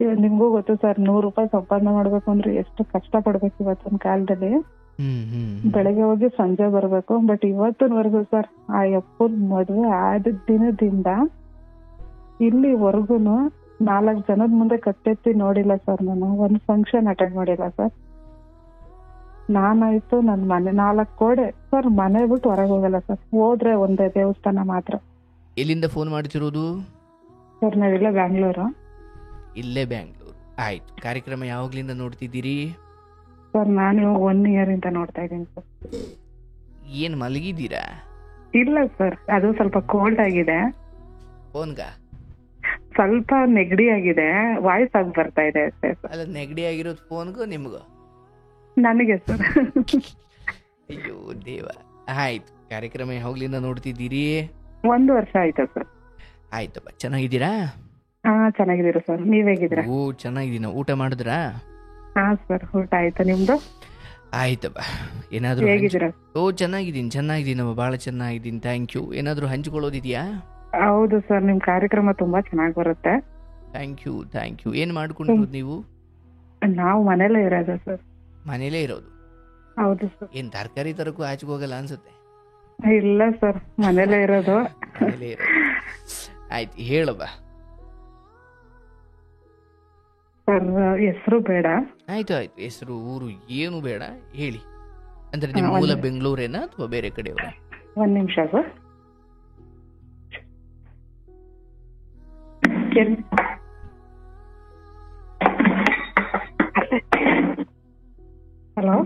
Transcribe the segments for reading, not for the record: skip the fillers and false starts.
ಇವಾಗ ನಿಮ್ಗೂ ಗೊತ್ತು ಸರ್, 100 ರೂಪಾಯಿ ಸಂಪಾದನೆ ಮಾಡ್ಬೇಕು ಅಂದ್ರೆ ಎಷ್ಟು ಕಷ್ಟ ಪಡ್ಬೇಕು ಇವತ್ತಿನ ಕಾಲದಲ್ಲಿ. ಬೆಳಗ್ಗೆ ಹೋಗಿ ಸಂಜೆ ಬರ್ಬೇಕು. ಬಟ್ ಇವತ್ತಿನವರೆಗೂ ಸರ್, ಆ ಅಪ್ಪನ ಮದುವೆ ಆದ ದಿನದಿಂದ ಇಲ್ಲಿವರೆಗೂನು 4 ಜನದ ಮುಂದೆ ಕತ್ತೆತ್ತಿ ನೋಡಿಲ್ಲ ಸರ್. ನಾನು ಒಂದ್ ಫಂಕ್ಷನ್ ಅಟೆಂಡ್ ಮಾಡಿಲ್ಲ ಸರ್. ನಾನಾಯ್ತು ನನ್ ಮನೆ 4 ಗೋಡೆ ಸರ್, ಮನೆ ಬಿಟ್ಟು ಹೊರಗೆ ಹೋಗಲ್ಲ ಸರ್. ಹೋದ್ರೆ ಒಂದೇ ದೇವಸ್ಥಾನ ಮಾತ್ರ. ಎಲ್ಲಿಂದ ಫೋನ್ ಮಾಡ್ತಿರೋದು? ಸರ್ ನಾವಿಲ್ಲ ಬ್ಯಾಂಗ್ಳೂರು. ಇಲ್ಲೇ ಬ್ಯಾಂಗ್ಳೂರು. ಆಯ್ತು. ಕಾರ್ಯಕ್ರಮ ಯಾವಾಗ್ಲಿಂದ ನೋಡ್ತಿದ್ದೀರಿ? ಸರ್ ನಾನು 1 ಇಯರ್ ಇಂದ ನೋಡ್ತಾ ಇದ್ದೀನಿ ಸರ್. ಏನ್ ಮಲಗಿದ್ದೀರಾ? ಇಲ್ಲ ಸರ್, ಅದು ಸ್ವಲ್ಪ ಕೋಲ್ಡ್ ಆಗಿದೆ, ಫೋನ್ಗ ಸ್ವಲ್ಪ ನೆಗಡಿ ಆಗಿದೆ, ವಾಯ್ಸ್ ಆಗಿ ಬರ್ತಾ ಇದೆ ಅಷ್ಟೇ ಸರ್. ಅಲ್ಲ, ನೆಗಡಿ ಆಗಿರೋದು ಫೋನ್ಗೂ ನಿಮ್ಗೂ? ನನಗೆ ಸರ್. ಅಯ್ಯೋ ದೇವ. ಆಯ್ತು. ಕಾರ್ಯಕ್ರಮ ಯಾವಾಗ್ಲಿಂದ ನೋಡ್ತಿದ್ದೀರಿ? 1 ವರ್ಷ ಆಯ್ತು ಸರ್. ಆಯ್ತಪ್ಪ. ಚೆನ್ನಾಗಿದ್ದೀರಾ? ಹಾ ಚೆನ್ನಾಗಿದ್ದೀರಾ ಸರ್, ನೀವ್ ಹೇಗಿದ್ದೀರಾ? ಓ ಚೆನ್ನಾಗಿದ್ದೀನ. ಊಟ ಮಾಡಿದ್ರಾ? ಹಾ ಸರ್, ಊಟ ಆಯ್ತು, ನಿಮ್ದು? ಆಯ್ತಪ್ಪ. ಏನಾದ್ರು ಹೇಗಿದ್ದೀರಾ? ಓ ಚೆನ್ನಾಗಿದ್ದೀನಮ್ಮ, ಬಹಳ ಚೆನ್ನಾಗಿದ್ದೀನಿ, ಥ್ಯಾಂಕ್ ಯು. ಏನಾದ್ರು ಹಂಚ್ಕೊಳ್ಳೋದಿದ್ಯಾ? ಹೌದು ಸರ್, ನಿಮ್ ಕಾರ್ಯಕ್ರಮ ತುಂಬಾ ಚೆನ್ನಾಗಿ ಬರುತ್ತೆ. Thank you. ಏನ್ ಮಾಡ್ಕೊಂಡಿರೋದು ನೀವು? ನಾವು ಮನೇಲೇ ಇರೋದು ಸರ್. ಮನೇಲೇ ಇರೋದು? ಹೌದು ಸರ್. ಏನ್ ತರಕಾರಿ ತರಕ್ಕೂ ಆಚೆಗೆ ಹೋಗಲ್ಲ ಅನ್ಸುತ್ತೆ? ಇಲ್ಲ ಸರ್, ಮನೇಲೇ ಇರೋದು. ಮನೇಲೇ ಇರೋದು. ಆಯ್ತು, ಹೇಳಬ್ಬ. ಸರ್ ಹೆಸರು ಬೇಡ. ಆಯ್ತು. ಹೆಸರು ಊರು ಏನು ಬೇಡ, ಹೇಳಿ. ಅಂದ್ರೆ ನಿಮ್ಮ ಮೂಲ ಬೆಂಗಳೂರೇನಾ ಅಥವಾ ಬೇರೆ ಕಡೆಯವರ? 1 ನಿಮಿಷ ಸರ್. ಹಲೋ.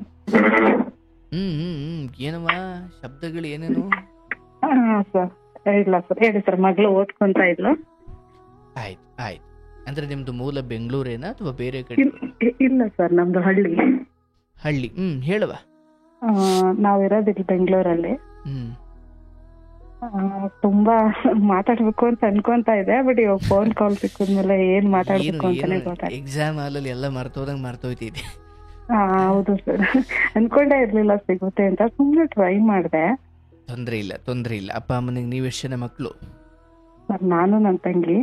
ಏನಮ್ಮ ಶಬ್ದಗಳು ಏನೇನು? ಸರ್ ಇಲ್ಲ ಸರ್, ಹೇಳಿ ಸರ್. ಮಗಳು ಓದ್ಕೊಂತ ಇದ್ಲು. ಆಯ್ತು. ಅಂದ್ರೆ ನಿಮ್ದು ಮೂಲ ಬೆಂಗಳೂರೇನಾ ಅಥವಾ ಬೇರೆ ಕಡೆ? ಇಲ್ಲ ಸರ್, ನಮ್ದು ಹಳ್ಳಿ. ಹೇಳುವ. ನಾವಿರೋದಿಲ್ಲ ಬೆಂಗಳೂರಲ್ಲಿ. ತುಂಬಾ ಮಾತಾಡ್ಬೇಕು ಅಂತ ಅನ್ಕೊಂತ ಇದೆ, ಬಟ್ ಇವಾಗ ಫೋನ್ ಕಾಲ್ ಸಿಕ್ಕಿದ್ಮೇಲೆ ಏನ್ ಮಾತಾಡ್ಬೇಕು ಅಂತಾನೆ ಗೊತ್ತಾಯ್ತು. ಎಕ್ಸಾಮ್ ಹಾಲಲ್ಲಿ ಎಲ್ಲ ಮರ್ತೋಯ್ತಿದೆ. ಹೌದು ಸರ್, ಅನ್ಕೊಂಡೇ ಇರ್ಲಿಲ್ಲ ಸಿಗುತ್ತೆ ಅಂತ, ಸುಮ್ನೆ ಟ್ರೈ ಮಾಡ್ದೆ. ತೊಂದ್ರೆ ಇಲ್ಲ. ಅಪ್ಪ ಅಮ್ಮನಿಗೆ ನೀವೆಷ್ಟು ಜನ ಮಕ್ಕಳು? ಸರ್ ನಾನು ನನ್ನ ತಂಗಿ.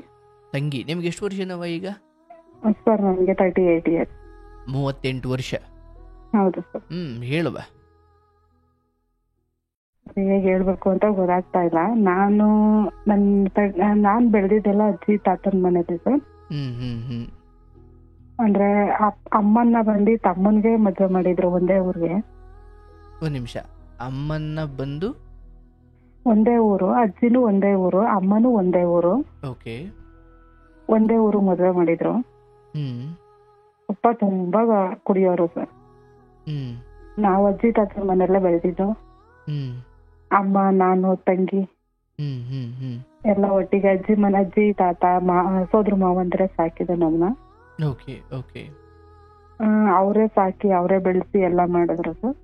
ನಿಮ್ಗೆ ಎಷ್ಟು ವರ್ಷನವ ಈಗ? ಸರ್ ನನಗೆ 38 ಇಯರ್ಸ್. 38 ವರ್ಷ. ಹೌದು ಸರ್. ಹೇಳುವ. ಹೇಗೆ ಹೇಳ್ಬೇಕು ಅಂತ ಗೊತ್ತಾಗ್ತಾ ಇಲ್ಲ. ನಾನ್ ಬೆಳೆದಿದ್ದೆಲ್ಲ ಅಜ್ಜಿ ತಾತನ ಮನೇಲಿ ಸರ್. ಅಂದ್ರೆ ಅಮ್ಮನ್ನ ಬಂದು ತಮ್ಮನ್ಗೆ ಮದ್ವೆ ಮಾಡಿದ್ರು ಒಂದೇ ಊರಿಗೆ. 1 ನಿಮಿಷ. ಅಮ್ಮನ್ನ ಬಂದು ಒಂದೇ ಊರು, ಅಜ್ಜಿನೂ ಒಂದೇ ಊರು, ಅಮ್ಮನೂ ಒಂದೇ ಊರು. ಓಕೆ. ಒಂದೇ ಊರು ಮದ್ವೆ ಮಾಡಿದ್ರು. ಅಪ್ಪ ತುಂಬಾ ಕುಡಿಯೋರು ಸರ್. ನಾವು ಅಜ್ಜಿ ತಾತನ ಮನೆಯಲ್ಲೇ ಬೆಳೆದಿದ್ದು. ಅಮ್ಮ, ನಾನು, ತಂಗಿ ಎಲ್ಲ ಒಟ್ಟಿಗೆ. ಅಜ್ಜಿ ತಾತ ಸೋದ್ರ ಮಾವಂದ್ರೆ ಸಾಕಿದೆ ನಮ್ಮನ್ನ. ಅವರೇ ಸಾಕಿ ಅವರೇ ಬೆಳೆಸಿ ಎಲ್ಲ ಮಾಡಿದ್ರು ಸರ್.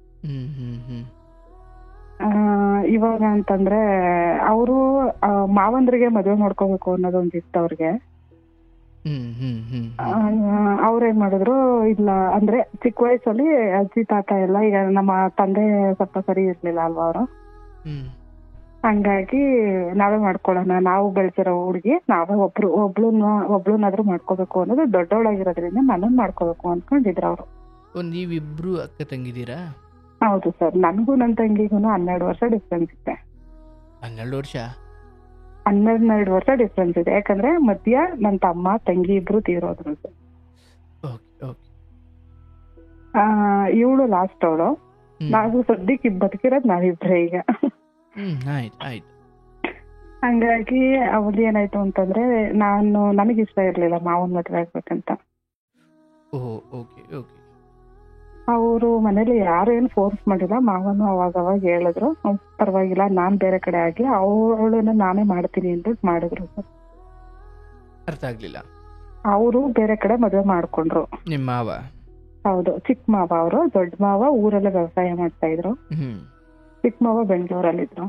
ಇವಾಗ ಅಂತಂದ್ರೆ ಅವರು ಮಾವಂದ್ರಿಗೆ ಮದ್ವೆ ಮಾಡ್ಕೋಬೇಕು ಅನ್ನೋದೊಂದಿತ್ತು ಅವ್ರಿಗೆ. ಅವ್ರೇನ್ ಮಾಡಿದ್ರು, ಇಲ್ಲ ಅಂದ್ರೆ ಚಿಕ್ಕ ವಯಸ್ಸಲ್ಲಿ ಅಜ್ಜಿ ತಾತ ಎಲ್ಲ, ಈಗ ನಮ್ಮ ತಂದೆ ಸ್ವಲ್ಪ ಸರಿ ಇರ್ಲಿಲ್ಲ ಅಲ್ವಾ ಅವರು, ಹಂಗಾಗಿ ನಾವೇ ಮಾಡ್ಕೊಳ್ಳೋಣ, ನಾವು ಬೆಳೆಸಿರೋ ಹುಡುಗಿ ನಾವೇ ಒಬ್ಳನ್ನಾದ್ರೂ ಮಾಡ್ಕೋಬೇಕು ಅನ್ನೋದು ದೊಡ್ಡವಳಾಗಿರೋದ್ರಿಂದ ನನ್ನನ್ ಮಾಡ್ಕೋಬೇಕು ಅನ್ಕೊಂಡಿದ್ರು ಅವರು. ನೀವಿಬ್ರು ಅಕ್ಕ ತಂಗಿದ್ದೀರಾ? ಹೌದು ಸರ್, ನನ್ಗೂ ನನ್ನ ತಂಗಿಗೂ 12 ವರ್ಷ ಡಿಫ್ರೆನ್ಸ್ ಇದೆ. 12 ವರ್ಷ? 12 ವರ್ಷ ಡಿಫ್ರೆನ್ಸ್ ಇದೆ. ಯಾಕಂದ್ರೆ ಮಧ್ಯ ನನ್ನ ತಮ್ಮ ತಂಗಿ ಇಬ್ರು ತೀರೋದ್ರು ಸರ್. ಇವಳು ಲಾಸ್ಟ್ ಅವಳು. ನಾವು ಸದ್ಯಕ್ಕೆ ಬದುಕಿರೋದು ನಾವಿಬ್ರೆ ಈಗ. ಹಂಗಾಗಿ ಅವಳು ಏನಾಯ್ತು ಅಂತಂದ್ರೆ, ನನಗಿಷ್ಟ ಇರ್ಲಿಲ್ಲ ಮಾವನ್ ಮದ್ವೆ ಆಗ್ಬೇಕಂತ. ಅವರು ಮನೇಲಿ ಯಾರೇನು ಫೋರ್ಸ್ ಮಾಡಿಲ್ಲ. ಮಾವನು ಅವಾಗ ಹೇಳಿದ್ರು, ಪರವಾಗಿಲ್ಲ ನಾನ್ ಬೇರೆ ಕಡೆ ಆಗಿ ಅವಳನ್ನ ನಾನೇ ಮಾಡ್ತೀನಿ ಅಂದ್ಬಿಟ್ಟು ಮಾಡಿದ್ರು ಸರ್. ಅರ್ಥ ಆಗ್ಲಿಲ್ಲ. ಅವರು ಬೇರೆ ಕಡೆ ಮದ್ವೆ ಮಾಡ್ಕೊಂಡ್ರು. ನಿಮ್ಮ ಮಾವ? ಹೌದು, ಚಿಕ್ಕ ಮಾವ. ಅವರು ದೊಡ್ಡ ಮಾವ ಊರಲ್ಲೇ ವ್ಯವಸಾಯ ಮಾಡ್ತಾ ಇದ್ರು. ಚಿಕ್ಕ ಮಾವ ಬೆಂಗಳೂರಲ್ಲಿದ್ರು.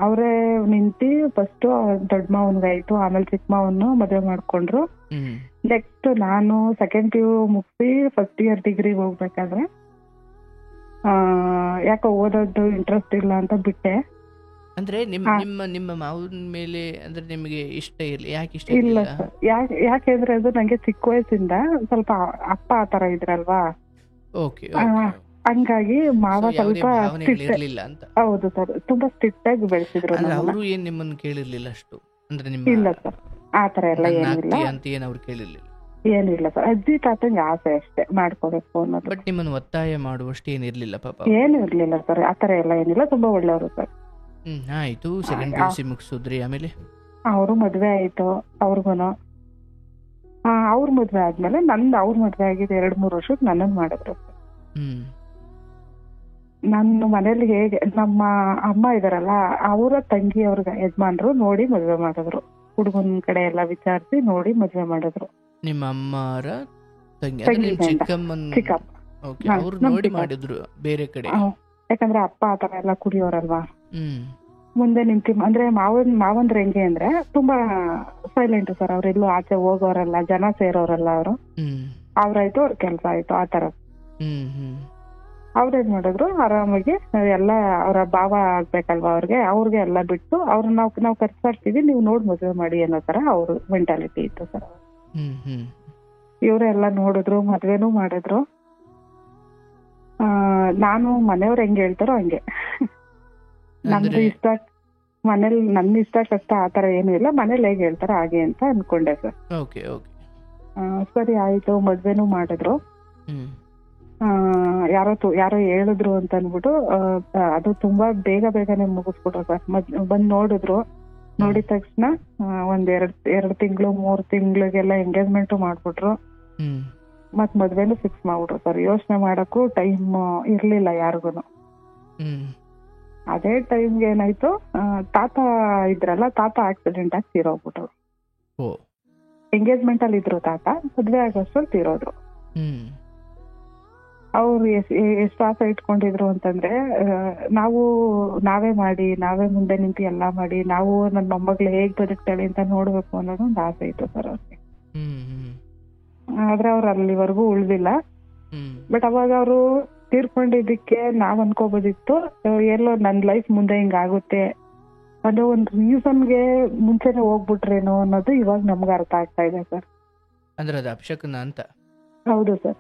ಅವರೇ ನಿಂತಿ ಫಸ್ಟ್ ದೊಡ್ಡ ಮಾವನ್ಗಾಯ್ತು, ಆಮೇಲೆ ಚಿಕ್ಕ ಮಾವನ್ನು ಮದ್ವೆ ಮಾಡ್ಕೊಂಡ್ರು. ನೆಕ್ಸ್ಟ್ ನಾನು ಸೆಕೆಂಡ್ PU ಮುಗಿಸಿ ಫಸ್ಟ್ ಇಯರ್ ಡಿಗ್ರಿ ಹೋಗ್ಬೇಕಾದ್ರೆ ಯಾಕೋ ಓದೋದು ಇಂಟ್ರೆಸ್ಟ್ ಇಲ್ಲ ಅಂತ ಬಿಟ್ಟೆ. ಅಂದ್ರೆ ನಿಮ್ಮ ಹಾ. ನಿಮ್ಮ ನಿಮ್ಮ ಮಾವನ ಮೇಲೆ ಅಂದ್ರೆ ನಿಮಗೆ ಇಷ್ಟ ಇರಲಿ, ಯಾಕೆ ಇಷ್ಟ ಇಲ್ಲ ಇರಲಿಲ್ಲ? ಸರ್, ಯಾಕೆಂದ್ರೆ ಅದು ನಂಗೆ ಚಿಕ್ಕ ವಯಸ್ಸಿಂದ ಸ್ವಲ್ಪ ಅಪ್ಪ ಆ ತರ ಇದ್ರಲ್ವಾ, ಓಕೆ ಆ, ಓಕೆ. ಹಂಗಾಗಿ ಮಾವ ಸೊ ಯಾವುದೇ ಸ್ವಲ್ಪ ಭಾವನೆಗಳು ಸ್ಟ್ರಿಕ್ಟ್. ಇರಲಿಲ್ಲ ಅಂತ. ಹೌದು ಸರ್, ತುಂಬಾ ಸ್ಟ್ರಿಕ್ಟ್ ಆಗಿ ಬೆಳೆಸಿದ್ರು ಅಂದ್ರೆ ನಮ್ಮನ್ನ. ಅವರು ಏನ್ ನಿಮ್ಮನ್ನು ಕೇಳಿರ್ಲಿಲ್ಲ ಅಷ್ಟು, ಅಂದ್ರೆ ನಿಮ್ಮ ಇಲ್ಲ ಸರ್, ಆ ತರ ಎಲ್ಲ ನನ್ನ ಏನಿಲ್ಲ, ಆಗ್ತೀಯ ಅಂತ ಏನ್ ಅವ್ರು ಕೇಳಿರ್ಲಿಲ್ಲ. ಏನಿಲ್ಲ ಸರ್. ಅಜ್ಜಿ ತಾತಂಗೆ ಆಸೆ ಅಷ್ಟೇ ಮಾಡ್ಕೋಬೇಕು ಅನ್ನೋದು, ಬಟ್ ನಿಮ್ಮನ್ನು ಒತ್ತಾಯ ಮಾಡುವಷ್ಟು ಏನಿರ್ಲಿಲ್ಲ ಪಾಪ. ಏನು ಇರ್ಲಿಲ್ಲ ಸರ್. ಆ ತರ ಎಲ್ಲ ಏನಿಲ್ಲ, ತುಂಬಾ ಒಳ್ಳೆಯವರು ಸರ್. ಆಯ್ತು. ಸೆಕೆಂಡ್ PUC ಮುಗಿಸಿದ್ರಿ, ಆಮೇಲೆ? ಅವರು ಮದ್ವೆ ಆಯ್ತು ಅವ್ರಿಗೂನು. ಅವ್ರ ಮದ್ವೆ ಆದ್ಮೇಲೆ ಅವ್ರ ಮದ್ವೆ ಆಗಿದ್ದು 2-3 ವರ್ಷಕ್ಕೆ ನನ್ನನ್ನು ಮಾಡಿದ್ರು ಸರ್. ಹ್ಮ್ ನನ್ನ ಮನೇಲಿ ಹೇಗೆ ನಮ್ಮ ಅಮ್ಮ ಇದಾರಲ್ಲ, ಅವರ ತಂಗಿ ಅವ್ರಿಗೆ ಯಜಮಾನ್ರು ನೋಡಿ ಮದ್ವೆ ಮಾಡಿದ್ರು. ಹುಡುಗನ ಕಡೆ ಎಲ್ಲ ವಿಚಾರಿಸಿ ನೋಡಿ ಮದ್ವೆ ಮಾಡಿದ್ರು. ನಿಮ್ಮ ಅಮ್ಮರ ತಂಗಿ ಅಂದ್ರೆ ನಿಮ್ ತಂಗಿ ಗಂಡ. ಚಿಕ್ಕಮ್ಮನ್? ಚಿಕ್ಕಪ್ಪ. ಓಕೆ, ಹಾ, ಅವ್ರು ನಮ್ ನೋಡಿ ಚಿಕ್ಕಪ್ಪ. ಮಾಡಿದ್ರು ಬೇರೆ ಕಡೆ. ಯಾಕಂದ್ರೆ ಅಪ್ಪ ಆ ತರ ಎಲ್ಲ ಕುಡಿಯೋರಲ್ವಾ. ಹ್ಮ್ ಮುಂದೆ ಅಂದ್ರೆ ಮಾವಂದ್ರ ಹೆಂಗೆ ಅಂದ್ರೆ ತುಂಬಾ ಸೈಲೆಂಟ್ ಸರ್. ಅವ್ರೆಲ್ಲೂ ಆಚೆ ಹೋಗೋರಲ್ಲ, ಜನ ಸೇರೋರಲ್ಲ. ಅವರು ಹ್ಮ್ ಅವ್ರಾಯ್ತು, ಅವ್ರ ಕೆಲ್ಸ ಆಯ್ತು, ಆ ತರ. ಹ್ಮ್ ಹ್ಮ್ ಅವ್ರೇನ್ ಮಾಡಿದ್ರು, ಆರಾಮಾಗಿ ಎಲ್ಲ ಅವರ ಭಾವ ಆಗ್ಬೇಕಲ್ವಾ ಅವ್ರಿಗೆ ಎಲ್ಲ ಬಿಟ್ಟು ಅವ್ರನ್ನ ನಾವು ಖರ್ಚಾಡ್ತೀವಿ, ನೀವು ನೋಡ್ ಮದುವೆ ಮಾಡಿ ಅನ್ನೋ ತರ ಅವ್ರ ಮೆಂಟಾಲಿಟಿ ಇತ್ತು ಸರ್. ಹ್ಮ್ ಹ್ಮ್ ಇವರೆಲ್ಲ ನೋಡಿದ್ರು, ಮದ್ವೆನೂ ಮಾಡಿದ್ರು. ನಾನು ಮನೆಯವ್ರು ಹೆಂಗೆ ಹೇಳ್ತಾರೋ ಹಂಗೆ. ನಮ್ದು ಇಷ್ಟ, ಮನೇಲಿ ನನ್ನ ಇಷ್ಟ ಕಷ್ಟ ಆ ತರ ಏನೂ ಇಲ್ಲ, ಮನೇಲಿ ಹೇಗೆ ಹೇಳ್ತಾರೋ ಹಾಗೆ ಅಂತ ಅನ್ಕೊಂಡೆ ಸರ್. Okay okay. ಸರಿ ಆಯ್ತು, ಮದ್ವೆನೂ ಮಾಡಿದ್ರು. ಹ್ಮ್ ಯಾರೋ ಹೇಳಿದ್ರು ಅಂತ ಅನ್ಬಿಟ್ಟು ಅದು ತುಂಬಾ ಬೇಗನೆ ಮುಗಿಸ್ಬಿಟ್ರು ಸರ್. ಬಂದ್ ನೋಡಿದ್ರು. ನೋಡಿದ ತಕ್ಷಣ ಒಂದ್ 2 ತಿಂಗಳು 3 ತಿಂಗಳಿಗೆಲ್ಲ ಎಂಗೇಜ್ಮೆಂಟ್ ಮಾಡ್ಬಿಟ್ರು. ಹ್ಮ್ ಮತ್ ಮದ್ವೆನೂ ಫಿಕ್ಸ್ ಮಾಡ್ಬಿಟ್ರು ಸರ್. ಯೋಚನೆ ಮಾಡಕ್ಕೂ ಟೈಮ್ ಇರ್ಲಿಲ್ಲ ಯಾರಿಗೂನು. ಹ್ಮ್ ಅದೇ ಟೈಮ್ಗೆ ಏನಾಯ್ತು, ತಾತ ಇದ್ರಲ್ಲ, ತಾತ ಆಕ್ಸಿಡೆಂಟ್ ಆಗಿ ತೀರೋಗ್ಬಿಟ್ರು. ಓ. ಎಂಗೇಜ್ಮೆಂಟ್ ಅಲ್ಲಿ ಇದ್ರು ತಾತ, ಮದ್ವೆ ಆಗೋಷ್ಟ್ರಲ್ಲಿ ತೀರೋದ್ರು. ಹ್ಮ್ ಅವ್ರು ಎಷ್ಟು ಆಸೆ ಇಟ್ಕೊಂಡಿದ್ರು ಅಂತಂದ್ರೆ, ನಾವೇ ಮುಂದೆ ನಿಂತು ಎಲ್ಲಾ ಮಾಡಿ, ನಾವು ನನ್ನ ಮೊಮ್ಮಗಳು ಹೇಗ್ ಬದುಕ್ತಾಳೆ ಅಂತ ನೋಡ್ಬೇಕು ಅನ್ನೋದು ಒಂದು ಆಸೆ ಇತ್ತು ಸರ್ ಅವ್ರಿಗೆ. ಆದ್ರೆ ಅವ್ರು ಅಲ್ಲಿವರೆಗೂ ಉಳ್ದಿಲ್ಲ. ಬಟ್ ಅವಾಗ ಅವರು ತೀರ್ಕೊಂಡಿದ್ದಕ್ಕೆ ನಾವ್ ಅನ್ಕೋಬೋದಿತ್ತು, ಎಲ್ಲೋ ನನ್ ಲೈಫ್ ಮುಂದೆ ಹಿಂಗಾಗುತ್ತೆ ಅನ್ನೋ ಒಂದು ರೀಸನ್ಗೆ ಮುಂಚೆನೆ ಹೋಗ್ಬಿಟ್ರೇನೋ ಅನ್ನೋದು ಇವಾಗ ನಮ್ಗೆ ಅರ್ಥ ಆಗ್ತಾ ಇದೆ ಸರ್. ಅಂದ್ರೆ ಅದು ಅಪಶಕನ ಅಂತ? ಹೌದು ಸರ್,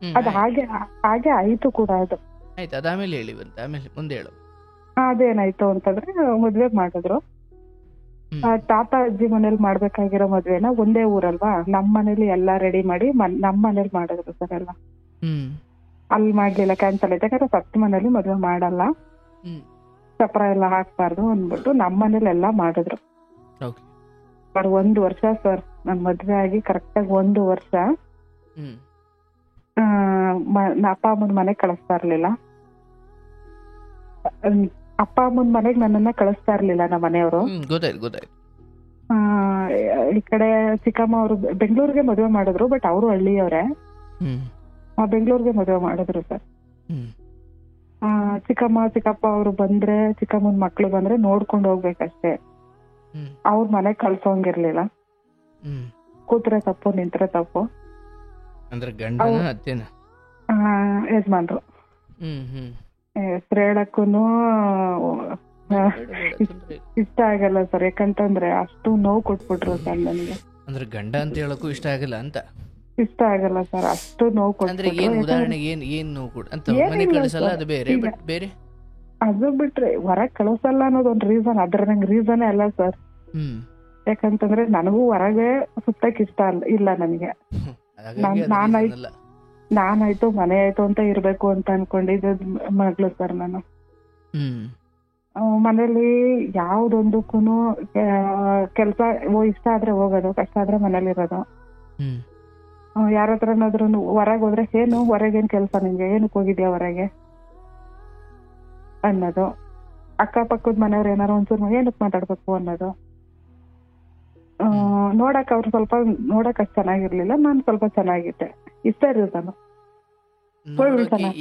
ಅದು ಹಾಗೆ ಆಯ್ತು ಕೂಡ. ಅದು ಆಯ್ತು, ಅದಾದ್ಮೇಲೆ ಹೇಳಿ, ಆಮೇಲೆ ಮುಂದೆ ಹೇಳು. ಅದೇನಾಯ್ತು ಅಂತಂದ್ರೆ, ಮದ್ವೆ ಮಾಡಿದ್ರು. ತಾತ ಅಜ್ಜಿ ಮನೇಲಿ ಮಾಡ್ಬೇಕಾಗಿರೋ ಮದ್ವೆನ ಒಂದೇ ಊರಲ್ವಾ, ನಮ್ ಮನೇಲಿ ಎಲ್ಲಾ ರೆಡಿ ಮಾಡಿ ನಮ್ ಮನೇಲಿ ಮಾಡಿದ್ರು ಸರ್ ಎಲ್ಲ. ಅಲ್ಲಿ ಮಾಡ್ಲಿಲ್ಲ, ಕ್ಯಾನ್ಸಲ್ ಆಯ್ತು. ಯಾಕಂದ್ರೆ ಸತ್ ಮನೇಲಿ ಮದ್ವೆ ಮಾಡಲ್ಲ, ಚಪ್ರ ಎಲ್ಲ ಹಾಕ್ಬಾರ್ದು ಅಂದ್ಬಿಟ್ಟು ನಮ್ ಮನೇಲಿ ಎಲ್ಲಾ ಮಾಡಿದ್ರು. 1 ವರ್ಷ ಸರ್, ನನ್ ಮದ್ವೆ ಆಗಿ ಕರೆಕ್ಟಾಗಿ 1 ವರ್ಷ ಅಪ್ಪ ಅಮ್ಮನ ಮನೆಗ್ ಕಳಿಸ್ತಾ ಇರ್ಲಿಲ್ಲ. ಅಪ್ಪ ಅಮ್ಮನ ಮನೆಗ್ ನನ್ನನ್ನ ಕಳಿಸ್ತಾ ಇರ್ಲಿಲ್ಲ ನಮ್ಮ ಮನೆಯವರು. ಈ ಕಡೆ ಚಿಕ್ಕಮ್ಮ ಅವರು ಬೆಂಗಳೂರಿಗೆ ಮದುವೆ ಮಾಡಿದ್ರು, ಬಟ್ ಅವರು ಹಳ್ಳಿಯವರೇ. ಬೆಂಗಳೂರಿಗೆ ಮದುವೆ ಮಾಡಿದ್ರು ಸರ್. ಚಿಕ್ಕಪ್ಪ ಅವರು ಬಂದ್ರೆ, ಚಿಕ್ಕಮ್ಮನ ಮಕ್ಳು ಬಂದ್ರೆ ನೋಡ್ಕೊಂಡು ಹೋಗ್ಬೇಕಷ್ಟೇ. ಅವ್ರ ಮನೆಗ್ ಕಳ್ಸೋಂಗಿರ್ಲಿಲ್ಲ. ಕೂತ್ರೆ ತಪ್ಪು, ನಿಂತ್ರೆ ತಪ್ಪು. ಯಜಮಾನ್ರು ಹೆಸರು ಹೇಳಕ್ಕೂನು ಇಷ್ಟ ಆಗಲ್ಲ ಸರ್, ಯಾಕಂತಂದ್ರೆ ಅಷ್ಟು ನೋವು ಕೊಟ್ಬಿಟ್ರು ಸರ್ ನನಗೆ. ಅಂದ್ರೆ ಗಂಡ ಅಂತ ಹೇಳಕ್ಕೂ ಇಷ್ಟ ಆಗಲ್ಲ ಅಂತ? ಇಷ್ಟ ಆಗಲ್ಲ ಸರ್, ಅಷ್ಟು ನೋವು ಕೊಟ್ಬಿಟ್ರು. ಏನ್ ಉದಾಹರಣೆಗೆ ಏನ್ ನೋವು ಕೊಡ ಅಂತ? ಮನೆ ಕಳಿಸಲ್ಲ, ಅದು ಬೇರೆ. ಬಟ್ ಬೇರೆ ಅದು ಬಿಟ್ರೆ ಹೊರಗ್ ಕಳಿಸಲ್ಲ ಅನ್ನೋದು ಒಂದು ರೀಸನ್. ಅದ್ರ ನಂಗೆ ರೀಸನ್ ಅಲ್ಲ ಸರ್. ಯಾಕಂತಂದ್ರೆ ನನಗೂ ಹೊರಗೆ ಸುತ್ತಕ್ ಇಷ್ಟ ಇಲ್ಲ ನನಗೆ. ನಾನಾಯ್ತು ಮನೆ ಆಯ್ತು ಅಂತ ಇರ್ಬೇಕು ಅಂತ ಅನ್ಕೊಂಡಿದ್ದ ಮಗಳು ಸರ್ ನಾನು. ಮನೇಲಿ ಯಾವ್ದೊಂದಕ್ಕೂನು ಕೆಲ್ಸ ಇಷ್ಟ ಆದ್ರೆ ಹೋಗೋದು, ಕಷ್ಟ ಆದ್ರೆ ಮನೇಲಿ ಇರೋದು. ಯಾರ ಹತ್ರನಾದ್ರೂ ಹೊರಗೆ ಹೋದ್ರೆ, ಏನು ಹೊರಗೇನ್ ಕೆಲ್ಸ ನಿಂಗೆ, ಏನಕ್ಕೆ ಹೋಗಿದ್ಯಾ ಹೊರಗೆ ಅನ್ನೋದು. ಅಕ್ಕಪಕ್ಕದ ಮನೆಯವ್ರು ಏನಾರು ಒಂಚೂರು ಏನಕ್ಕೆ ಮಾತಾಡ್ಬೇಕು ಅನ್ನೋದು. ಅವ್ರು ಸ್ವಲ್ಪ ನೋಡಕ್ ಅಷ್ಟು ಚೆನ್ನಾಗಿರ್ಲಿಲ್ಲ, ನಾನ್ ಸ್ವಲ್ಪ ಚೆನ್ನಾಗಿದ್ದೆ. ಇಷ್ಟ ಇರೋದು.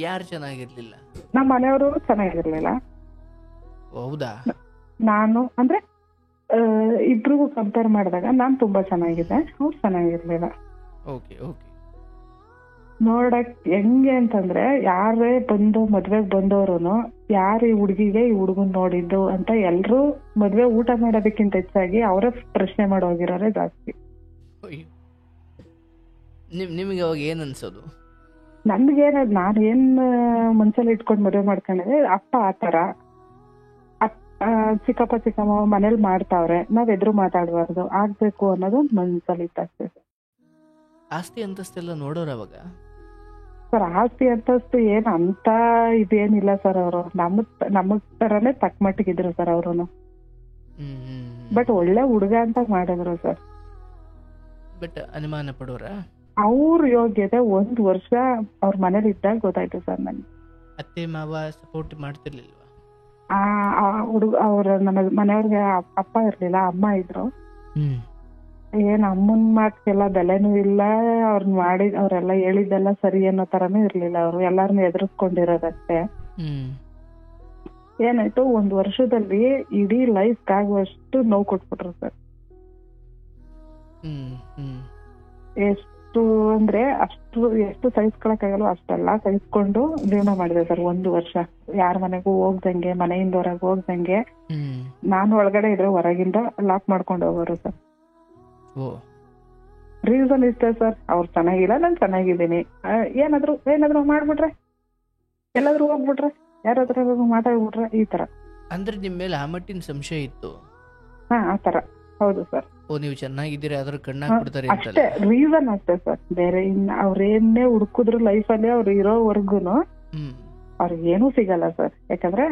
ಯಾರು ಚೆನ್ನಾಗಿರ್ಲಿಲ್ಲ? ನಮ್ಮ ಮನೆಯವರು ಚೆನ್ನಾಗಿರ್ಲಿಲ್ಲ. ಹೌದಾ? ನಾನು ಅಂದ್ರೆ ಇಬ್ರಿಗೂ ಕಂಪೇರ್ ಮಾಡಿದಾಗ ನಾನ್ ತುಂಬಾ ಚೆನ್ನಾಗಿದೆ, ಅವ್ರು ಚೆನ್ನಾಗಿರ್ಲಿಲ್ಲ. ನೋಡಕ್ ಹೆಂಗೆ ಅಂತಂದ್ರೆ ಯಾರೇ ಬಂದು ಮದ್ವೆಗ್ ಬಂದವ್ರುನು ಯಾರು ಈ ಹುಡ್ಗಿಗೆ ಈ ಹುಡ್ಗನ್ ನೋಡಿದ್ದು ಅಂತ ಎಲ್ರು ಮದ್ವೆ ಊಟ ಮಾಡೋದಕ್ಕಿಂತ ಹೆಚ್ಚಾಗಿ ಅವರೇ ಪ್ರಶ್ನೆ ಮಾಡೋಗಿರೋರೆ ಜಾಸ್ತಿ. ಅಯ್ಯೋ. ನಿಮಗೆ ಅವಾಗ ಏನ್ ಅನ್ಸೋದು? ನನ್ಗೇನ ನಾನ್ ಏನ್ ಮನ್ಸಲ್ಲಿ ಇಟ್ಕೊಂಡ್ ಮದ್ವೆ ಮಾಡ್ಕೊಂಡಿದ್ರೆ ಅಪ್ಪ ಆತರ ಚಿಕ್ಕಪ್ಪ ಚಿಕ್ಕಮ್ಮ ಮನೇಲಿ ಮಾಡ್ತಾವ್ರೆ, ನಾವ್ ಎದುರು ಮಾತಾಡ್ಬಾರ್ದು, ಆಗ್ಬೇಕು ಅನ್ನೋದು ಮನ್ಸಲ್ಲಿ ಇತ್ತಷ್ಟೇ. ಆಸ್ತಿ ಅಂತಸ್ತೆಲ್ಲ ನೋಡೋರು ಅವಾಗ? ಸರ್ ಆಸ್ತಿ ಅಂತಸ್ತು ಏನ್ ಅಂತ ಇದೇನಿಲ್ಲ ಸರ್. ಅವರು ನಮಗ್ ತರಾನೇ ತಕ್ಕ ಮಟ್ಟಿಗಿದ್ರು ಸರ್ ಅವ್ರುನು. ಬಟ್ ಒಳ್ಳೆ ಹುಡುಗ ಅಂತ ಮಾಡಿದ್ರು ಸರ್. ಬಟ್ ಅನುಮಾನ ಪಡೋರ? ಅವ್ರ ಯೋಗ್ಯತೆ 1 ವರ್ಷ ಅವ್ರ ಮನೇಲಿ ಇದ್ದಾಗ ಗೊತ್ತಾಯ್ತು ಸರ್ ನನ್ಗೆ. ಅತ್ತೆ ಮಾವ ಸಪೋರ್ಟ್ ಮಾಡ್ತಿರ್ಲಿಲ್ವಾ? ಹುಡುಗ ಅವ್ರ ನಮ್ಮ ಮನೆಯವ್ರಿಗೆ ಅಪ್ಪ ಇರ್ಲಿಲ್ಲ, ಅಮ್ಮ ಇದ್ರು. ಏನ್ ಅಮ್ಮನ್ ಮಾತ್ಗೆಲ್ಲ ಬೆಲೆನೂ ಇಲ್ಲ, ಅವ್ರೆಲ್ಲ ಹೇಳಿದ್ದೆಲ್ಲ ಸರಿ ಅನ್ನೋ ತರಾನು ಇರ್ಲಿಲ್ಲ. ಅವ್ರು ಎಲ್ಲಾರನ್ನೂ ಎದುರಿಸ್ಕೊಂಡಿರೋದಷ್ಟೇ. ಏನಾಯ್ತು, 1 ವರ್ಷದಲ್ಲಿ ಇಡೀ ಲೈಫ್ ಆಗುವಷ್ಟು ನೋವು ಕೊಟ್ಬಿಟ್ರು ಸರ್. ಎಷ್ಟು ಅಂದ್ರೆ ಎಷ್ಟು ಸಹಿಸ್ಕೊಳಕ್ಕಾಗಲ್ಲ ಅಷ್ಟೆಲ್ಲ ಸಹಿಸ್ಕೊಂಡು ಜೀವನ ಮಾಡಿದೆ ಸರ್ 1 ವರ್ಷ. ಯಾರ ಮನೆಗೂ ಹೋಗ್ದಂಗೆ, ಮನೆಯಿಂದ ಹೊರಗೆ ಹೋಗ್ದಂಗೆ. ನಾನು ಒಳಗಡೆ ಇದ್ರೆ ಹೊರಗಿಂದ ಲಾಕ್ ಮಾಡ್ಕೊಂಡು ಹೋಗೋರು ಸರ್. ರೀಸನ್ ಇಷ್ಟೇ ಸರ್, ಅವ್ರು ಚೆನ್ನಾಗಿಲ್ಲ, ನಾನ್ ಚೆನ್ನಾಗಿದ್ದೀನಿ. ಏನಾದ್ರು ಮಾಡ್ಬಿಟ್ರೆ, ಎಲ್ಲಾದ್ರೂ ಹೋಗ್ಬಿಟ್ರೆ, ಯಾರಾದ್ರೂ ಮಾತಾಡ್ಬಿಟ್ರೆ, ಈ ತರ. ಅಂದ್ರೆ ನಿಮ್ ಮೇಲೆ ಆ ಮಟ್ಟಿನ ಸಂಶಯ ಇತ್ತು? ಆ ತರ. ಹೌದು ಸರ್. ನೀವು ಚೆನ್ನಾಗಿದ್ದೀರಾ, ಅದ್ರ ಕಣ್ಣಾಗ್ ಬಿಡ್ತಾರೆ ಅಷ್ಟೇ ರೀಸನ್ ಅಷ್ಟೇ ಸರ್. ಬೇರೆ ಅವ್ರೇನೇ ಹುಡುಕಿದ್ರು ಲೈಫಲ್ಲಿ ಅವ್ರು ಇರೋವರ್ಗುನು ಅವ್ರಿಗೇನು ಸಿಗಲ್ಲ ಸರ್. ಯಾಕಂದ್ರೆ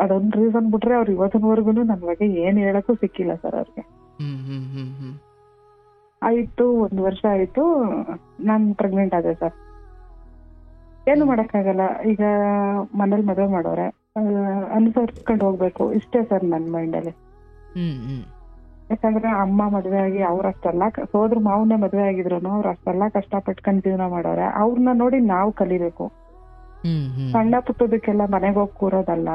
ಅದೊಂದ್ ರೀಸನ್ ಬಿಟ್ರೆ ಅವ್ರು ಇವತ್ತಿನವರ್ಗುನು ನನ್ ಬಗ್ಗೆ ಏನ್ ಹೇಳಕ್ಕೂ ಸಿಕ್ಕಿಲ್ಲ ಸರ್ ಅವ್ರಿಗೆ. ಆಯ್ತು, 1 ವರ್ಷ ಆಯ್ತು, ನಾನ್ ಪ್ರೆಗ್ನೆಂಟ್ ಆದೆ ಸರ್. ಏನು ಮಾಡಕ್ಕಾಗಲ್ಲ. ಈಗ ಮನೇಲಿ ಮದುವೆ ಮಾಡೋರೆ, ಅನುಸರಿಸ್ಕೊಂಡು ಹೋಗ್ಬೇಕು, ಇಷ್ಟೇ ಸರ್ ನನ್ ಮೈಂಡಲ್ಲಿ. ಯಾಕಂದ್ರೆ ಅಮ್ಮ ಮದ್ವೆ ಆಗಿ ಅವ್ರಷ್ಟೆಲ್ಲ ಸೋದ್ರ ಮಾವನೇ ಮದ್ವೆ ಆಗಿದ್ರು ಅವ್ರ ಅಷ್ಟೆಲ್ಲ ಕಷ್ಟಪಟ್ಕೊಂಡ್ ಜೀವನ ಮಾಡೋರೆ. ಅವ್ರನ್ನ ನೋಡಿ ನಾವು ಕಲಿಬೇಕು. ಸಣ್ಣ ಪುಟ್ಟದಕ್ಕೆಲ್ಲ ಮನೆಗೆ ಹೋಗಿ ಕೂರೋದಲ್ಲ.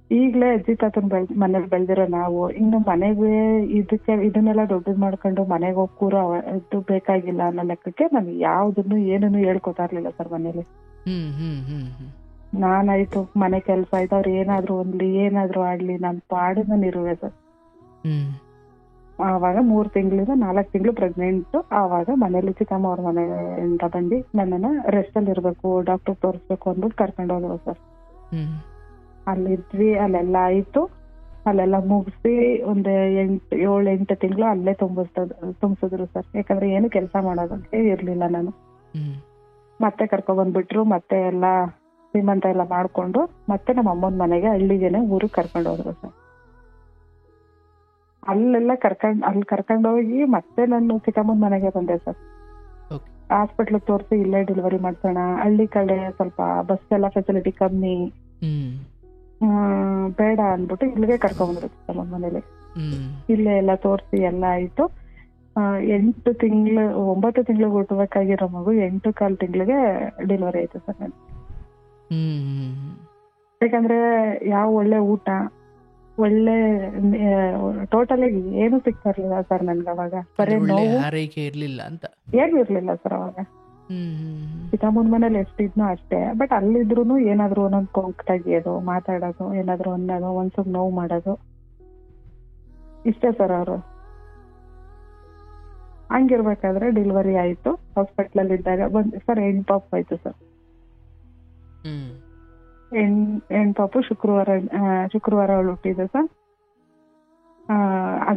ಈಗ್ಲೇ ಅಜ್ಜಿ ತಾತನ್ ಮನೇಲಿ ಬೆಳ್ದಿರೋ ನಾವು ಇನ್ನು ಮನೆಗೆ ಇದನ್ನೆಲ್ಲ ದೊಡ್ಡದ್ ಮಾಡ್ಕೊಂಡು ಮನೆಗೆ ಹೋಗಿ ಕೂರೋ ಇದು ಬೇಕಾಗಿಲ್ಲ ಅನ್ನೋ ಲೆಕ್ಕಕ್ಕೆ ನನ್ಗೆ ಯಾವ್ದನ್ನು ಏನನ್ನು ಹೇಳ್ಕೊತಾ ಇರ್ಲಿಲ್ಲ ಸರ್ ಮನೇಲಿ. ನಾನಾಯ್ತು, ಮನೆ ಕೆಲ್ಸ ಆಯ್ತು, ಅವ್ರು ಏನಾದ್ರು ಆಡ್ಲಿ, ನಾನ್ ಪಾಡು ನಾನು ಇರುವೆ ಸರ್. ಆವಾಗ 3 ತಿಂಗಳಿಂದ 4 ತಿಂಗಳು ಪ್ರೆಗ್ನೆಂಟ್. ಆವಾಗ ಮನೇಲಿ ಚಿಕ್ಕಮ್ಮ ಅವ್ರ ಮನೆಯಿಂದ ಬಂದು ನನ್ನನ್ನ ರೆಸ್ಟ್ ಅಲ್ಲಿ ಇರ್ಬೇಕು, ಡಾಕ್ಟರ್ ತೋರಿಸ್ಬೇಕು ಅಂದ್ಬಿಟ್ಟು ಕರ್ಕೊಂಡು ಹೋದ್ರು ಸರ್. ಅಲ್ಲಿದ್ವಿ, ಅಲ್ಲೆಲ್ಲ ಆಯ್ತು. ಅಲ್ಲೆಲ್ಲ ಮುಗಿಸಿ ಒಂದ್ 7-8 ತಿಂಗಳು ಅಲ್ಲೇ ತುಂಬಿಸಿದ್ರು ಸರ್. ಯಾಕಂದ್ರೆ ಏನು ಕೆಲಸ ಮಾಡೋದಂತೆ ಇರ್ಲಿಲ್ಲ ನಾನು. ಮತ್ತೆ ಕರ್ಕೊಂಡ್ ಬಂದ್ಬಿಟ್ರು. ಮತ್ತೆ ಎಲ್ಲಾ ಶ್ರೀಮಂತ ಎಲ್ಲ ಮಾಡ್ಕೊಂಡು ಮತ್ತೆ ನಮ್ಮ ಅಮ್ಮನ ಮನೆಗೆ ಹಳ್ಳಿಗೆನೆ ಊರಿಗೆ ಕರ್ಕೊಂಡು ಹೋದ್ರು ಸರ್. ಅಲ್ಲಿ ಕರ್ಕೊಂಡೋಗಿ ಮತ್ತೆ ನಾನು ಚಿಕ್ಕಮ್ಮನ ಮನೆಗೆ ಬಂದೆ ಸರ್. ಹಾಸ್ಪಿಟ್ಲ್ ತೋರಿಸಿ ಇಲ್ಲೇ ಡೆಲಿವರಿ ಮಾಡ್ಸೋಣ, ಹಳ್ಳಿ ಕಡೆ ಸ್ವಲ್ಪ ಬಸ್ ಎಲ್ಲ ಫೆಸಿಲಿಟಿ ಕಮ್ಮಿ, ಬೇಡ ಅನ್ಬಿಟ್ಟು ಇಲ್ಲಿಗೆ ಕರ್ಕೊಂಡ್ಬಂದ್ರು ಚಿಕ್ಕಮ್ಮನ ಮನೇಲಿ. ಇಲ್ಲೇ ಎಲ್ಲ ತೋರಿಸಿ ಎಲ್ಲ ಆಯ್ತು. 9 ತಿಂಗಳು ಹುಟ್ಟಬೇಕಾಗಿರೋ ಮಗು 8.25 ತಿಂಗಳಿಗೆ ಡೆಲಿವರಿ ಆಯ್ತು ಸರ್ ನಾನು. ಯಾಕಂದ್ರೆ ಯಾವ ಒಳ್ಳೆ ಊಟ, ಒಳ್ಳೆ ಟೋಟಲ್ ಏನು ಸಿಗ್ತಾ ಇರ್ಲಿಲ್ಲ ಸರ್ ನನ್ಗೆ ಅವಾಗ. ಬರೀ ನೋವು, ಆರೈಕೆ ಇರ್ಲಿಲ್ಲ ಅಂತ ಏನು ಇರ್ಲಿಲ್ಲ ಸರ್ ಅವಾಗ. ಚಿಕ್ಕಮ್ಮನ ಮನೇಲಿ ಎಷ್ಟಿದ್ನೋ ಅಷ್ಟೇ. ಬಟ್ ಅಲ್ಲಿದ್ರು ಏನಾದ್ರು ಒಂದೊಂದು ಕೊಂಕ್ ತೆಗಿಯೋದು, ಮಾತಾಡೋದು, ಏನಾದ್ರು ಅನ್ನೋದು, ಒಂದ್ಸಲ ನೋವು ಮಾಡೋದು, ಇಷ್ಟೇ ಸರ್ ಅವರು. ಹಂಗಿರ್ಬೇಕಾದ್ರೆ ಡೆಲಿವರಿ ಆಯ್ತು. ಹಾಸ್ಪಿಟ್ಲಲ್ಲಿ ಇದ್ದಾಗ ಸರ್ ಹೆಣ್ಣು ಪಾಪು ಆಯ್ತು ಸರ್. ಹೆಣ್ಣು ಪಾಪು ಶುಕ್ರವಾರ ಅವಳು ಹುಟ್ಟಿದ್ದು ಸರ್.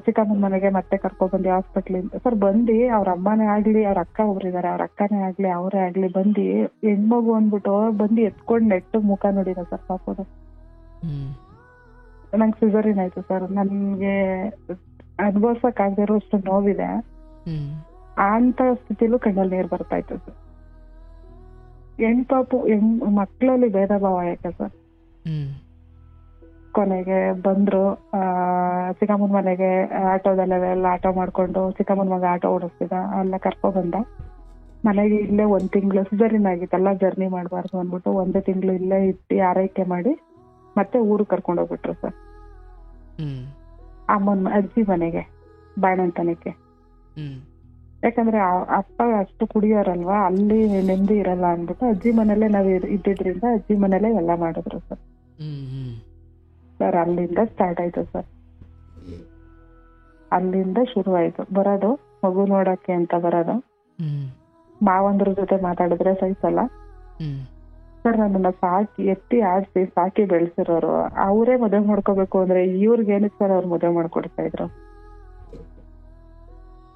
ಚಿಕ್ಕಮ್ಮನ ಮನೆಗೆ ಮತ್ತೆ ಕರ್ಕೊಂಡ್ಬಂದು ಹಾಸ್ಪಿಟ್ಲಿಂದ ಸರ್ ಬಂದು ಅವ್ರ ಅಮ್ಮನೇ ಆಗ್ಲಿ, ಅವ್ರ ಅಕ್ಕ ಒಬ್ರಿದಾರೆ, ಅವ್ರ ಅಕ್ಕನೇ ಆಗ್ಲಿ, ಅವರೇ ಆಗ್ಲಿ ಬಂದು ಹೆಣ್ಮಗು ಅಂದ್ಬಿಟ್ಟು ಬಂದು ಎತ್ಕೊಂಡ್ ನೆಟ್ಟು ಮುಖ ನೋಡಿದ ಸರ್ ಪಾಪದು. ನಂಗೆ ಸಿಸರಿನ್ ಆಯ್ತು ಸರ್. ನನ್ಗೆ ಅನುಭವಿಸಕ್ ಆಗದೆ ಇರೋಷ್ಟು ನೋವಿದೆ. ಅಂತ ಸ್ಥಿತಿಲೂ ಕಣ್ಣಲ್ಲಿ ನೀರು ಬರ್ತಾ ಇತ್ತು ಸರ್. ಮಕ್ಕಳಲ್ಲಿ ಭೇದ ಭಾವ ಯಾಕೆ ಸರ್. ಕೊನೆಗೆ ಬಂದ್ರು ಚಿಕ್ಕಮ್ಮನ ಮನೆಗೆ ಆಟೋದಲ್ಲೆಲ್ಲ ಆಟೋ ಮಾಡ್ಕೊಂಡು, ಚಿಕ್ಕಮ್ಮನ ಮಗ ಆಟೋ ಓಡಿಸ್ತಿದ್ದ, ಅಲ್ಲ ಕರ್ಕೊಂಡ್ ಬಂದ ಮನೆಗೆ. ಇಲ್ಲೇ 1 ತಿಂಗಳು ಸಿಸರಿನ್ ಆಗಿತ್ತಲ್ಲ, ಜರ್ನಿ ಮಾಡ್ಬಾರ್ದು ಅಂದ್ಬಿಟ್ಟು 1 ತಿಂಗಳು ಇಲ್ಲೇ ಇಟ್ಟು ಆರೈಕೆ ಮಾಡಿ ಮತ್ತೆ ಊರಿಗೆ ಕರ್ಕೊಂಡು ಹೋಗ್ಬಿಟ್ರು ಸರ್. ಅಜ್ಜಿ ಮನೆಗೆ ಬಾಣಂತನಕ್ಕೆ. ಯಾಕಂದ್ರೆ ಅಪ್ಪ ಅಷ್ಟು ಕುಡಿಯೋರಲ್ವಾ, ಅಲ್ಲಿ ನೆಮ್ಮದಿ ಇರಲ್ಲ ಅಂದ್ಬಿಟ್ಟು ಅಜ್ಜಿ ಮನೇಲೆ ನಾವ್ ಇದ್ದಿದ್ರಿಂದ ಅಜ್ಜಿ ಮನೇಲೆ ಎಲ್ಲ ಮಾಡಿದ್ರು ಸರ್. ಸರ್ ಅಲ್ಲಿಂದ ಸ್ಟಾರ್ಟ್ ಆಯ್ತು ಸರ್. ಅಲ್ಲಿಂದ ಶುರು ಆಯ್ತು ಬರೋದು, ಮಗು ನೋಡಕ್ಕೆ ಅಂತ ಬರೋದು. ಮಾವಂದ್ರ ಜೊತೆ ಮಾತಾಡಿದ್ರೆ ಸಹಿಸಲ್ಲ ಸರ್. ನನ್ನನ್ನ ಸಾಕಿ ಎತ್ತಿ ಆಡ್ಸಿ ಸಾಕಿ ಬೆಳೆಸಿರೋರು, ಅವರೇ ಮದುವೆ ಮಾಡ್ಕೋಬೇಕು ಅಂದ್ರೆ ಇವ್ರಿಗೆ ಏನಕ್ಕೆ ಸರ್ ಅವ್ರು ಮದುವೆ ಮಾಡ್ಕೊಡ್ತಾ ಇದ್ರು?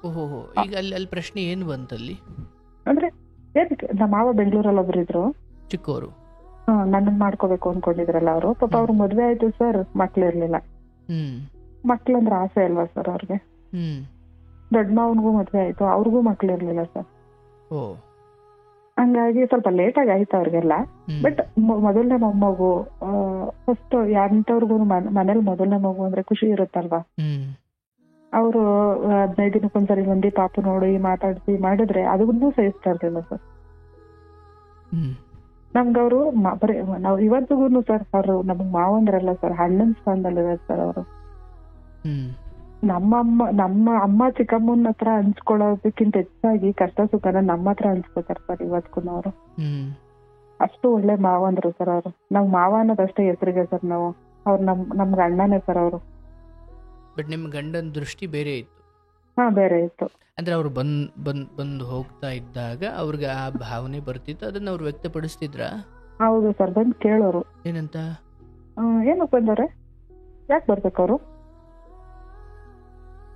ಓಹೋ, ಈಗ ಅಲ್ಲಿ ಪ್ರಶ್ನೆ ಏನು ಬಂತಲ್ಲಿ ಅಂದ್ರೆ ಏನಕ್ಕೆ ನಮ್ಮ ಮಾವ ಬೆಂಗಳೂರಲ್ಲಿ ಒಬ್ರಿದ್ರು ಚಿಕ್ಕವರು, ನನ್ನನ್ ಮಾಡ್ಕೋಬೇಕು ಅನ್ಕೊಂಡಿದ್ರಲ್ಲ ಅವರು. ಪಾಪ ಅವ್ರ ಮದ್ವೆ ಆಯ್ತು ಸರ್, ಮಕ್ಳು ಇರ್ಲಿಲ್ಲ. ಮಕ್ಳಂದ್ರೆ ಆಸೆ ಅಲ್ವಾ ಸರ್ ಅವ್ರಿಗೆ. ದೊಡ್ಡ ಮಾವನ್ಗೂ ಮದ್ವೆ ಆಯ್ತು, ಅವ್ರಿಗೂ ಮಕ್ಳು ಇರ್ಲಿಲ್ಲ ಸರ್. ಹಂಗಾಗಿ ಸ್ವಲ್ಪ ಲೇಟ್ ಆಗಿ ಆಯ್ತು ಅವ್ರಿಗೆಲ್ಲ. ಬಟ್ ಮೊದಲನೇ ಮೊಮ್ಮಗು ಫಸ್ಟ್ ಎಂತವ್ರಿಗೂ ಮನೇಲಿ ಮೊದಲನೇ ಮಗು ಅಂದ್ರೆ ಖುಷಿ ಇರುತ್ತಲ್ವಾ. ಅವರು 15 ದಿನಕ್ಕೊಂದ್ಸರಿ ಮಂದಿ ಪಾಪು ನೋಡಿ ಮಾತಾಡ್ಸಿ ಮಾಡಿದ್ರೆ ಅದನ್ನೂ ಸಹಿಸ್ತಾ ಇರ್ಲಿಲ್ಲ ಸರ್. ನಮ್ಗವ್ರು ಬರೀ ನಾವ್ ಇವತ್ತಿಗೂ ಸರ್ ಅವ್ರು ನಮಗ್ ಮಾವಂದ್ರಲ್ಲ ಸರ್, ಅಣ್ಣನ್ ಸ್ಥಾನದಲ್ಲಿದ್ದಾರೆ ಸರ್ ಅವರು. ನಮ್ಮ ಅಮ್ಮ ಚಿಕ್ಕಮ್ಮನ ಹತ್ರ ಹಂಚ್ಕೊಳ್ಳೋದಕ್ಕಿಂತ ಹೆಚ್ಚಾಗಿ ಕಷ್ಟ ಸುಖನ ನಮ್ಮ ಹತ್ರ ಹಂಚ್ಕೋತಾರೆ ಸರ್ ಇವತ್ಗೂ ಅವರು. ಅಷ್ಟು ಒಳ್ಳೆ ಮಾವಂದ್ರು ಸರ್ ಅವರು. ನಾವ್ ಮಾವ ಅನ್ನೋದಷ್ಟೇ ಹೆಸರಿಗೆ ಸರ್ ನಾವು, ಅವ್ರು ನಮ್ಗೆ ಅಣ್ಣನೇ ಸರ್ ಅವರು. ಬಟ್ ನಿಮ್ ಗಂಡನ ದೃಷ್ಟಿ ಬೇರೆ ಇತ್ತು. ಬೇರೆ ಇತ್ತು ಅಂದ್ರೆ ಅವ್ರು ಬಂದು ಹೋಗ್ತಾ ಇದ್ದಾಗ ಅವ್ರಿಗೆ ಆ ಭಾವನೆ ಬರ್ತಿತ್ತು, ಅದನ್ನ ಅವ್ರು ವ್ಯಕ್ತಪಡಿಸ್ತಿದ್ರ? ಹೌದು ಸರ್, ಬಂದು ಕೇಳೋರು ಏನಂತ, ಏನಕ್ಕೆ ಬಂದವ್ರೆ, ಯಾಕೆ ಬರ್ಬೇಕು ಅವರು,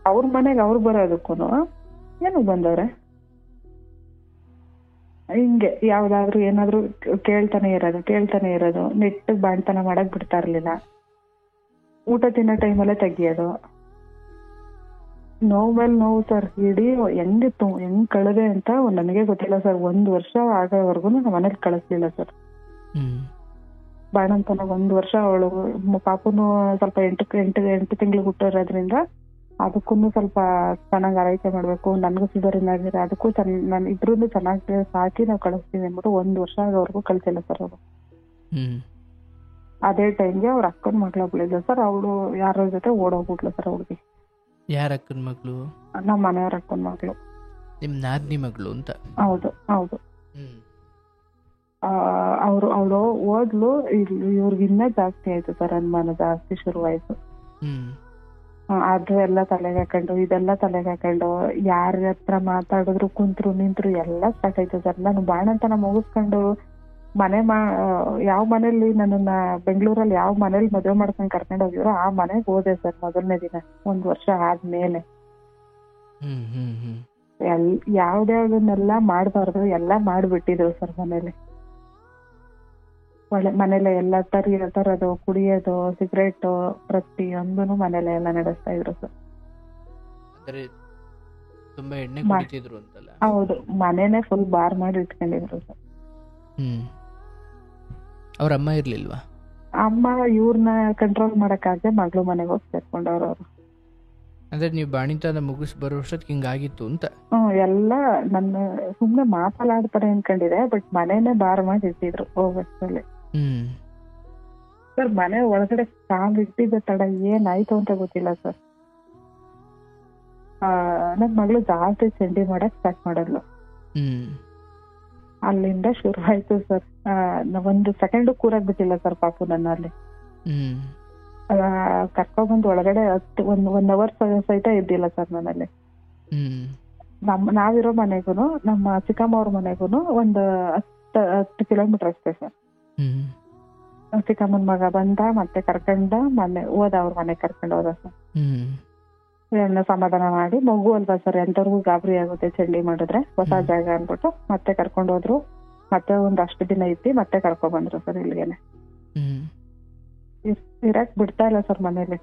ಅವ್ರ ಮನೆಗೆ ಅವ್ರು ಬರೋದಕ್ಕೂ ಏನಕ್ಕೆ ಬಂದವ್ರೆ, ಹಿಂಗೆ ಯಾವ್ದಾದ್ರು ಏನಾದ್ರು ಕೇಳ್ತಾನೆ ಇರೋದು. ನೆಟ್ಟಿಗೆ ಬಾಣ್ತನ ಮಾಡಕ್ ಬಿಡ್ತಾ ಇರ್ಲಿಲ್ಲ. ಊಟ ತಿನ್ನೋ ಟೈಮಲ್ಲೇ ತೆಗಿಯೋದು. ನೋವು ಸರ್, ಇಡೀ ಹೆಂಗಿತ್ತು ಹೆಂಗ್ ಕಳೆದೆ ಅಂತ ನನಗೆ ಗೊತ್ತಿಲ್ಲ ಸರ್. 1 ವರ್ಷ ಆಗೋವರೆಗೂ ನಮ್ಮ ಮನೇಲಿ ಕಳಿಸ್ಲಿಲ್ಲ ಸರ್ ಬಾಣಂತನ. 1 ವರ್ಷ ಅವಳು ಪಾಪುನು ಸ್ವಲ್ಪ 8 ತಿಂಗಳು ಹುಟ್ಟಿರೋದ್ರಿಂದ ಅದಕ್ಕೂ ಸ್ವಲ್ಪ ಚೆನ್ನಾಗಿ ಆರೈಕೆ ಮಾಡ್ಬೇಕು. ನನ್ಗೂ ಸಿಸರಿನ್ ಆಗಿದೆ, ಅದಕ್ಕೂ ನಾನು ಇಬ್ರು ಚೆನ್ನಾಗಿ ಸಾಕಿ ನಾವು ಕಳಿಸ್ತೀವಿ ಅಂದ್ಬಿಟ್ಟು 1 ವರ್ಷ ಆಗೋವರೆಗೂ ಕಳ್ಸಿಲ್ಲ ಸರ್ ಅವರು. ಅದೇ ಟೈಮ್ಗೆ ಅವ್ರ ಅಕ್ಕನ ಮಗಳು ಒಬ್ಳಿದ್ಲು ಸರ್, ಅವಳು ಯಾರ ಜೊತೆ ಓಡೋಗ್ಬಿಟ್ಲು ಸರ್. ಅವ್ರಿಗೆ ಯಾರ ಅಕ್ಕನ ಮಗಳು? ನಮ್ಮ ಮನೆಯವ್ರ ಅಕ್ಕನ ಮಗಳು, ನಿಮ್ ನಾದ್ನಿ ಮಗಳು ಅಂತ? ಹೌದು. ಅವಳು ಓದ್ಲು, ಇವ್ರಿಗೆ ಇನ್ನೂ ಜಾಸ್ತಿ ಆಯ್ತು ಸರ್, ಅನುಮಾನ ಜಾಸ್ತಿ ಶುರುವಾಯ್ತು. ಅದು ಎಲ್ಲ ತಲೆಗೆ ಹಾಕೊಂಡು ಇದೆಲ್ಲ ತಲೆಗೆ ಹಾಕೊಂಡು ಯಾರ ಹತ್ರ ಮಾತಾಡಿದ್ರು ಕುಂತ್ರು ನಿಂತ್ರು ಎಲ್ಲ ಸ್ಟಾರ್ಟ್ ಆಯ್ತು ಸರ್. ನಾನು ಬಾಣಂತನ ಮುಗಿಸ್ಕೊಂಡು ಯಾವ ಮನೇಲಿ ನನ್ನನ್ನ ಬೆಂಗಳೂರಲ್ಲಿ ಯಾವ ಮನೇಲಿ ಮದುವೆ ಮಾಡ್ಕೊಂಡು ಕರ್ಕೊಂಡು ಹೋಗಿದ್ರು ಆ ಮನೆಗೆ ಹೋದೆ ಸರ್ ಮೊದಲನೇ ದಿನ, 1 ವರ್ಷ ಆದ್ಮೇಲೆ. ಯಾವ್ದ್ಯಾವ್ದನ್ನೆಲ್ಲ ಮಾಡ್ಬಾರ್ದು ಎಲ್ಲ ಮಾಡ್ಬಿಟ್ಟಿದ್ರು ಸರ್ ಮನೇಲಿ. ಮನೇಲೆ ಎಲ್ಲ ತರೋದು, ಕುಡಿಯೋದು, ಸಿಗರೇಟು ಪ್ರತಿಯೊಂದೂ ಮನೇಲೆ ಎಲ್ಲ ನಡೆಸ್ತಾ ಇದ್ರು ಸರ್. ಹೌದು, ಮನೇನೆ ಫುಲ್ ಬಾರ್ ಮಾಡಿ ಇಟ್ಕೊಂಡಿದ್ರು ಸರ್. ಅವ್ರ ಅಮ್ಮ ಇರ್ಲಿಲ್ವಾ? ಅಮ್ಮ ಇವ್ರನ್ನ ಕಂಟ್ರೋಲ್ ಮಾಡಕ್ಕಾಗದೆ ಮಗಳು ಮನೆಗೆ ಹೋಗಿ ಸೇರ್ಕೊಂಡವ್ರು ಅವರು. ಅಂದ್ರೆ ನೀವು ಬಾಣಿತನ ಮುಗಿಸ್ ಬರೋ ವರ್ಷಕ್ಕೆ ಹಿಂಗಾಗಿತ್ತು ಅಂತ? ಎಲ್ಲ ನನ್ನ ಸುಮ್ನೆ ಮಾತಾಡ್ತಾರೆ ಅನ್ಕೊಂಡಿದೆ, ಬಟ್ ಮನೇನೆ ಬಾರ್ ಮಾಡಿ ಇಟ್ಟಿದ್ರು ಹೋಗಷ್ಟಲ್ಲಿ ಸರ್. ಮನೆ ಒಳಗಡೆ ಕಾಲ್ ಇಟ್ಟಿದ್ದ ತಡ ಏನಾಯ್ತು ಅಂತ ಗೊತ್ತಿಲ್ಲ ಸರ್. ನನ್ ಮಗಳು ಜಾಸ್ತಿ ಚಂಡಿ ಮಾಡಕ್ ಸ್ಟಾರ್ಟ್ ಮಾಡಲ್ಲ. ಅಲ್ಲಿಂದ ಶುರು ಆಯ್ತು ಸರ್. 1 ಸೆಕೆಂಡ್ ಕೂರಾಕ್ ಬಿಟ್ಟಿಲ್ಲ ಸರ್ ಪಾಪು ನನ್ನ ಅಲ್ಲಿ. ಕರ್ಕೊಂಡ್ಬಂದು ಒಳಗಡೆ 1 ಅವರ್ ಸಹಿತ ಇದ್ದಿಲ್ಲ ಸರ್ ನನ್ನಲ್ಲಿ. ನಾವಿರೋ ಮನೆಗೂ ನಮ್ಮ ಚಿಕ್ಕಮ್ಮ ಅವ್ರ ಮನೆಗೂ 10 ಕಿಲೋಮೀಟರ್ ಅಷ್ಟೇ ಸರ್. ಚಿಕ್ಕಮ್ಮನ ಮಗ ಬಂದ, ಮತ್ತೆ ಕರ್ಕೊಂಡ ಹೋದ, ಅವ್ರ ಮನೆಗೆ ಕರ್ಕೊಂಡು ಹೋದ ಸರ್. ಎಲ್ಲ ಸಮಾಧಾನ ಮಾಡಿ, ಮಗು ಅಲ್ವಾ ಸರ್ ಎಂತವ್ರಿಗೂ ಗಾಬರಿ ಆಗುತ್ತೆ ಚಂಡಿ ಮಾಡಿದ್ರೆ, ಹೊಸ ಜಾಗ ಅನ್ಬಿಟ್ಟು ಮತ್ತೆ ಕರ್ಕೊಂಡು ಹೋದ್ರು. ಮತ್ತೆ ಒಂದಷ್ಟು ದಿನ ಇದ್ದಿ ಮತ್ತೆ ಕರ್ಕೊಂಡ್ ಬಂದ್ರು ಸರ್ ಇಲ್ಲಿಗೆನೆ. ಇರಕ್ ಬಿಡ್ತಾ ಇಲ್ಲ ಸರ್ ಮನೇಲಿ.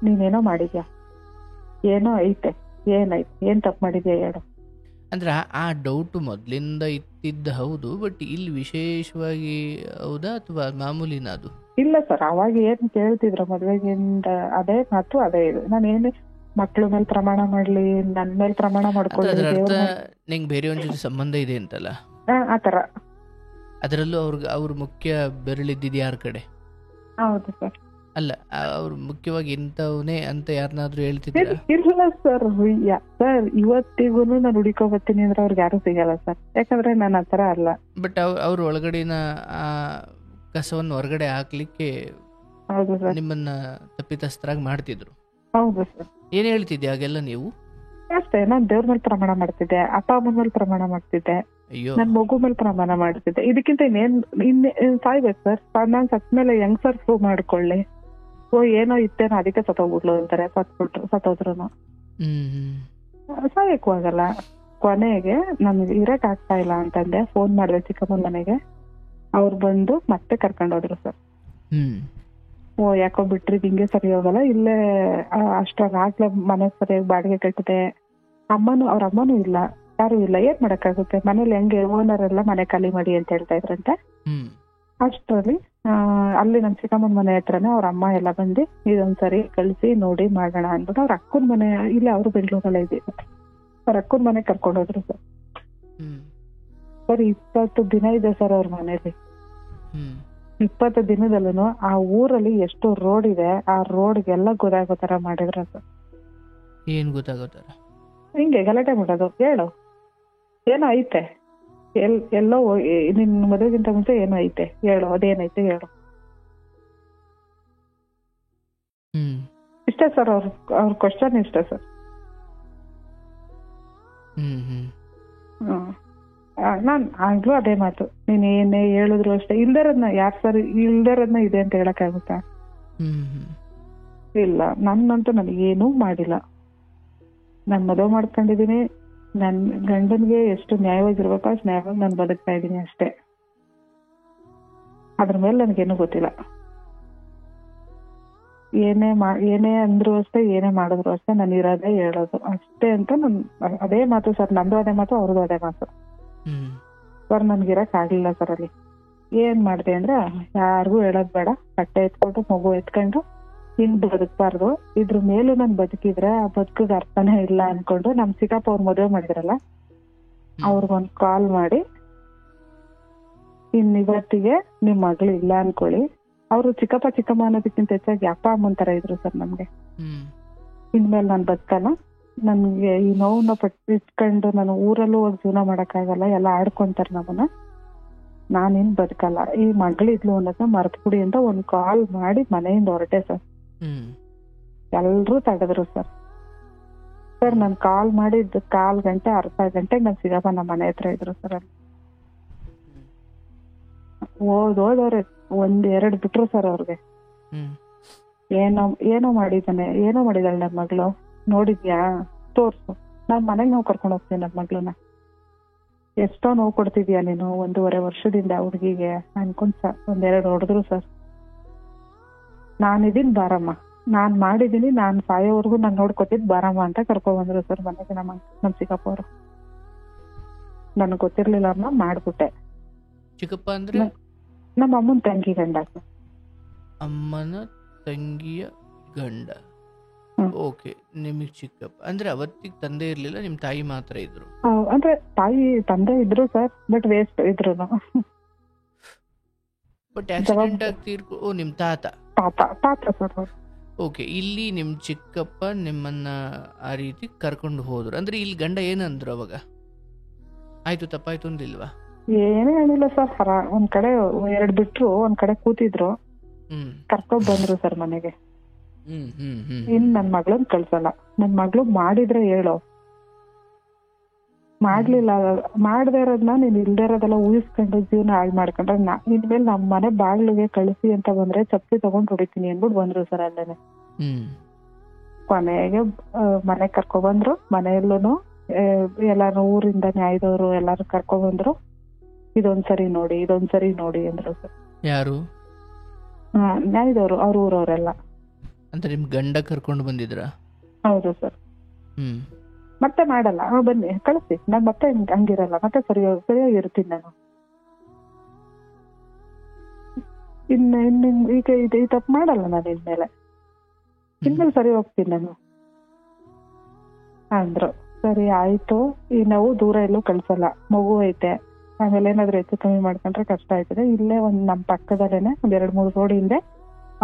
ನೀನೇನೋ ಮಾಡಿದ್ಯಾ, ಏನೋ ಐತೆ, ಏನ್ ತಪ್ಪು ಮಾಡಿದ್ಯಾ ಹೇಳು. ಅಂದ್ರೆ ಆ ಡೌಟ್ ಮೊದ್ಲಿಂದ ಇತ್ತಿದ್ದ ಹೌದು, ಬಟ್ ಇಲ್ಲಿ ವಿಶೇಷವಾಗಿ ಹೌದಾ ಅಥವಾ ಮಾಮೂಲಿನ? ಅದು ಇಲ್ಲ ಸರ್, ಅವಾಗ ಏನ್ ಕೇಳ್ತಿದ್ರು ಮದ್ವೆಗಿಂತ ಅದೇ ಮಾತು ಅದೇ ಇದು. ನಾನೇನು ಮಕ್ಳ ಮೇಲೆ ಪ್ರಮಾಣ ಮಾಡ್ಲಿ, ನನ್ ಮೇಲೆ ಪ್ರಮಾಣ ಮಾಡ್ಕೊಳ್ಳಿ, ನಿಂಗೆ ಬೇರೆ ಒಂದ್ ಜೊತೆ ಸಂಬಂಧ ಇದೆ ಅಂತಲ್ಲ, ಆತರ. ಅದರಲ್ಲೂ ಅವ್ರ ಮುಖ್ಯ ಬೆರಳಿದ್ದಿದ್ ಯಾರ ಕಡೆ? ಹೌದು ಸರ್. ಅಲ್ಲ ಅವ್ರು ಮುಖ್ಯವಾಗಿ ಇಂಥವನೇ ಅಂತ ಯಾರನ್ನಾದ್ರೂ ಹೇಳ್ತಿದ್ರ? ಇಲ್ಲ ಸರ್, ಸರ್ ಇವತ್ತಿಗೂ ನಾನು ಹುಡುಕೋ ಬರ್ತೀನಿ ಅಂದ್ರೆ ಅವ್ರಿಗೆ ಯಾರು ಸಿಗಲ್ಲ ಸರ್, ಯಾಕಂದ್ರೆ ನಾನು ಆತರ ಅಲ್ಲ. ಬಟ್ ಅವ್ರ ಒಳಗಡೆನ ಆ ಕಸವನ್ನು ಹೊರಗಡೆ ಹಾಕ್ಲಿಕ್ಕೆ ಹೌದು ಸರ್, ನಿಮ್ಮನ್ನ ತಪ್ಪಿತಸ್ಥರಾಗಿ ಮಾಡ್ತಿದ್ರು. ಹೌದು ಸರ್. ಏನ್ ಹೇಳ್ತಿದ್ದೆ ಆಗೆಲ್ಲ ನೀವು? ಅಷ್ಟೇ, ನಾನ್ ದೇವ್ರ ಮೇಲೆ ಪ್ರಮಾಣ ಮಾಡ್ತಿದ್ದೆ, ಅಪ್ಪ ಅಮ್ಮನ ಮೇಲೆ ಪ್ರಮಾಣ ಮಾಡ್ತಿದ್ದೆ, ಅಯ್ಯೋ, ನನ್ ಮಗು ಮೇಲೆ ಪ್ರಮಾಣ ಮಾಡ್ತಿದ್ದೆ. ಇದಕ್ಕಿಂತ ಸಾಯ್ಬೇಕು ಸರ್, ನಾನ್ ಸತ್ ಮೇಲೆ ಹೆಂಗ್ ಸರ್ ಪ್ರೂವ್ ಮಾಡ್ಕೊಳ್ಳಿ? ಏನೋ ಇತ್ತೇನೋ ಅದಕ್ಕೆ ಸತ್ತೋಗ್ಬಿಡ್ಲು ಅಂತಾರೆ, ಸತ್ತೋದ್ರು ಸಾಯಕ್ಕೂ ಆಗಲ್ಲ. ಕೊನೆಗೆ ನಮ್ಗೆ ಇರಕ್ ಆಗ್ತಾ ಇಲ್ಲ ಅಂತಂದೆ, ಫೋನ್ ಮಾಡಿದೆ ಚಿಕ್ಕಮ್ಮನ ಮನೆಗೆ, ಅವ್ರು ಬಂದು ಮತ್ತೆ ಕರ್ಕೊಂಡೋದ್ರು ಸರ್. ಯಾಕೋ ಬಿಟ್ರಿ, ಹಿಂಗೆ ಸರಿ ಹೋಗಲ್ಲ, ಇಲ್ಲೇ ಅಷ್ಟ್ರಾಗ್ಲೇ ಮನೆ ಸರಿಯಾಗಿ ಬಾಡಿಗೆ ಕಟ್ಟಿದೆ, ಅವ್ರ ಅಮ್ಮನೂ ಇಲ್ಲ, ಯಾರು ಇಲ್ಲ, ಏನ್ ಮಾಡಕ್ಕಾಗುತ್ತೆ, ಮನೇಲಿ ಹೆಂಗೆ ಓನರ್ ಎಲ್ಲ ಮನೆ ಖಾಲಿ ಮಾಡಿ ಅಂತ ಹೇಳ್ತಾ ಇದ್ರಂತೆ. ಅಷ್ಟರಲ್ಲಿ ಅಲ್ಲಿ ನಮ್ ಚಿಕ್ಕಮ್ಮನ ಮನೆ ಹತ್ರನೇ ಅವ್ರ ಅಮ್ಮ ಎಲ್ಲ ಬಂದು ಇದೊಂದ್ಸರಿ ಕಳಿಸಿ ನೋಡಿ ಮಾಡೋಣ ಅಂದ್ಬಿಟ್ಟು ಅವ್ರ ಅಕ್ಕನ ಮನೆ, ಇಲ್ಲ ಅವ್ರು ಬೆಂಗಳೂರಲ್ಲೇ ಇದ್ದೀವಿ, ಅವ್ರ ಅಕ್ಕನ ಮನೆ ಕರ್ಕೊಂಡೋದ್ರು ಸರ್. ಸರ್ 20 ದಿನ ಇದೆ ಸರ್ ಅವ್ರ ಮನೇಲಿ. 20 ದಿನದಲ್ಲೂ ಆ ಊರಲ್ಲಿ ಎಷ್ಟು ರೋಡ್ ಇದೆ, ಆ ರೋಡ್ಗೆಲ್ಲ ಗೊತ್ತಾಗೋ ತರ ಮಾಡಿದ್ರ ಸರ್. ಏನ್ ಗೊತ್ತಾಗೋತಾರ? ಹಿಂಗೆ ಗಲಾಟೆ ಮಾಡೋದು, ಹೇಳು ಏನೋ ಐತೆ, ಎಲ್ಲೋ ನಿನ್ ಮದುವೆಗಿಂತ ಮುಂಚೆ ಏನೋ ಐತೆ ಹೇಳು, ಅದೇನೈತೆ ಹೇಳು. ಇಷ್ಟೇ ಸರ್ ಅವ್ರ ಕ್ವಶನ್, ಇಷ್ಟೇ ಸರ್. ನಾನ್ ಆಗ್ಲೂ ಅದೇ ಮಾತು, ನೀನ್ ಏನೇ ಹೇಳಿದ್ರು ಅಷ್ಟೇ, ಇಲ್ದಿರೋದ್ನ ಯಾರ್ ಸರ್ ಇಲ್ದಿರೋದ್ನ ಇದೆ ಅಂತ ಹೇಳಕ್ ಆಗುತ್ತಾ? ಇಲ್ಲ, ನನ್ನಂತೂ ನನಗೇನೂ ಮಾಡಿಲ್ಲ. ನಾನ್ ಮದುವೆ ಮಾಡ್ಕೊಂಡಿದೀನಿ, ನನ್ ಗಂಡನ್ಗೆ ಎಷ್ಟು ನ್ಯಾಯವಾಗಿರ್ಬೇಕು ಅಷ್ಟು ನ್ಯಾಯವಾಗಿ ನಾನು ಬದುಕ್ತಾ ಇದ್ದೀನಿ ಅಷ್ಟೇ. ಅದ್ರ ಮೇಲೆ ನನ್ಗೇನು ಗೊತ್ತಿಲ್ಲ. ಏನೇ ಅಂದ್ರು ಅಷ್ಟೇ, ಏನೇ ಮಾಡಿದ್ರು ಅಷ್ಟೇ, ನಾನು ಇರೋದೇ ಹೇಳೋದು ಅಷ್ಟೇ ಅಂತ ನನ್ ಅದೇ ಮಾತು ಸರ್. ನಂದು ಅದೇ ಮಾತು, ಅವ್ರದ್ದು ಅದೇ ಮಾತು ಸರ್. ನನ್ಗಿರಕ್ ಆಗ್ಲಿಲ್ಲ ಸರ್ ಅಲ್ಲಿ. ಏನ್ ಮಾಡ್ದೆ ಅಂದ್ರೆ, ಯಾರಿಗೂ ಹೇಳೋದ್ ಬೇಡ, ಬಟ್ಟೆ ಎತ್ಕೊಂಡು ಮಗು ಎತ್ಕೊಂಡು ಇನ್ ಬದುಕ್ಬಾರ್ದು, ಇದ್ರ ಮೇಲೂ ನಾನ್ ಬದುಕಿದ್ರೆ ಆ ಬದುಕಿಗೆ ಅರ್ಥನೇ ಇಲ್ಲ ಅನ್ಕೊಂಡು ನಮ್ ಚಿಕ್ಕಪ್ಪ ಅವ್ರ ಮದುವೆ ಮಾಡಿದ್ರಲ್ಲ, ಅವ್ರಿಗೊಂದ್ ಕಾಲ್ ಮಾಡಿ, ಇವತ್ತಿಗೆ ನಿಮ್ ಮಗಳು ಇಲ್ಲ ಅನ್ಕೊಳ್ಳಿ. ಅವ್ರು ಚಿಕ್ಕಪ್ಪ ಚಿಕ್ಕಮ್ಮ ಅನ್ನೋದಕ್ಕಿಂತ ಹೆಚ್ಚಾಗಿ ಅಪ್ಪ ಅಮ್ಮನ್ ತರ ಇದ್ರು ಸರ್ ನಮ್ಗೆ. ಇನ್ಮೇಲೆ ನಾನ್ ಬದುಕಲ್ಲ, ನನ್ಗೆ ಈ ನೋವನ್ನ ಇಟ್ಕೊಂಡು ನಾನು ಊರಲ್ಲೂ ಹೋಗಿ ಜೀವನ ಮಾಡಕ್ಕಾಗಲ್ಲ, ಎಲ್ಲ ಆಡ್ಕೊಂತಾರೆ ನಮ್ಮನ್ನ, ನಾನೇನ್ ಬದುಕಲ್ಲ, ಈ ಮಗಳಿದ್ಲು ಅನ್ನೋದನ್ನ ಮರ್ತ್ಬಿಡಿ ಅಂತ ಒಂದ್ ಕಾಲ್ ಮಾಡಿ ಮನೆಯಿಂದ ಹೊರಟೆ ಸರ್. ಎಲ್ರೂ ತಡೆದ್ರು ಸರ್. ನಾನ್ ಕಾಲ್ ಮಾಡಿದ್ದು 1/4 ಗಂಟೆ ಅರ್ಧ ಗಂಟೆಗೆ ನನ್ ಸಿಗಪ್ಪ ನಮ್ಮ ಮನೆ ಹತ್ರ ಇದ್ರು ಸರ್. ಅಲ್ಲಿ ಓದೋದವ್ರೆ 1-2 ಬಿಟ್ರು ಸರ್ ಅವ್ರಿಗೆ. ಏನೋ ಮಾಡಿದಾಳೆ ನನ್ ಮಗಳು, ನೋಡಿದ್ಯಾ ತೋರ್ಸು, ನಾನ್ ಮನೆಗ್ ನಾವು ಕರ್ಕೊಂಡ್ ಹೋಗ್ತೀನಿ ನನ್ ಮಗಳನ್ನ. ಎಷ್ಟೋ ನೋವು ಕೊಡ್ತಿದ್ಯಾ ನೀನು 1.5 ವರ್ಷದಿಂದ ಹುಡ್ಗಿಗೆ ಅನ್ಕೊಂಡ್ 1-2 ಹೊಡೆದ್ರು ಸರ್. ನಾನಿದೀನ್ ಬಾರಮ್ಮ, ನಾನ್ ಮಾಡಿದೀನಿ, ನಾನ್ ಸಾಯೋವರೆಗೂ ನಾನ್ ನೋಡ್ಕೊತಿದ್ ಬಾರಮ್ಮ ಅಂತ ಕರ್ಕೊಂಡ್ ಬಂದ್ರು ಸರ್ ಮನೆಗೆ ನಮ್ ಚಿಕ್ಕಪ್ಪ ಅವರು. ನನ್ಗ್ ಗೊತ್ತಿರ್ಲಿಲ್ಲ ಅಮ್ಮ, ಮಾಡ್ಬಿಟ್ಟೆ. ಚಿಕ್ಕಪ್ಪ ಅಂದ್ರೆ ನಮ್ಮ ಅಮ್ಮನ ತಂಗಿ ಗಂಡ ಸರ್. ಅಮ್ಮನ ತಂಗಿಯ ಗಂಡ. ಓಕೆ, ನಿಮಗ್ ಚಿಕ್ಕಪ್ಪ ಅಂದ್ರೆ ಅವತ್ತಿಗೆ ತಂದೆ ಇರ್ಲಿಲ್ಲ, ನಿಮ್ ತಾಯಿ ಮಾತ್ರ ಇದ್ರು? ಅಂದ್ರೆ ತಂದೆ ಇದ್ರು ಸರ್, ಬಟ್ ವೇಸ್ಟ್ ಇದ್ರು. ಬಟ್ ಆಕ್ಸಿಡೆಂಟ್ ಆಗ್ತಿರ್ಕೋ ನಿಮ್ ತಾತ ಸರ್. ಓಕೆ, ಇಲ್ಲಿ ನಿಮ್ ಚಿಕ್ಕಪ್ಪ ನಿಮ್ಮನ್ನ ಆ ರೀತಿ ಕರ್ಕೊಂಡು ಹೋದ್ರು ಅಂದ್ರೆ ಇಲ್ಲಿ ಗಂಡ ಏನಂದ್ರು ಅವಾಗ? ಆಯ್ತು ತಪ್ಪಾಯ್ತು ಅಂದಿಲ್ವಾ? ಏನೇ ಹೇಳಿಲ್ಲ ಸರ್. ಒಂದ್ ಕಡೆ 2 ಬಿಟ್ರು, ಒಂದ್ ಕಡೆ ಕೂತಿದ್ರು, ಕರ್ಕೊಂಡ್ ಬಂದ್ರು ಸರ್ ಮನೆಗೆ. ಇನ್ ನನ್ ಮಗಳನ್ ಕಳ್ಸಲ್ಲ, ನನ್ ಮಗಳು ಮಾಡಿದ್ರೆ ಹೇಳೋ, ಮಾಡ್ಲಿಲ್ಲ, ಮಾಡದೇ ಇರೋದ್ನ ನೀನ್ ಇಲ್ದೇ ಇರೋದೆಲ್ಲ ಊಹಿಸ್ಕೊಂಡು ಜೀವನ ಹಾಳು ಮಾಡ್ಕೊಂಡ್ರೆ ಇನ್ಮೇಲೆ ನಮ್ ಮನೆ ಬಾಗ್ಲಿಗೆ ಕಳಿಸಿ ಅಂತ ಬಂದ್ರೆ ಚಪ್ಪಲಿ ತಗೊಂಡ್ ಹೊಡಿತೀನಿ ಅಂದ್ಬಿಟ್ಟು ಬಂದ್ರು ಸರ್. ಅಲ್ಲೇನೆ ಕೊನೆಗೆ ಮನೆ ಕರ್ಕೊ ಬಂದ್ರು. ಮನೆಯಲ್ಲೂ ಎಲ್ಲಾರು ಊರಿಂದ ನ್ಯಾಯದವ್ರು ಎಲ್ಲಾರು ಕರ್ಕೊ ಬಂದ್ರು. ಇದೊಂದ್ಸರಿ ನೋಡಿ ಅಂದ್ರು ಸರ್. ಯಾರು? ನ್ಯಾಯದವ್ರು, ಅವ್ರ ಊರವ್ರೆಲ್ಲ. ಅಂತ ನಿಮ್ ಗಂಡ ಕರ್ಕೊಂಡು ಬಂದಿದ್ರ? ಹೌದು ಸರ್. ಮತ್ತೆ ಮಾಡಲ್ಲ, ಬನ್ನಿ ಕಳಿಸಿ, ನಾನ್ ಮತ್ತೆ ಹಂಗಿರಲ್ಲ, ಮತ್ತೆ ಸರಿಯಾಗಿರ್ತೀನಿ ನಾನು. ಈಗ ಈ ತಪ್ಪು ಮಾಡಲ್ಲ ನಾನು ಇನ್ಮೇಲೆ ಸರಿ ಹೋಗ್ತೀನಿ ನಾನು ಅಂದ್ರು. ಸರಿ ಆಯ್ತು, ಈ ನಾವು ದೂರ ಎಲ್ಲೂ ಕಳ್ಸಲ್ಲ, ಮಗು ಐತೆ, ಆಮೇಲೆ ಏನಾದ್ರು ಹೆಚ್ಚು ಕಮ್ಮಿ ಮಾಡ್ಕೊಂಡ್ರೆ ಕಷ್ಟ ಆಯ್ತದೆ, ಇಲ್ಲೇ ನಮ್ ಪಕ್ಕದಲ್ಲೇನೆ 1-2-3 ರೋಡ್ ಹಿಂದೆ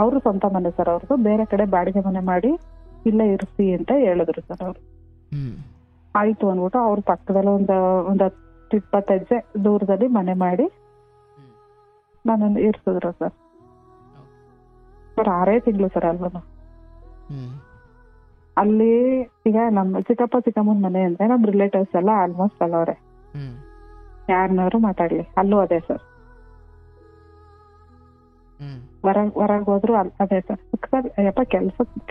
ಅವರು ಸ್ವಂತ ಮನೆ ಸರ್ ಅವ್ರದ್ದು, ಬೇರೆ ಕಡೆ ಬಾಡಿಗೆ ಮನೆ ಮಾಡಿ ಇಲ್ಲೇ ಇರಿಸಿ ಅಂತ ಹೇಳಿದ್ರು ಸರ್ ಅವ್ರು. ಆಯ್ತು ಅಂದ್ಬಿಟ್ಟು ಅವ್ರ ಪಕ್ಕದಲ್ಲಿ ಒಂದ್ 20 ಹೆಜ್ಜೆ ದೂರದಲ್ಲಿ ಮನೆ ಮಾಡಿ ನನ್ನನ್ನು ಇರ್ಸಿದ್ರು ಸರ್. ಸರ್ 6 ತಿಂಗಳು ಸರ್ ಅಲ್ವಾ. ಅಲ್ಲಿ ಈಗ ನಮ್ಮ ಚಿಕ್ಕಪ್ಪ ಚಿಕ್ಕಮ್ಮನ ಮನೆ ಅಂದ್ರೆ ನಮ್ ರಿಲೇಟಿವ್ಸ್ ಎಲ್ಲ ಆಲ್ಮೋಸ್ಟ್ ಅಲ್ಲವ್ರೆ, ಯಾರನ್ನಾರು ಮಾತಾಡ್ಲಿ ಅಲ್ಲೂ ಅದೇ ಸರ್. ಹೊರಗ್ ಹೋದ್ರು ಅದೇ ಸರ್. ಯಪ್ಪ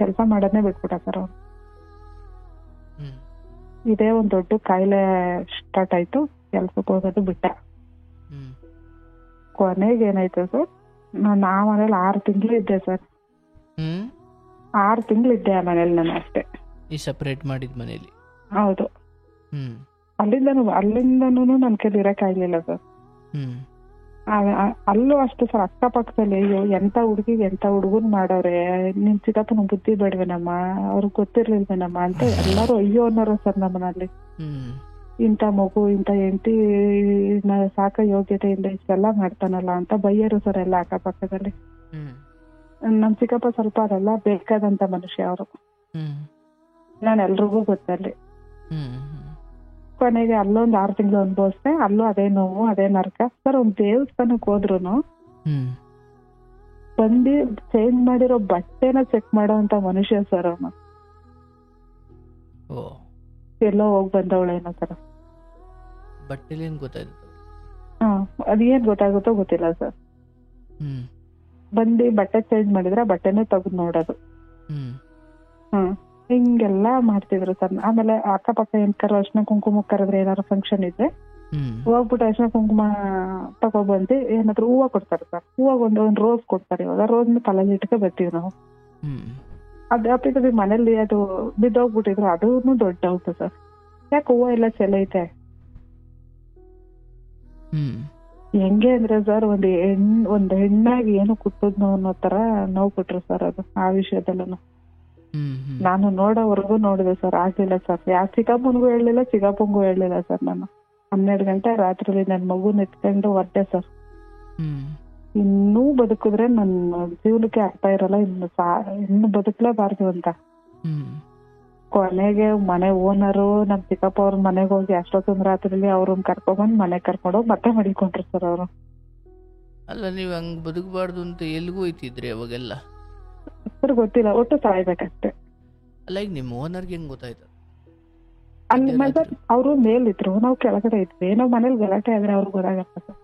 ಕೆಲ್ಸ ಮಾಡೋದನ್ನೇ ಬಿಟ್ಬಿಟ್ಟ ಸರ್ ಅವ್ರು. ಇದೇ ಒಂದ್ ದೊಡ್ಡ ಕಾಯಿಲೆ ಸ್ಟಾರ್ಟ್ ಆಯ್ತು, ಕೆಲ್ಸಕ್ಕೆ ಹೋಗೋದು ಬಿಟ್ಟ. ಕೊನೆಗೆ ಏನಾಯ್ತು ಸರ್, ನಾನು ಆ ಮನೇಲಿ 6 ತಿಂಗಳು ಇದ್ದೆ ಸರ್. 6 ತಿಂಗಳು ಇದ್ದೆ ಆ ಮನೇಲಿ ನಾನು ಅಷ್ಟೇ. ಈ ಸಪರೇಟ್ ಮಾಡಿದ ಮನೇಲಿ? ಹೌದು. ಅಲ್ಲಿಂದನೂ ನನ್ ಕೈಲಿ ಇರಕ್ ಆಗ್ಲಿಲ್ಲ ಸರ್. ಅಲ್ಲೂ ಅಷ್ಟೇ ಸರ್, ಅಕ್ಕಪಕ್ಕದಲ್ಲಿ ಅಯ್ಯೋ ಎಂತ ಹುಡುಗಿಗೆ ಎಂತ ಹುಡುಗನ್ ಮಾಡೋರೆ, ನಿಮ್ ಚಿಕ್ಕಪ್ಪನ ಬುದ್ಧಿ ಬೇಡವೇನಮ್ಮ, ಅವ್ರಿಗೆ ಗೊತ್ತಿರ್ಲಿಲ್ವೇನಮ್ಮ ಅಂತ ಎಲ್ಲಾರು ಅಯ್ಯೋ ಅನ್ನೋರು ಸರ್ ನಮ್ಮನಲ್ಲಿ. ಇಂಥ ಮಗು ಇಂಥ ಹೆಂಡತಿ ಸಾಕ ಯೋಗ್ಯತೆಯಿಂದ ಇಷ್ಟೆಲ್ಲ ಮಾಡ್ತಾನಲ್ಲ ಅಂತ ಬೈಯರು ಸರ್ ಎಲ್ಲ ಅಕ್ಕಪಕ್ಕದಲ್ಲಿ. ನಮ್ ಚಿಕ್ಕಪ್ಪ ಸ್ವಲ್ಪ ಅದೆಲ್ಲ ಬೇಕಾದಂತ ಮನುಷ್ಯ ಅವರು, ನಾನು ಎಲ್ರಿಗೂ ಗೊತ್ತಲ್ಲಿ. ಕೊನೆಗೆ ಅಲ್ಲೊಂದ್ 6 ತಿಂಗಳು ಅನುಭವಿಸ್ದೆ, ಅಲ್ಲೂ ಅದೇ ನೋವು ಅದೇ ನರಕ ಸರ್. ಒಂದ್ ದೇವಸ್ಥಾನಕ್ ಹೋದ್ರುನು ಬಂದು ಚೇಂಜ್ ಮಾಡಿರೋ ಬಟ್ಟೆನ ಚೆಕ್ ಮಾಡೋ ಅಂತ ಮನುಷ್ಯ ಸರ್ ಅವನು. ಎಲ್ಲೋ ಹೋಗ್ ಬಂದವಳೇನೋ ಸರ್. ಬಟ್ಟೆಲಿ ಏನ್ ಗೊತ್ತಾಯ್ತು? ಅದೇನ್ ಗೊತ್ತಾಗುತ್ತೋ ಗೊತ್ತಿಲ್ಲ ಸರ್. ಬಂದು ಬಟ್ಟೆ ಚೇಂಜ್ ಮಾಡಿದ್ರೆ ಬಟ್ಟೆನೇ ತೆಗ್ದು ನೋಡೋದು. ಹಿಂಗೆಲ್ಲಾ ಮಾಡ್ತಿದ್ರು ಸರ್. ಆಮೇಲೆ ಅಕ್ಕಪಕ್ಕ ಏನ್ಕರ ಅರ್ಶಿನ ಕುಂಕುಮ ಕರೆದ್ರೆ ಏನಾದ್ರು ಫಂಕ್ಷನ್ ಇದ್ರೆ ಹೋಗ್ಬಿಟ್ಟು ಅರ್ಶಿನ ಕುಂಕುಮ ತಗೊಬಂದು ಏನಾದ್ರು ಹೂವ ಕೊಡ್ತಾರೆ ಸರ್. ಹೂವಾಗ ಒಂದ್ ರೋಸ್ ಕೊಡ್ತಾರೆ. ಇವಾಗ ರೋಸ್ನ ತಲೆಗೆ ಇಟ್ಕೊ ಬರ್ತೀವಿ ನಾವು. ಅದ್ ಅಪ್ಪಿತಪ್ಪಿ ಮನೇಲಿ ಅದು ಬಿದ್ದೋಗ್ಬಿಟ್ಟಿದ್ರು, ಅದೂ ದೊಡ್ಡ ಡೌಟ್ ಸರ್. ಯಾಕೆ ಹೂವ ಎಲ್ಲ ಚೆಲ್ಲೈತೆ ಹೆಂಗೆ ಅಂದ್ರೆ ಸರ್, ಒಂದ್ ಹೆಣ್ಣಾಗಿ ಏನು ಕುಟ್ಟದ್ನೋ ಅನ್ನೋ ತರ ನೋವು ಕೊಟ್ರು ಸರ್. ಅದು ಆ ವಿಷಯದಲ್ಲೂ ನಾನು ನೋಡೋವರೆಗೂ ನೋಡಿದೆ ಸರ್, ಆಗ್ಲಿಲ್ಲ ಸರ್. ಯಾವ ಚಿಕ್ಕಪ್ಪನಿಗೂ ಹೇಳಲಿಲ್ಲ, ಚಿಕ್ಕಪ್ಪಂಗೂ ಹೇಳಲಿಲ್ಲ ಸರ್. ನಾನು 12 ಗಂಟೆ ರಾತ್ರಿ ನನ್ ಮಗುನ ಎತ್ಕೊಂಡು ಹೊರಟೆ ಸರ್. ಇನ್ನೂ ಬದುಕಿದ್ರೆ ನನ್ನ ಜೀವನಕ್ಕೆ ಅರ್ಥ ಇರಲ್ಲ, ಇನ್ನು ಬದುಕಲೇಬಾರ್ದು ಅಂತ. ಕೊನೆಗೆ ಮನೆ ಓನರು ನಮ್ ಚಿಕ್ಕಪ್ಪ ಅವ್ರ ಮನೆಗೆ ಹೋಗಿ ಅಷ್ಟೊತ್ತೊಂದ್ ರಾತ್ರಿಲಿ ಅವ್ರನ್ನ ಕರ್ಕೊಂಡ್ಬಂದ್ ಮನೆಗ್ ಕರ್ಕೊಂಡೋಗಿ ಮತ್ತೆ ಮಡಿಕೊಂಡ್ರು ಸರ್ ಅವರು. ಅಲ್ಲ, ನೀವ್ ಹಂಗ್ ಬದುಕಬಾರ್ದು ಅಂತ ಎಲ್ಗೂ ಹೋಯ್ತಿದ್ರಿ ಅವಾಗೆಲ್ಲ? ಸರ್ ಗೊತ್ತಿಲ್ಲ, ಒಟ್ಟು ಸಾಯ್ಬೇಕಷ್ಟೇ. ಅಲ್ಲ, ಈಗ ನಿಮ್ ಓನರ್ಗೆ ಹೆಂಗ್ ಗೊತ್ತಾಯ್ತು? ಅಲ್ಲಿ ಸರ್ ಅವರು ಮೇಲಿದ್ರು, ನಾವು ಕೆಳಗಡೆ ಇದ್ವಿ. ನಾವ್ ಮನೇಲಿ ಗಲಾಟೆ ಆದ್ರೆ ಅವ್ರಿಗೆ ಗೊತ್ತಾಗಲ್ಲ ಸರ್.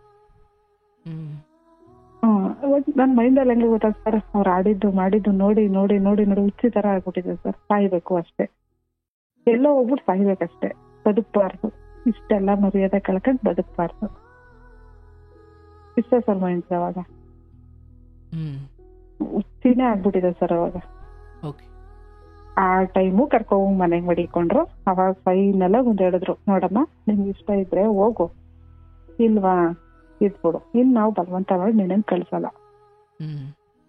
ನನ್ ಮೈಂಡಲ್ಲಿ ಹೆಂಗೆ ಗೊತ್ತಾಗ್ತ ಸರ್, ಅವ್ರು ಆಡಿದ್ದು ಮಾಡಿದ್ದು ನೋಡಿ ನೋಡಿ ನೋಡಿ ನೋಡಿ ಹುಚ್ಚಿ ತರ ಆಗ್ಬಿಟ್ಟಿದೆ ಸರ್. ಸಾಯ್ಬೇಕು ಅಷ್ಟೇ, ಎಲ್ಲೋ ಹೋಗ್ಬಿಟ್ಟು ಸಾಯ್ಬೇಕಷ್ಟೇ, ಬದುಕ್ಬಾರ್ದು. ಇಷ್ಟೆಲ್ಲ ಮರ್ಯಾದೆ ಕಳ್ಕೊಂಡ್ ಬದುಕ್ಬಾರ್ದು. ಇಷ್ಟೇ ಸರ್ ಮೈಂಡ್ ಅವಾಗ. ಹುಚ್ಚಿನೇ ಆಗ್ಬಿಟ್ಟಿದೆ ಸರ್ ಅವಾಗ. ಆ ಟೈಮು ಕರ್ಕೊಂಡ್ ಮನೆಗ್ ಮಡಿಕೊಂಡ್ರು. ಅವಾಗ ಫೈನಲ್ ಒಂದ್ ಹೇಳಿದ್ರು, ನೋಡಮ್ಮ ನಿಮ್ಗೆ ಇಷ್ಟ ಇದ್ರೆ ಹೋಗು, ಇಲ್ವಾ ಇದ್ಬಿಡು, ಇನ್ ನಾವು ಬಲವಂತ ಮಾಡಿ ನಿನ್ನನ್ ಕಳ್ಸಲ್ಲ.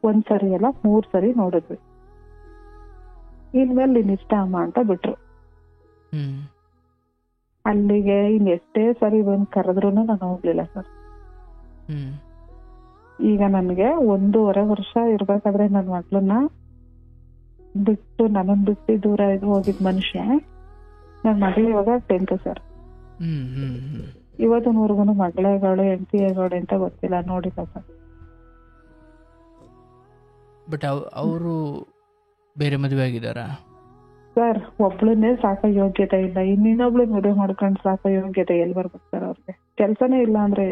1 ಸರಿ ಅಲ್ಲ 3 ಸರಿ ನೋಡಿದ್ವಿ, ಇನ್ಮೇಲೆ ನಿನ್ ಇಷ್ಟ ಅಮ್ಮ ಅಂತ ಬಿಟ್ರು. ಅಲ್ಲಿಗೆ ಇನ್ ಎಷ್ಟೇ ಸರಿ ಬಂದ್ ಕರೆದ್ರು ನಾನು ಹೋಗ್ಲಿಲ್ಲ ಸರ್. ಈಗ ನನ್ಗೆ 1.5 ವರ್ಷ ಇರ್ಬೇಕಾದ್ರೆ ನನ್ ಮಕ್ಳನ್ನ ಬಿಟ್ಟು ನನ್ನನ್ ಬಿಟ್ಟು ದೂರ ಹೋಗಿದ್ ಮನುಷ್ಯ ನನ್ ಮಗಳು ಇವಾಗ 10th ಸರ್. ಇವತ್ತಿನವರೆಗೂ ಮಗಳೇಗಳು ಹೆಂಡತಿಗಳು ಅಂತ ಗೊತ್ತಿಲ್ಲ, ನೋಡಿಲ್ಲ ಸರ್. ಬಟ್ ಅವರು ಬೇರೆ ಮದುವೆ ಆಗಿದಾರಾ ಸರ್? ಒಬ್ಳನ್ನೇ ಸಾಕೋ ಯೋಗ್ಯತೆ ಇಲ್ಲ, ಇನ್ನೊಬ್ಳು ಮದುವೆ ಮಾಡ್ಕೊಂಡು ಸಾಕೋ ಯೋಗ್ಯತೆ ಎಲ್ಲಿ ಬರ್ಬೇಕು ಸರ್? ಅವ್ರಿಗೆ ಕೆಲ್ಸನೇ ಇಲ್ಲ ಅಂದ್ರೆ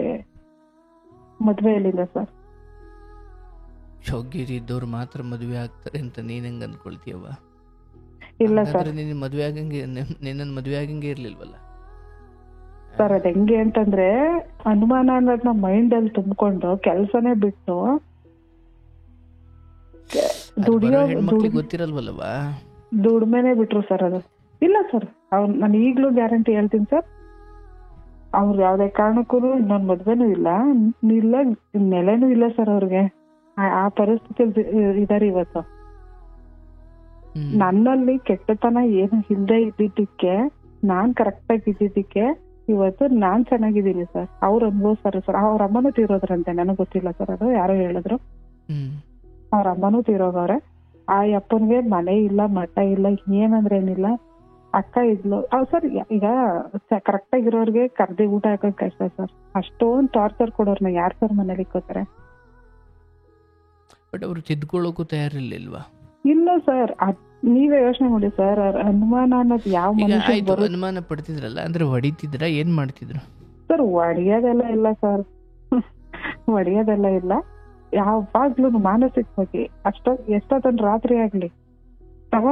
ಮದ್ವೆ ಎಲ್ಲಿಲ್ಲ ಸರ್? ಯೋಗ್ಯತೆ ಇದ್ದವ್ರು ಮಾತ್ರ ಮದುವೆ ಆಗ್ತಾರೆ ಅಂತ ನೀನ್ ಹೆಂಗ್ ಅಂದ್ಕೊಳ್ತೀಯವ? ಇಲ್ಲ ಸರ್, ನಿನ್ನ ಮದುವೆ ಆಗಂಗೆ ಇರ್ಲಿಲ್ವಲ್ಲ ಸರ್. ಅದ್ ಹೆಂಗೆ ಅಂತಂದ್ರೆ ಅನುಮಾನ ಅನ್ನೋದನ್ನ ಮೈಂಡ್ ಅಲ್ಲಿ ತುಂಬಿಕೊಂಡು ಕೆಲ್ಸನೇ ಬಿಟ್ಟು ಗೊತ್ತಿರಲ್ವಲ್ಲವಾ, ದುಡ್ಮೆನೆ ಬಿಟ್ರು ಸರ್. ಅದು ಇಲ್ಲ ಸರ್, ನಾನು ಈಗ್ಲೂ ಗ್ಯಾರಂಟಿ ಹೇಳ್ತೀನಿ ಸರ್, ಅವ್ರು ಯಾವ್ದೇ ಕಾರಣಕ್ಕೂ ಇನ್ನೊಂದ್ ಮದ್ವೆನೂ ಇಲ್ಲ, ನೆಲೆನೂ ಇಲ್ಲ ಸರ್ ಅವ್ರಿಗೆ. ಆ ಪರಿಸ್ಥಿತಿ ಇದಾರೆ ಇವತ್ತು. ನನ್ನಲ್ಲಿ ಕೆಟ್ಟತನ ಏನು ಇಲ್ಲದೆ ಇದ್ದಿದ್ದಕ್ಕೆ, ನಾನ್ ಕರೆಕ್ಟ್ ಆಗಿ ಇದ್ದಿದ್ದಕ್ಕೆ ಇವತ್ತು ನಾನ್ ಚೆನ್ನಾಗಿದ್ದೀನಿ ಸರ್. ಅವ್ರು ಅನುಭವಿಸ್ತಾರೆ ಸರ್. ಅವ್ರ ಅಮ್ಮನೂ ತೀರೋದ್ರಂತೆ, ನನಗ್ ಗೊತ್ತಿಲ್ಲ ಸರ್, ಅದು ಯಾರೋ ಹೇಳಿದ್ರು. ಅವ್ರ ಅಮ್ಮನೂ ತೀರೋಗವ್ರೆ. ಆ ಅಪ್ಪನ್ಗೆ ಮನೆ ಇಲ್ಲ, ಮಠ ಇಲ್ಲ, ಏನಂದ್ರೆ ಏನಿಲ್ಲ. ಅಕ್ಕ ಇದ್ಲು ಸರ್. ಈಗ ಕರೆಕ್ಟ್ ಆಗಿರೋರ್ಗೆ ಕರ್ದಿ ಊಟ ಹಾಕೋದ್ ಕಷ್ಟ ಸರ್. ಅಷ್ಟೊಂದ್ ಟಾರ್ಚರ್ ಕೊಡೋರ್ನ ಯಾರ್ ಸರ್ ಮನೇಲಿ ಇಕ್ಕೋತಾರೆ? ಬಟ್ ಅವ್ರು ತಿದ್ಕೊಳ್ಳೋಕು ತಯಾರಿರ್ಲಿಲ್ವಾ? ಇಲ್ಲ ಸರ್, ನೀವೇ ಯೋಚನೆ ಮಾಡಿ ಸರ್. ಅನುಮಾನ ಅನ್ನೋದು ಯಾವ ಮನುಷ್ಯ ಅನುಮಾನ ಪಡ್ತಿದ್ರಲ್ಲ, ಅಂದ್ರೆ ಹೊಡಿತಿದ್ರ, ಏನ್ ಮಾಡ್ತಿದ್ರು ಸರ್? ಹೊಡಿಯೋದೆಲ್ಲ ಇಲ್ಲ ಸರ್, ಹೊಡಿಯೋದೆಲ್ಲ ಇಲ್ಲ. ಯಾವಾಗ್ಲೂ ಮಾನಸಿಕವಾಗಿ ಎಷ್ಟೊತ್ತನ ರಾತ್ರಿ ಆಗ್ಲಿ ತಗೋ,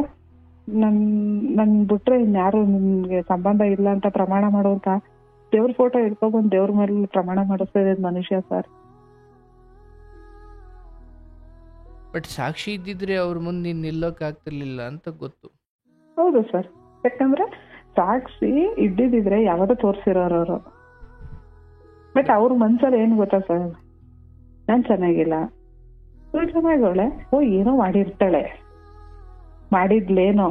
ನನ್ ಬಿಟ್ರೆ ಇನ್ಯಾರು ನಿಮ್ಗೆ ಸಂಬಂಧ ಇಲ್ಲ ಅಂತ ಪ್ರಮಾಣ ಮಾಡುವಂತ ದೇವ್ರ ಫೋಟೋ ಇಟ್ಕೊಬಂದ್ ದೇವ್ರ ಮೇಲೆ ಪ್ರಮಾಣ ಮಾಡಿಸ್ತಾ ಇದ್ ಮನುಷ್ಯ ಸರ್. ಬಟ್ ಸಾಕ್ಷಿ ಇದ್ದಿದ್ರೆ ಅವ್ರ ಮುಂದೆ ನೀನ್ ನಿಲ್ಲೋಕ್ ಆಗ್ತಿರ್ಲಿಲ್ಲ ಅಂತ ಗೊತ್ತು. ಹೌದು ಸರ್, ಯಾಕಂದ್ರೆ ಸಾಕ್ಷಿ ಇದ್ದಿದ್ರೆ ಯಾವ್ದೋ ತೋರ್ಸಿರೋರು. ಬಟ್ ಅವ್ರ ಮನ್ಸಲ್ಲಿ ಏನ್ ಗೊತ್ತಾ ಸರ್, ನಾನ್ ಚೆನ್ನಾಗಿಲ್ಲ, ಚೆನ್ನಾಗವಳೆ, ಏನೋ ಮಾಡಿರ್ತಾಳೆ, ಮಾಡಿದ್ಲೇನೋ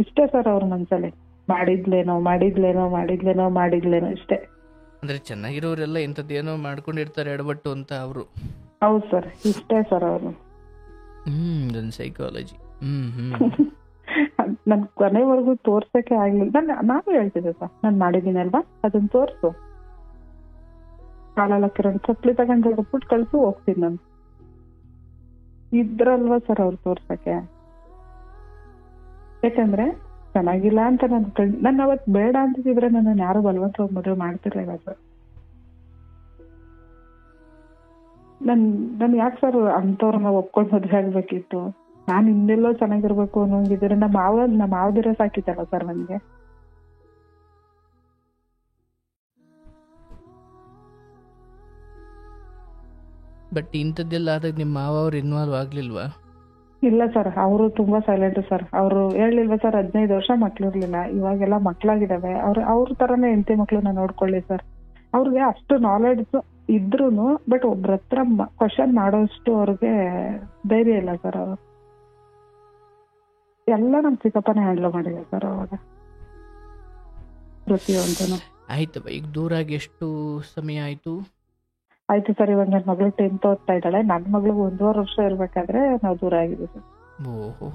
ಇಷ್ಟೇ ಸರ್ ಅವ್ರ ಮನ್ಸಲ್ಲಿ. ಮಾಡಿದ್ಲೇನೋ ಇಷ್ಟೇ. ಅಂದ್ರೆ ಚೆನ್ನಾಗಿರೋರೆಲ್ಲ ಇಂಥದ್ದೇನೋ ಮಾಡ್ಕೊಂಡಿರ್ತಾರೆ ಎಡಬಟ್ಟು ಅಂತ ಅವರು. ಹೌದು ಸರ್, ಇಷ್ಟೇ ಸರ್ ಅವರು. ಸೈಕಾಲಜಿ ನನ್ ಕೊನೆವರೆಗೂ ತೋರ್ಸಕ್ಕೆ ಆಗ್ಲಿಲ್ಲ. ನಾನು ಹೇಳ್ತಿದ್ದೆ ಸರ್, ನಾನ್ ಮಾಡಿದೀನಿ ಅಲ್ವಾ, ಅದನ್ನ ತೋರ್ಸು, ಕಾಲೆಲ್ಲ ಕಿರಣ್ ಚಪ್ಪಲಿ ತಗೊಂಡು ಹೊಡ್ಬಿಟ್ಟು ಕಳ್ಸು, ಹೋಗ್ತೀನಿ ನಾನು. ಇದ್ರಲ್ವಾ ಸರ್ ಅವ್ರು ತೋರ್ಸಕ್ಕೆ? ಯಾಕಂದ್ರೆ ಚೆನ್ನಾಗಿಲ್ಲ ಅಂತ ನನ್ನ ಅವತ್ ಬೇಡ ಅಂತಿದ್ರೆ ನನ್ನ ಯಾರು ಬಲವಂತವಾಗಿ ಮದುವೆ ಮಾಡ್ತಿರ್ಲಿಲ್ಲ ಸರ್. ನನ್ ಯಾಕೆ ಸರ್ ಅಂತವ್ರನ್ನ ಒಪ್ಕೊಂಡ್ ಮದ್ವೆ ಆಗ್ಬೇಕಿತ್ತು? ನಾನ್ ಹಿಂದೆಲ್ಲೋ ಚೆನ್ನಾಗಿರ್ಬೇಕು ಅನ್ನೋಂಗಿದ್ರೆ ನಮ್ಮ ಮಾವದಿರ ಸಾಕಿತ್ತಲ್ಲ ಸರ್ ನನ್ಗೆ. ಬಟ್ ಇಂಥದ್ದೆಲ್ಲ ಆದಾಗ ನಿಮ್ಮ ಮಾವ ಅವ್ರು ಇನ್ವಾಲ್ವ್ ಆಗ್ಲಿಲ್ವಾ? ಇಲ್ಲ ಸರ್, ಅವರು ತುಂಬಾ ಸೈಲೆಂಟ್ ಸರ್. ಅವರು ಹೇಳಿಲ್ವಾ ಸರ್, 15 ವರ್ಷ ಮಕ್ಳಿರ್ಲಿಲ್ಲ, ಇವಾಗೆಲ್ಲ ಮಕ್ಳಾಗಿದಾವೆ, ಅವ್ರ ತರನೇ ಹೆಂಡತಿ ಮಕ್ಳನ್ನ ನೋಡ್ಕೊಳ್ಳಿ ಸರ್. ಅವ್ರಿಗೆ ಅಷ್ಟು ನಾಲೆಡ್ಜ್ ಇದ್ರೂನು ಬಟ್ ಒಬ್ರ ಹತ್ರ ಕ್ವಶನ್ ಮಾಡೋಷ್ಟು ಅವ್ರಿಗೆ ಧೈರ್ಯ ಇಲ್ಲ ಸರ್. ಅವರು ಎಲ್ಲ ನಮ್ ಚಿಕ್ಕಪ್ಪನೇ ಹ್ಯಾಂಡ್ಲ್ ಮಾಡಿದೆ ಸರ್ ಅವಾಗ ಪ್ರತಿಯೊಂದನು. ಆಯ್ತಪ್ಪ, ಈಗ ದೂರ ಆಗಿ ಎಷ್ಟು ಸಮಯ ಆಯ್ತು? ಆಯ್ತು ಸರ್, ಇವಾಗ ನನ್ನ ಮಗಳು 10th ಓದ್ತಾ ಇದ್ದಾಳೆ. ನನ್ನ ಮಗಳು 1.5 ವರ್ಷ ಇರ್ಬೇಕಾದ್ರೆ ನಾವು ದೂರ ಆಗಿದ್ವಿ ಸರ್. ಓಹೋ,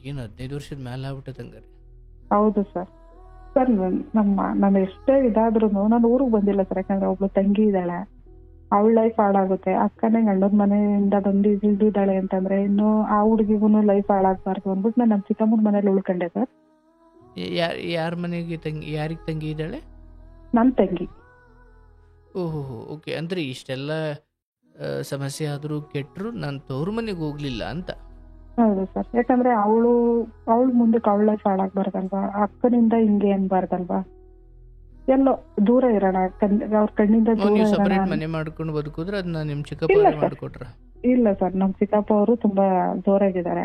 ಏನು 15 ವರ್ಷದ ಮೇಲೆ ಆಗ್ಬಿಟ್ಟಂಗಾರೆ? ಹೌದು ಸರ್. ಸರ್ ನಾನು ಎಷ್ಟೇ ಇದಾದ್ರೂ ನಾನು ಊರಿಗೆ ಬಂದಿಲ್ಲ ಸರ್, ಯಾಕಂದ್ರೆ ಒಬ್ಳು ತಂಗಿ ಇದ್ದಾಳೆ, ಅವಳ ಲೈಫ್ ಹಾಳಾಗುತ್ತೆ. ಅಕ್ಕನೇ ಗಂಡನ ಮನೆಯಿಂದ ಬಂದು ಇಳಿದಿದ್ದಾಳೆ ಅಂತಂದ್ರೆ ಇನ್ನು ಆ ಹುಡುಗಿಗೂ ಲೈಫ್ ಹಾಳಾಗಬಾರ್ದು ಅಂದ್ಬಿಟ್ಟು ನಾನು ನಮ್ಮ ಚಿಕ್ಕಮ್ಮನ ಮನೇಲಿ ಉಳ್ಕೊಂಡೆ ಸರ್. ಯಾರ ಮನೆಗೆ ಯಾರಿಗೆ ತಂಗಿ ಇದ್ದಾಳೆ? ನನ್ನ ತಂಗಿ. ಓಹೋ, ಓಕೆ. ಅಂದ್ರೆ ಇಷ್ಟೆಲ್ಲ ಸಮಸ್ಯೆ ಆದ್ರೂ ಕೆಟ್ಟರು ನಾನು ತವ್ರ ಮನೆಗೆ ಹೋಗ್ಲಿಲ್ಲ ಅಂತ. ಹೌದು ಸರ್, ಯಾಕಂದ್ರೆ ಅವಳು ಮುಂದಕ್ಕೆ ಅವಳ ಲೈಫ್ ಹಾಳಾಗ್ಬಾರ್ದಲ್ವಾ, ಅಕ್ಕನಿಂದ ಹಿಂಗೆ ಅನ್ಬಾರ್ದಲ್ವಾ, ಎಲ್ಲೋ ದೂರ ಇರೋಣ, ಅವ್ರ ಕಣ್ಣಿಂದ ದೂರ ಸಪರೇಟ್ ಮನೆ ಮಾಡ್ಕೊಂಡು ಬದುಕಿದ್ರೆ ಅದನ್ನ ನಿಮ್ ಚಿಕ್ಕಪ್ಪ ಮಾಡ್ಕೊಟ್ರ? ಇಲ್ಲ ಸರ್, ನಮ್ ಚಿಕ್ಕಪ್ಪ ಅವರು ತುಂಬಾ ಜೋರಾಗಿದ್ದಾರೆ.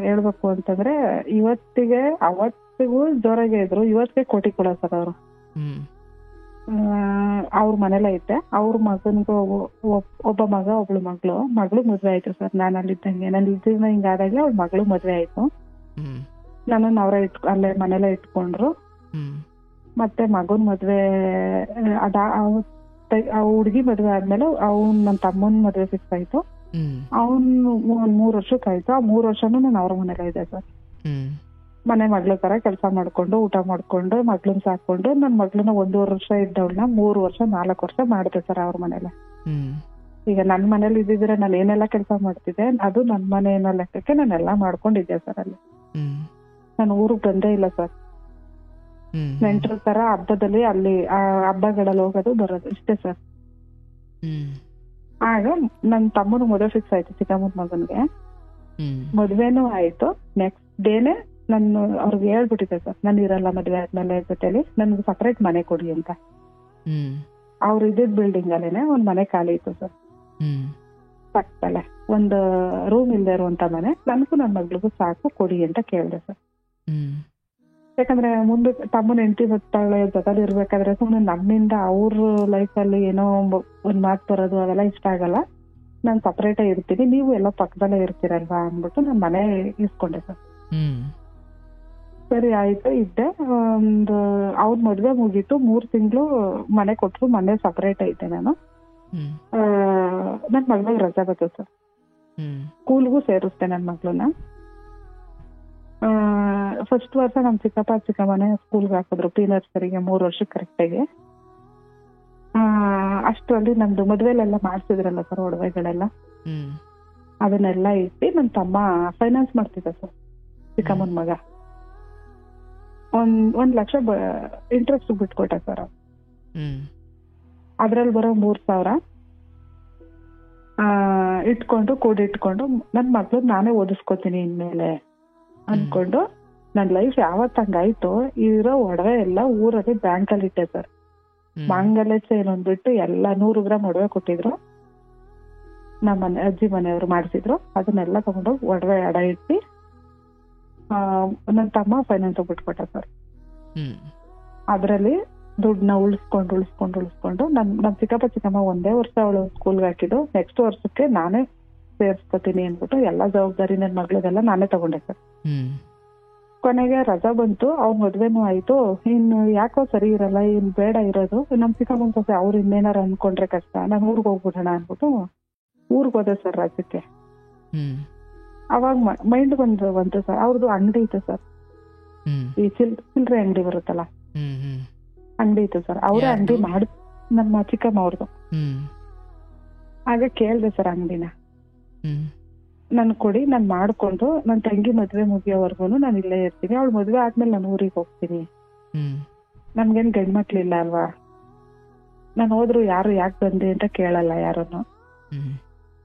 ಹೇಳ್ಬೇಕು ಅಂತಂದ್ರೆ ಅವತ್ತಿಗೂ ಜೋರಾಗೆ ಇದ್ರು, ಇವತ್ತಿಗೆ ಕೋಟಿ ಕೊಡ ಸರ್ ಅವರು. ಅವ್ರ ಮನೇಲೆ ಐತೆ. ಅವ್ರ ಮಗನ್ಗೂ ಒಬ್ಬ ಮಗ ಒಬ್ಳು ಮಗಳು ಮದ್ವೆ ಆಯ್ತು ಸರ್. ನಾನು ಅಲ್ಲಿದ್ದಂಗೆ ನಾನು ಇದ್ದಿನ ಹಿಂಗಾದಾಗ್ಲೇ ಅವ್ಳ ಮಗಳು ಮದ್ವೆ ಆಯ್ತು. ನನ್ನನ್ನು ಅವರೇ ಅಲ್ಲೇ ಮನೇಲೆ ಇಟ್ಕೊಂಡ್ರು. ಮತ್ತೆ ಮಗನ್ ಮದ್ವೆ ಹುಡ್ಗಿ ಮದ್ವೆ ಆದ್ಮೇಲೆ ನನ್ನ ತಮ್ಮನ್ ಮದ್ವೆ ಫಿಕ್ಸ್ ಆಯ್ತು. ಅವ್ನ್ 3 ವರ್ಷಕ್ಕೆ ಆಯ್ತು. ಆ 3 ವರ್ಷನೂ ನಾನು ಅವ್ರ ಮನೇಲೆ ಇದ್ದೆ ಸರ್. ಮನೆ ಮಗ್ಳ ತರ ಕೆಲಸ ಮಾಡ್ಕೊಂಡು ಊಟ ಮಾಡ್ಕೊಂಡು ಮಗ್ಳನ್ ಸಾಕೊಂಡು ನನ್ ಮಗ್ಳನ್ನ 1.5 ವರ್ಷ ಇದ್ದವಳನ್ನ 3 ವರ್ಷ 4 ವರ್ಷ ಮಾಡಿದೆ ಸರ್ ಅವ್ರ ಮನೇಲೆ. ಈಗ ನನ್ ಮನೇಲಿ ಇದ್ದಿದ್ರೆ ನಾನು ಏನೆಲ್ಲಾ ಕೆಲಸ ಮಾಡ್ತಿದ್ದೆ, ಅದು ನನ್ ಮನೆ ಏನೋ ಲೆಕ್ಕಕ್ಕೆ ನಾನೆಲ್ಲಾ ಮಾಡ್ಕೊಂಡಿದ್ದೆ ಸರ್. ಅಲ್ಲಿ ನಾನು ಊರಿಗೆ ಬಂದೇ ಇಲ್ಲ ಸರ್. ನೆಂಟ್ರ ತರ ಹಬ್ಬದಲ್ಲಿ ಅಲ್ಲಿ ಹಬ್ಬಗಳಲ್ಲಿ ಹೋಗೋದು ಬರೋದು ಇಷ್ಟೇ ಸರ್. ಆಗ ನನ್ ತಮ್ಮನ ಮದುವೆ ಫಿಕ್ಸ್ ಆಯ್ತು, ಚಿಕ್ಕಮ್ಮನ ಮಗನ್ಗೆ ಮದ್ವೆನೂ ಆಯ್ತು. ನೆಕ್ಸ್ಟ್ ಡೇನೆ ನಾನು ಅವ್ರಿಗೆ ಹೇಳ್ಬಿಟ್ಟಿದ್ದೆ ಸರ್, ನಾನು ಇರಲ್ಲ ಮದ್ವೆ ಆದ್ಮೇಲೆ ಜೊತೆಲಿ, ನನ್ಗೆ ಸಪರೇಟ್ ಮನೆ ಕೊಡಿ ಅಂತ. ಅವ್ರು ಇದ್ದಿದ್ ಬಿಲ್ಡಿಂಗ್ ಅಲ್ಲೇನೆ ಒಂದ್ ಮನೆ ಖಾಲಿ ಇತ್ತು ಸರ್ ಪಕ್ಕದಲ್ಲೇ, ಒಂದು ರೂಮ್ ಇಲ್ದೇ ಇರುವಂತ ಮನೆ. ನನಗೂ ನನ್ ಮಗಳಿಗೂ ಸಾಕು ಕೊಡಿ ಅಂತ ಕೇಳಿದೆ ಸರ್. ಯಾಕಂದ್ರೆ ಮುಂದೆ ತಮ್ಮನ ಹೆಂಡತಿ ಬರ್ತಾಳೆ ಜೊತೆಲಿ ಇರ್ಬೇಕಾದ್ರೆ ಸುಮ್ನೆ ನಮ್ಮಿಂದ ಅವ್ರ ಲೈಫಲ್ಲಿ ಏನೋ ಒಂದ್ ಮಾತು ಬರೋದು ಅವೆಲ್ಲ ಇಷ್ಟ ಆಗಲ್ಲ. ನಾನ್ ಸಪರೇಟ್ ಇರ್ತೀನಿ, ನೀವು ಎಲ್ಲ ಪಕ್ಕದಲ್ಲೇ ಇರ್ತೀರಲ್ವಾ ಅಂದ್ಬಿಟ್ಟು ನಾನ್ ಮನೆ ಇಸ್ಕೊಂಡೆ ಸರ್. ಸರಿ ಆಯ್ತು, ಇದ್ದೆ. ಅವ್ರ ಮದ್ವೆ ಮುಗೀತು, 3 ತಿಂಗಳು ಮನೆ ಕೊಟ್ರು. ಮನೆ ಸಪರೇಟ್ ಐತೆ ನಾನು. ಹ್ಮ್ ನನ್ ಮಗಳಿಗೆ ರಜಾ ಬರ್ತದೆ ಸರ್. ಹ್ಮ್ ಸ್ಕೂಲ್ಗೂ ಸೇರಿಸ್ತೆ ನನ್ ಮಗಳನ್ನ. ಫಸ್ಟ್ ವರ್ಷ ನಮ್ ಚಿಕ್ಕಪ್ಪ ಚಿಕ್ಕಮ್ಮನೆ ಸ್ಕೂಲ್ಗೆ ಹಾಕಿದ್ರು, ಪ್ರೀ ನರ್ಸರಿಗೆ 3 ವರ್ಷಕ್ಕೆ ಕರೆಕ್ಟಾಗಿ. ಅಷ್ಟರಲ್ಲಿ ನಮ್ದು ಮದ್ವೆಲೆಲ್ಲ ಮಾಡ್ಸಿದ್ರಲ್ಲ ಸರ್ ಒಡವೆಗಳೆಲ್ಲ, ಹ್ಮ್ ಅದನ್ನೆಲ್ಲ ಇಟ್ಟು ನನ್ ತಮ್ಮ ಫೈನಾನ್ಸ್ ಮಾಡ್ತಿದ್ದ ಸರ್, ಚಿಕ್ಕಮ್ಮನ ಮಗ. 1 ಲಕ್ಷ ಇಂಟ್ರೆಸ್ಟ್ ಬಿಟ್ಕೊಟ್ಟ ಸರ್. ಹ್ಮ್ ಅದ್ರಲ್ಲಿ ಬರೋ 3,000 ಕೂಡಿಟ್ಕೊಂಡು ನನ್ ಮಕ್ಳು ನಾನೇ ಓದಿಸ್ಕೊತೀನಿ ಇನ್ಮೇಲೆ ಅನ್ಕೊಂಡು ನನ್ ಲೈಫ್ ಯಾವತ್ ಹಂಗಾಯ್ತು, ಇರೋ ಒಡವೆ ಎಲ್ಲ ಊರಲ್ಲಿ ಬ್ಯಾಂಕಲ್ಲಿ ಇಟ್ಟೆ ಸರ್. ಮಾಂಗಲ್ಯ ಚೈನ್ ಅಂದ್ಬಿಟ್ಟು ಎಲ್ಲ 100 ಗ್ರಾಮ್ ಒಡವೆ ಕೊಟ್ಟಿದ್ರು, ನಮ್ಮ ಅಜ್ಜಿ ಮನೆಯವರು ಮಾಡಿಸಿದ್ರು. ಅದನ್ನೆಲ್ಲ ತಗೊಂಡು ಒಡವೆ ಅಡ ಇಟ್ಟು ನನ್ನ ತಮ್ಮ ಫೈನಾನ್ಸ್ ಬಿಟ್ಕೊಟ್ಟ ಸರ್. ಅದ್ರಲ್ಲಿ ದುಡ್ಡನ್ನ ಉಳಿಸ್ಕೊಂಡು ನಮ್ ಚಿಕ್ಕಪ್ಪ ಚಿಕ್ಕಮ್ಮ ಒಂದೇ ವರ್ಷ ಅವಳು ಸ್ಕೂಲ್ಗೆ ಹಾಕಿದ್ದು, ನೆಕ್ಸ್ಟ್ ವರ್ಷಕ್ಕೆ ನಾನೇ ಸೇರ್ಸ್ಕೊತೀನಿ ಅಂದ್ಬಿಟ್ಟು ಎಲ್ಲಾ ಜವಾಬ್ದಾರಿ ನನ್ ಮಗಳದೆಲ್ಲ ನಾನೇ ತಗೊಂಡೆ ಸರ್. ಕೊನೆಗೆ ರಜಾ ಬಂತು, ಅವ್ರ ಮದ್ವೆನೂ ಆಯ್ತು. ಇನ್ನು ಯಾಕೋ ಸರಿ ಇರಲ್ಲ, ಇನ್ ಬೇಡ ಇರೋದು, ನಮ್ ಚಿಕ್ಕಮ್ಮನ ಸೊಸೆ ಅವ್ರು ಇನ್ನೇನಾರು ಅನ್ಕೊಂಡ್ರೆ ಕಷ್ಟ, ನಾನು ಊರ್ಗ್ ಹೋಗ್ಬಿಡೋಣ ಅನ್ಬಿಟ್ಟು ಊರ್ಗ್ ಹೋದೆ ಸರ್ ರಾಜ್ಯಕ್ಕೆ. ಅವಾಗ ಮೈಂಡ್ ಬಂತು ಸರ್, ಅವ್ರದ್ದು ಅಂಗಡಿ ಇತ್ತು ಸರ್, ಈ ಚಿಲ್ಲರೆ ಅಂಗಡಿ ಬರುತ್ತಲ್ಲ, ಅಂಗಡಿ ಇತ್ತು ಸರ್. ಅವರೇ ಅಂಗಡಿ ನಮ್ಮ ಚಿಕ್ಕಮ್ಮ ಅವ್ರದ್ದು. ಆಗ ಕೇಳ್ದೆ ಸರ್ ಅಂಗಡಿನ, ನನ್ ಕೊಡಿ, ನಾನ್ ಮಾಡ್ಕೊಂಡು ನನ್ ತಂಗಿ ಮದ್ವೆ ಮುಗಿಯೋವರ್ಗು ನಾನು ಇಲ್ಲೇ ಇರ್ತೀನಿ, ಅವಳು ಮದ್ವೆ ಆದ್ಮೇಲೆ ನಾನು ಊರಿಗೆ ಹೋಗ್ತೀನಿ, ನಮ್ಗೇನ್ ಗಂಡ್ಮಕ್ಳಿಲ್ಲ ಅಲ್ವಾ, ನಾನು ಹೋದ್ರು ಯಾರು ಯಾಕೆ ಬಂದೆ ಅಂತ ಕೇಳಲ್ಲ ಯಾರನ್ನು,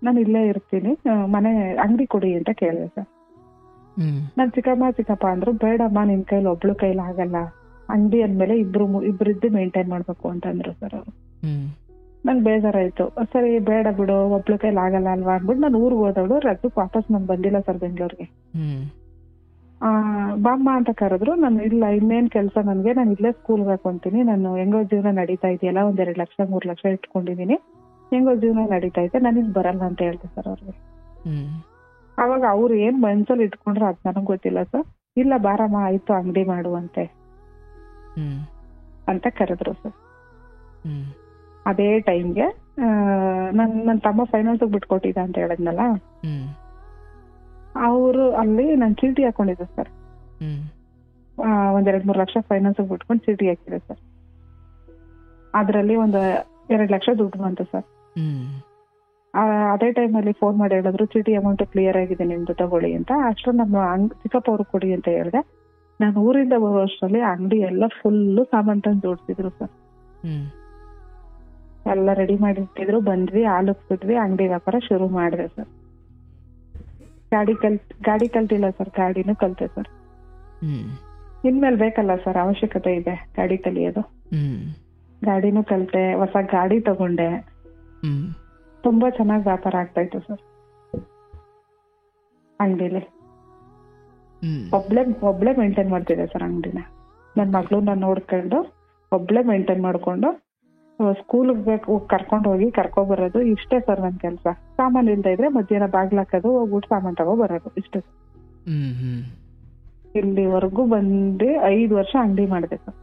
ನಾನು ಇಲ್ಲೇ ಇರ್ತೀನಿ, ಮನೆ ಅಂಗಡಿ ಕೊಡಿ ಅಂತ ಕೇಳಿದೆ ಸರ್. ನನ್ ಚಿಕ್ಕಪ್ಪ ಅಂದ್ರು, ಬೇಡಮ್ಮ ನಿನ್ ಕೈಲಿ ಒಬ್ಳು ಕೈಲಿ ಆಗಲ್ಲ, ಅಂಗಡಿ ಅಂದ್ಮೇಲೆ ಇಬ್ರಿದ್ದು ಮೇಂಟೈನ್ ಮಾಡ್ಬೇಕು ಅಂತಂದ್ರು ಸರ್ ಅವರು. ನಂಗೆ ಬೇಜಾರಾಯ್ತು, ಸರಿ ಬೇಡ ಬಿಡು, ಒಬ್ಳು ಕೈಲಿ ಆಗಲ್ಲ ಅಲ್ವಾ ಅಂದ್ಬಿಟ್ಟು ನಾನು ಊರ್ಗ್ ಹೋದವಳು. ರಜಕ್ಕೆ ವಾಪಸ್ ನಾನು ಬಂದಿಲ್ಲ ಸರ್ ಬೆಂಗಳೂರಿಗೆ. ಬಾಮ್ಮ ಅಂತ ಕರೆದ್ರು, ನಾನು ಇಲ್ಲ ಇನ್ನೇನ್ ಕೆಲಸ ನನ್ಗೆ, ನಾನು ಇಲ್ಲೇ ಸ್ಕೂಲ್ಗೆ ಹಾಕೊಂತೀನಿ, ನಾನು ಹೆಂಗೋ ಜೀವನ ನಡೀತಾ ಇದೆಯಲ್ಲ, 1-2 ಲಕ್ಷ 3 ಲಕ್ಷ ಇಟ್ಕೊಂಡಿದೀನಿ, ಹೆಂಗೋ ಜೀವನ ನಡೀತಾ ಇದೆ, ನಾನು ಇಲ್ಲಿ ಬರಲ್ಲ ಅಂತ ಹೇಳ್ದೆ ಸರ್ ಅವ್ರಿಗೆ. ಅವಾಗ ಅವ್ರು ಏನ್ ಮನ್ಸಲ್ಲಿ ಇಟ್ಕೊಂಡ್ರು ಅದ್ ನನಗ್ ಗೊತ್ತಿಲ್ಲ ಸರ್. ಇಲ್ಲ ಬಾರಮ್ಮ ಆಯ್ತು ಅಂಗಡಿ ಮಾಡುವಂತೆ ಅಂತ ಕರೆದ್ರು ಸರ್. ಅದೇ ಟೈಮ್ಗೆ ನನ್ ತಮ್ಮ ಫೈನಾನ್ಸ್ ಬಿಟ್ಕೊಟ್ಟಿದ್ದ ಅಂತ ಹೇಳಿದ್ನಲ್ಲ, ಅವರು ಅಲ್ಲಿ ನಾನು ಚೀಟಿ ಹಾಕೊಂಡಿದ್ದೆ ಸರ್. 1-2-3 ಲಕ್ಷ ಫೈನಾನ್ಸ್ ಬಿಟ್ಕೊಂಡು ಚೀಟಿ ಹಾಕಿದೆ ಸರ್. ಅದ್ರಲ್ಲಿ 2 ಲಕ್ಷ ದುಡ್ಡು ಬಂತು ಸರ್. ಅದೇ ಟೈಮಲ್ಲಿ ಫೋನ್ ಮಾಡಿ ಹೇಳಿದ್ರು, ಚೀಟಿ ಅಮೌಂಟ್ ಕ್ಲಿಯರ್ ಆಗಿದೆ ನಿಮ್ದು ತಗೊಳ್ಳಿ ಅಂತ. ಅಷ್ಟು ನಮ್ಮ ಚಿಕ್ಕಪ್ಪ ಅವ್ರು ಕೊಡಿ ಅಂತ ಹೇಳಿದೆ. ನಾನು ಊರಿಂದ ಬರೋ ಅಷ್ಟರಲ್ಲಿ ಅಂಗಡಿ ಎಲ್ಲ ಫುಲ್ಲು ಸಾಮಾನ್ ತಂದು ಜೋಡಿಸಿದ್ರು ಸರ್. ಎಲ್ಲ ರೆಡಿ ಮಾಡಿ ಇಟ್ಟಿದ್ರು, ಬಂದ್ವಿ, ಹಾಲು ಉಕ್ಸಿದ್ವಿ, ಅಂಗಡಿ ವ್ಯಾಪಾರ ಶುರು ಮಾಡಿದೆ ಸರ್. ಗಾಡಿ ಕಲ್ತಿಲ್ಲ ಸರ್, ಗಾಡಿನೂ ಕಲ್ತೆ ಸರ್. ಇನ್ಮೇಲೆ ಬೇಕಲ್ಲ ಸರ್, ಅವಶ್ಯಕತೆ ಇದೆ ಗಾಡಿ ಕಲಿಯೋದು. ಗಾಡಿನೂ ಕಲ್ತೆ, ಹೊಸ ಗಾಡಿ ತಗೊಂಡೆ, ತುಂಬಾ ಚೆನ್ನಾಗಿ ವ್ಯಾಪಾರ ಆಗ್ತಾ ಇತ್ತು ಸರ್ ಅಂಗಡಿಲಿ. ಒಬ್ಳೆ ಮೇಂಟೈನ್ ಮಾಡ್ತಿದ್ದೆ ಸರ್ ಅಂಗಡಿನ. ನನ್ ಮಗಳನ್ನ ನೋಡ್ಕೊಂಡು ಒಬ್ಳೆ ಮೇಂಟೈನ್ ಮಾಡ್ಕೊಂಡು ಸ್ಕೂಲ್ಗೆ ಕರ್ಕೊಂಡು ಹೋಗಿ ಕರ್ಕೊಬರೋದು, ಇಷ್ಟೇ ಸರ್ ನನ್ ಕೆಲ್ಸ. ಸಾಮಾನು ಇಲ್ದ ಇದ್ರೆ ಮಧ್ಯಾಹ್ನ ಬಾಗ್ಲಾಕೋದು, ಹೋಗ್ಬಿಟ್ಟು ಸಾಮಾನು ತಗೋ ಬರೋದು, ಇಷ್ಟೇ. ಇಲ್ಲಿವರೆಗೂ ಬಂದು 5 ವರ್ಷ ಅಂಗಡಿ ಮಾಡಿದೆ ಸರ್.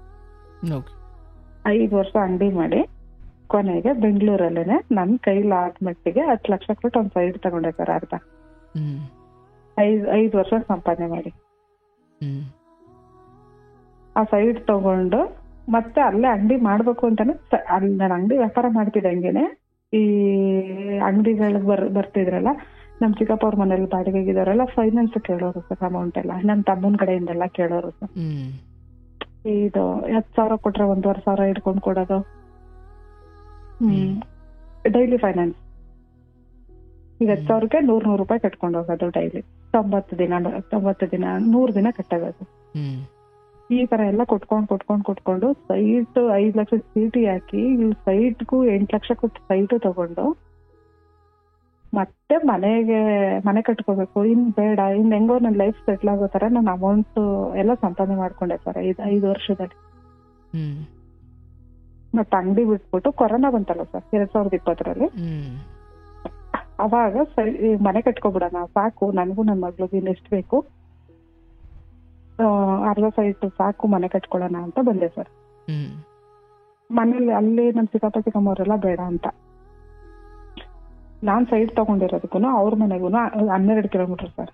5 ವರ್ಷ ಅಂಗಡಿ ಮಾಡಿ ಕೊನೆಗೆ ಬೆಂಗಳೂರಲ್ಲೇನೆ ನನ್ ಕೈಲಾದ ಮಟ್ಟಿಗೆ 10 ಲಕ್ಷ ಕೊಟ್ಟು ಒಂದ್ ಸೈಟ್ ತಗೊಂಡೆ ಸರ್. ಅರ್ಧ 5 ವರ್ಷ ಸಂಪಾದನೆ ಮಾಡಿ ಆ ಸೈಟ್ ತಗೊಂಡು ಮತ್ತೆ ಅಲ್ಲೇ ಅಂಗಡಿ ಮಾಡ್ಬೇಕು ಅಂತಾನೆ ಅಲ್ಲಿ ನಾನು ಅಂಗಡಿ ವ್ಯಾಪಾರ ಮಾಡ್ತಿದ್ದಂಗೆನೆ ಈ ಅಂಗಡಿಗಳಿಗೆ ಬರ್ತಿದ್ರಲ್ಲ, ನಮ್ ಚಿಕ್ಕಪ್ಪ ಅವ್ರ ಮನೇಲಿ ಬಾಡಿಗೆಗಿದವರೆಲ್ಲ ಫೈನಾನ್ಸ್ ಕೇಳೋರು ಸರ್, ಅಮೌಂಟ್ ಎಲ್ಲ ನಮ್ ತಮ್ಮನ ಕಡೆಯಿಂದೆಲ್ಲ ಕೇಳೋರು ಸರ್. ಇದು 10,000 ಕೊಟ್ರೆ 1,500 ಇಟ್ಕೊಂಡ್ ಕೊಡೋದು, ಡೈಲಿ ಫೈನಾನ್ಸ್. ಈಗ 10,000ಕ್ಕೆ 100 ರೂಪಾಯಿ ಕಟ್ಕೊಂಡು ಹೋಗೋದು ಡೈಲಿ, 90 ದಿನ 100 ದಿನ ಕಟ್ಟೋದು. ಈ ತರ ಎಲ್ಲ ಕೊಟ್ಕೊಂಡು ಸೈಟ್ 5 ಲಕ್ಷ ಚೀಟಿ ಹಾಕಿ, ಇಲ್ಲಿ ಸೈಟ್ಗೂ 8 ಲಕ್ಷ ಕೊಟ್ಟು ಸೈಟ್ ತಗೊಂಡು ಮತ್ತೆ ಮನೆ ಕಟ್ಕೋಬೇಕು. ಇನ್ ಬೇಡ, ಇನ್ ಹೆಂಗೋ ನನ್ ಲೈಫ್ ಸೆಟ್ಲ್ ಆಗೋ ತರ ನಾನು ಅಮೌಂಟ್ ಎಲ್ಲ ಸಂಪಾದನೆ ಮಾಡ್ಕೊಂಡೆ ಸರ್ 5 ವರ್ಷದಲ್ಲಿ. ಮತ್ತೆ ಅಂಗಡಿ ಬಿಟ್ಬಿಟ್ಟು ಕೊರೋನಾ ಬಂತಲ್ಲ ಸರ್ 2020ರಲ್ಲಿ. ಅವಾಗ ಮನೆ ಕಟ್ಕೊಬಿಡೋಣ ಸಾಕು, ನನಗೂ ನನ್ನ ಮಗ್ಳಿಗೆ ಇನ್ನೆಷ್ಟು ಬೇಕು, ಅರ್ಧ ಸೈಟ್ ಸಾಕು, ಮನೆ ಕಟ್ಕೊಳ್ಳೋಣ ಅಂತ ಬಂದೆ ಸರ್. ಮನೇಲಿ ಅಲ್ಲಿ ನಮ್ ಚಿಕ್ಕಪ್ಪ ಚಿಕ್ಕಮ್ಮವರೆಲ್ಲ ಬೇಡ ಅಂತ, ನಾನ್ ಸೈಟ್ ತಗೊಂಡಿರೋದಕ್ಕೂ ಅವ್ರ ಮನೆಗೂ 12 ಕಿಲೋಮೀಟರ್ ಸರ್.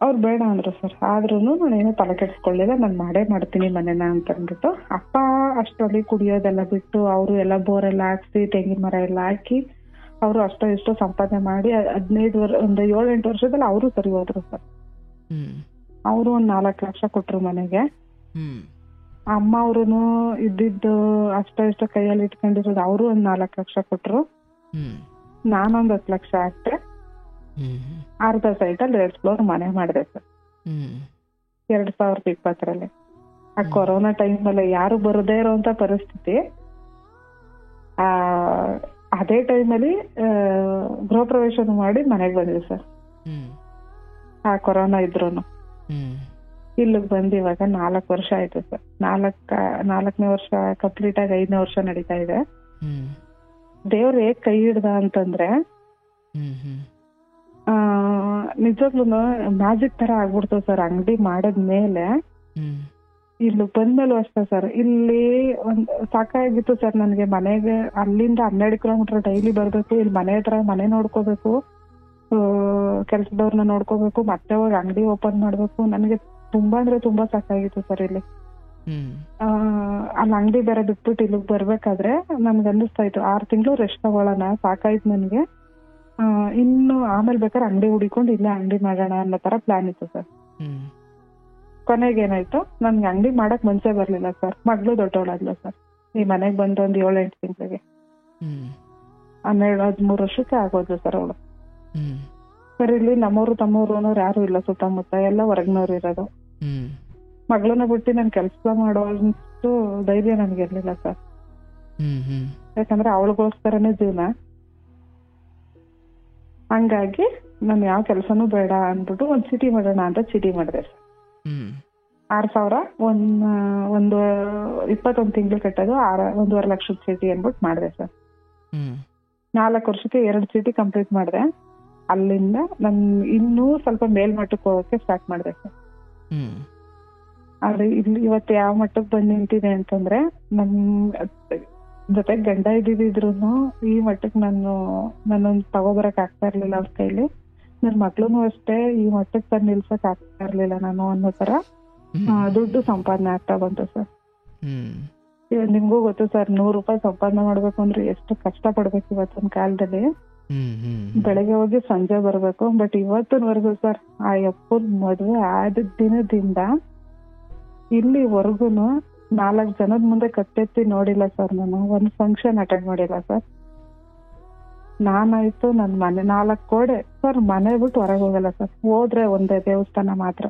ಅವ್ರು ಬೇಡ ಅಂದ್ರು ಸರ್. ಆದ್ರೂ ನಾನೇನು ತಲೆ ಕೆಡಿಸ್ಕೊಳ್ಳಿಲ್ಲ, ನಾನು ಮಾಡೇ ಮಾಡ್ತೀನಿ ಮನೆನ ಅಂತ ಅಂದ್ಬಿಟ್ಟು ಅಪ್ಪ ಅಷ್ಟರಲ್ಲಿ ಕುಡಿಯೋದೆಲ್ಲ ಬಿಟ್ಟು ಅವರು ಎಲ್ಲ ಬೋರೆಲ್ಲ ಹಾಕ್ಸಿ ತೆಂಗಿನ ಮರ ಎಲ್ಲ ಹಾಕಿ ಅವರು ಅಷ್ಟೋ ಇಷ್ಟೋ ಸಂಪಾದನೆ ಮಾಡಿ 7-8 ವರ್ಷದಲ್ಲಿ ಅವರು ಸರಿ ಹೋದ್ರು ಸರ್. ಅವರು ಒಂದ್ 4 ಲಕ್ಷ ಕೊಟ್ರು ಮನೆಗೆ. ಅಮ್ಮ ಅವ್ರು ಇದ್ದಿದ್ದು ಅಷ್ಟೋ ಇಷ್ಟೋ ಕೈಯಲ್ಲಿ ಇಟ್ಕೊಂಡಿರೋದು ಅವರು ಒಂದ್ 4 ಲಕ್ಷ ಕೊಟ್ರು. ನಾನೊಂದ್ 10 ಲಕ್ಷ ಹಾಕ್ತೆ. ಅರ್ಧ ಸೈಟಲ್ಲಿ 2 ಫ್ಲೋರ್ ಮನೆ ಮಾಡಿದೆ ಸರ್ 2020ರಲ್ಲಿ. ಆ ಕೊರೋನಾ ಟೈಮಲ್ಲಿ ಯಾರು ಬರದೇ ಇರೋಂತ ಪರಿಸ್ಥಿತಿ. ಅದೇ ಟೈಮಲ್ಲಿ ಗೃಹ ಪ್ರವೇಶ ಮಾಡಿ ಮನೆಗೆ ಬಂದ್ವಿ ಸರ್. ಆ ಕೊರೋನಾ ಇದ್ರೂನು ಇಲ್ಲಿಗೆ ಬಂದು ಇವಾಗ 4 ವರ್ಷ ಆಯ್ತು ಸರ್. 4ನೇ ವರ್ಷ ಕಂಪ್ಲೀಟ್ ಆಗಿ 5ನೇ ವರ್ಷ ನಡೀತಾ ಇದೆ. ದೇವ್ರು ಹೇಗ್ ಕೈ ಹಿಡ್ದ ಅಂತಂದ್ರೆ ನಿಜವಾಗ್ಲೂ ಮ್ಯಾಜಿಕ್ ತರ ಆಗ್ಬಿಡ್ತು ಸರ್. ಅಂಗಡಿ ಮಾಡದ್ಮೇಲೆ ಇಲ್ಲಿ ಬಂದ್ಮೇಲೂ ಅಷ್ಟೇ ಸರ್. ಇಲ್ಲಿ ಸಾಕಾಗಿತ್ತು ಸರ್ ನನ್ಗೆ. ಮನೆಗೆ ಅಲ್ಲಿಂದ 12 ಕಿಲೋಮೀಟರ್ ಡೈಲಿ ಬರ್ಬೇಕು, ಇಲ್ಲಿ ಮನೆ ಹತ್ರ ಮನೆ ನೋಡ್ಕೋಬೇಕು, ಕೆಲ್ಸದವ್ರನ್ನ ನೋಡ್ಕೋಬೇಕು, ಮತ್ತೆ ಹೋಗಿ ಅಂಗಡಿ ಓಪನ್ ಮಾಡ್ಬೇಕು. ನನ್ಗೆ ತುಂಬಾ ಅಂದ್ರೆ ತುಂಬಾ ಸಾಕಾಗಿತ್ತು ಸರ್ ಇಲ್ಲಿ. ಅಲ್ಲಿ ಅಂಗಡಿ ಬೇರೆ ಬಿಟ್ಬಿಟ್ಟು ಇಲ್ಲಿಗೆ ಬರ್ಬೇಕಾದ್ರೆ ನನ್ಗೆ ಅನ್ನಿಸ್ತಾ ಇತ್ತು 6 ತಿಂಗಳು ರೆಸ್ಟ್ ತಗೊಳ್ಳೋಣ, ಸಾಕಾಯ್ತು ನನ್ಗೆ, ಇನ್ನು ಆಮೇಲೆ ಬೇಕಾದ್ರೆ ಅಂಗಡಿ ಹುಡಿಕೊಂಡು ಇಲ್ಲೇ ಅಂಗಡಿ ಮಾಡೋಣ ಅನ್ನೋ ತರ ಪ್ಲಾನ್ ಇತ್ತು ಸರ್. ಕೊನೆಗೆ ಏನಾಯ್ತು, ನನ್ಗೆ ಅಂಗಡಿ ಮಾಡಕ್ ಮನ್ಸೇ ಬರ್ಲಿಲ್ಲ ಸರ್. ಮಗಳು ದೊಡ್ಡವಳಾದ್ಲು ಸರ್. ಈ ಮನೆಗ್ ಬಂದು ಒಂದು 7-8 ತಿಂಗಳಿಗೆ 12-13 ವರ್ಷಕ್ಕೆ ಆಗೋದ್ಲು ಸರ್ ಅವಳು. ಸರ್ ಇಲ್ಲಿ ನಮ್ಮವ್ರು ತಮ್ಮವ್ರು ಅನ್ನೋರು ಯಾರು ಇಲ್ಲ ಸುತ್ತಮುತ್ತ, ಎಲ್ಲ ಹೊರಗ್ನವ್ರು ಇರೋದು. ಮಗಳನ್ನ ಬಿಟ್ಟು ನನ್ ಕೆಲ್ಸ ಮಾಡೋಷ್ಟು ಧೈರ್ಯ ನನ್ಗೆ ಇರ್ಲಿಲ್ಲ ಸರ್. ಯಾಕಂದ್ರೆ ಅವಳಿಗೋಸ್ಕರನೇ ಜೀವನ. ಹಂಗಾಗಿ ನಾನು ಯಾವ ಕೆಲ್ಸನೂ ಬೇಡ ಅಂದ್ಬಿಟ್ಟು ಒಂದ್ ಚೀಟಿ ಮಾಡೋಣ ಅಂತ ಚೀಟಿ ಮಾಡಿದೆ ಸರ್. 6,000 ಒಂದು 21 ತಿಂಗಳು ಕಟ್ಟೋದು 1.5 ಲಕ್ಷದ ಚೀಟಿ ಅಂದ್ಬಿಟ್ಟು ಮಾಡಿದೆ ಸರ್. 4 ವರ್ಷಕ್ಕೆ 2 ಚೀಟಿ ಕಂಪ್ಲೀಟ್ ಮಾಡಿದೆ. ಅಲ್ಲಿಂದ ನನ್ ಇನ್ನೂ ಸ್ವಲ್ಪ ಮೇಲ್ಮಟ್ಟಕ್ಕೆ ಹೋಗಕ್ಕೆ ಸ್ಟಾರ್ಟ್ ಮಾಡಿದೆ ಸರ್. ಆದ್ರೆ ಇಲ್ಲಿ ಇವತ್ತು ಯಾವ ಮಟ್ಟಕ್ಕೆ ಬಂದು ನಿಂತಿದೆ ಅಂತಂದ್ರೆ, ನನ್ ಜೊತೆ ಗಂಡ ಇದ್ದಿದ್ರು ಈ ಮಟ್ಟಕ್ಕೆ ನಾನೊಂದು ತಗೋಬರಕ್ ಆಗ್ತಾ ಇರ್ಲಿಲ್ಲ ಅವ್ರ ಕೈಲಿ. ನನ್ ಮಕ್ಳುನು ಅಷ್ಟೇ ಈ ಮಟ್ಟಕ್ಕೆ ತಂದು ನಿಲ್ಸಕ್ ಆಗ್ತಾ ಇರ್ಲಿಲ್ಲ ನಾನು ಅನ್ನೋ ತರ ದುಡ್ಡು ಸಂಪಾದನೆ ಆಗ್ತಾ ಬಂತು ಸರ್. ನಿಮ್ಗೂ ಗೊತ್ತು ಸರ್, 100 ರೂಪಾಯಿ ಸಂಪಾದನೆ ಮಾಡ್ಬೇಕು ಅಂದ್ರೆ ಎಷ್ಟು ಕಷ್ಟ ಪಡ್ಬೇಕು ಇವತ್ತಿನ ಕಾಲದಲ್ಲಿ. ಬೆಳಗ್ಗೆ ಹೋಗಿ ಸಂಜೆ ಬರ್ಬೇಕು. ಬಟ್ ಇವತ್ತಿನವರೆಗೂ ಸರ್ ಆ ಅಪ್ಪನ ಮದುವೆ ಆದ ದಿನದಿಂದ ಇಲ್ಲಿವರೆಗೂನು 4 ಜನದ ಮುಂದೆ ಕತ್ತೆತ್ತಿ ನೋಡಿಲ್ಲ ಸರ್. ನಾನು ಒಂದ್ ಫಂಕ್ಷನ್ ಅಟೆಂಡ್ ಮಾಡಿಲ್ಲ ಸರ್. ನಾನಾಯ್ತು ನನ್ ಮನೆ 4 ಗೋಡೆ ಸರ್, ಮನೆ ಬಿಟ್ಟು ಹೊರಗೆ ಹೋಗಲ್ಲ ಸರ್. ಹೋದ್ರೆ ಒಂದೇ ದೇವಸ್ಥಾನ ಮಾತ್ರ.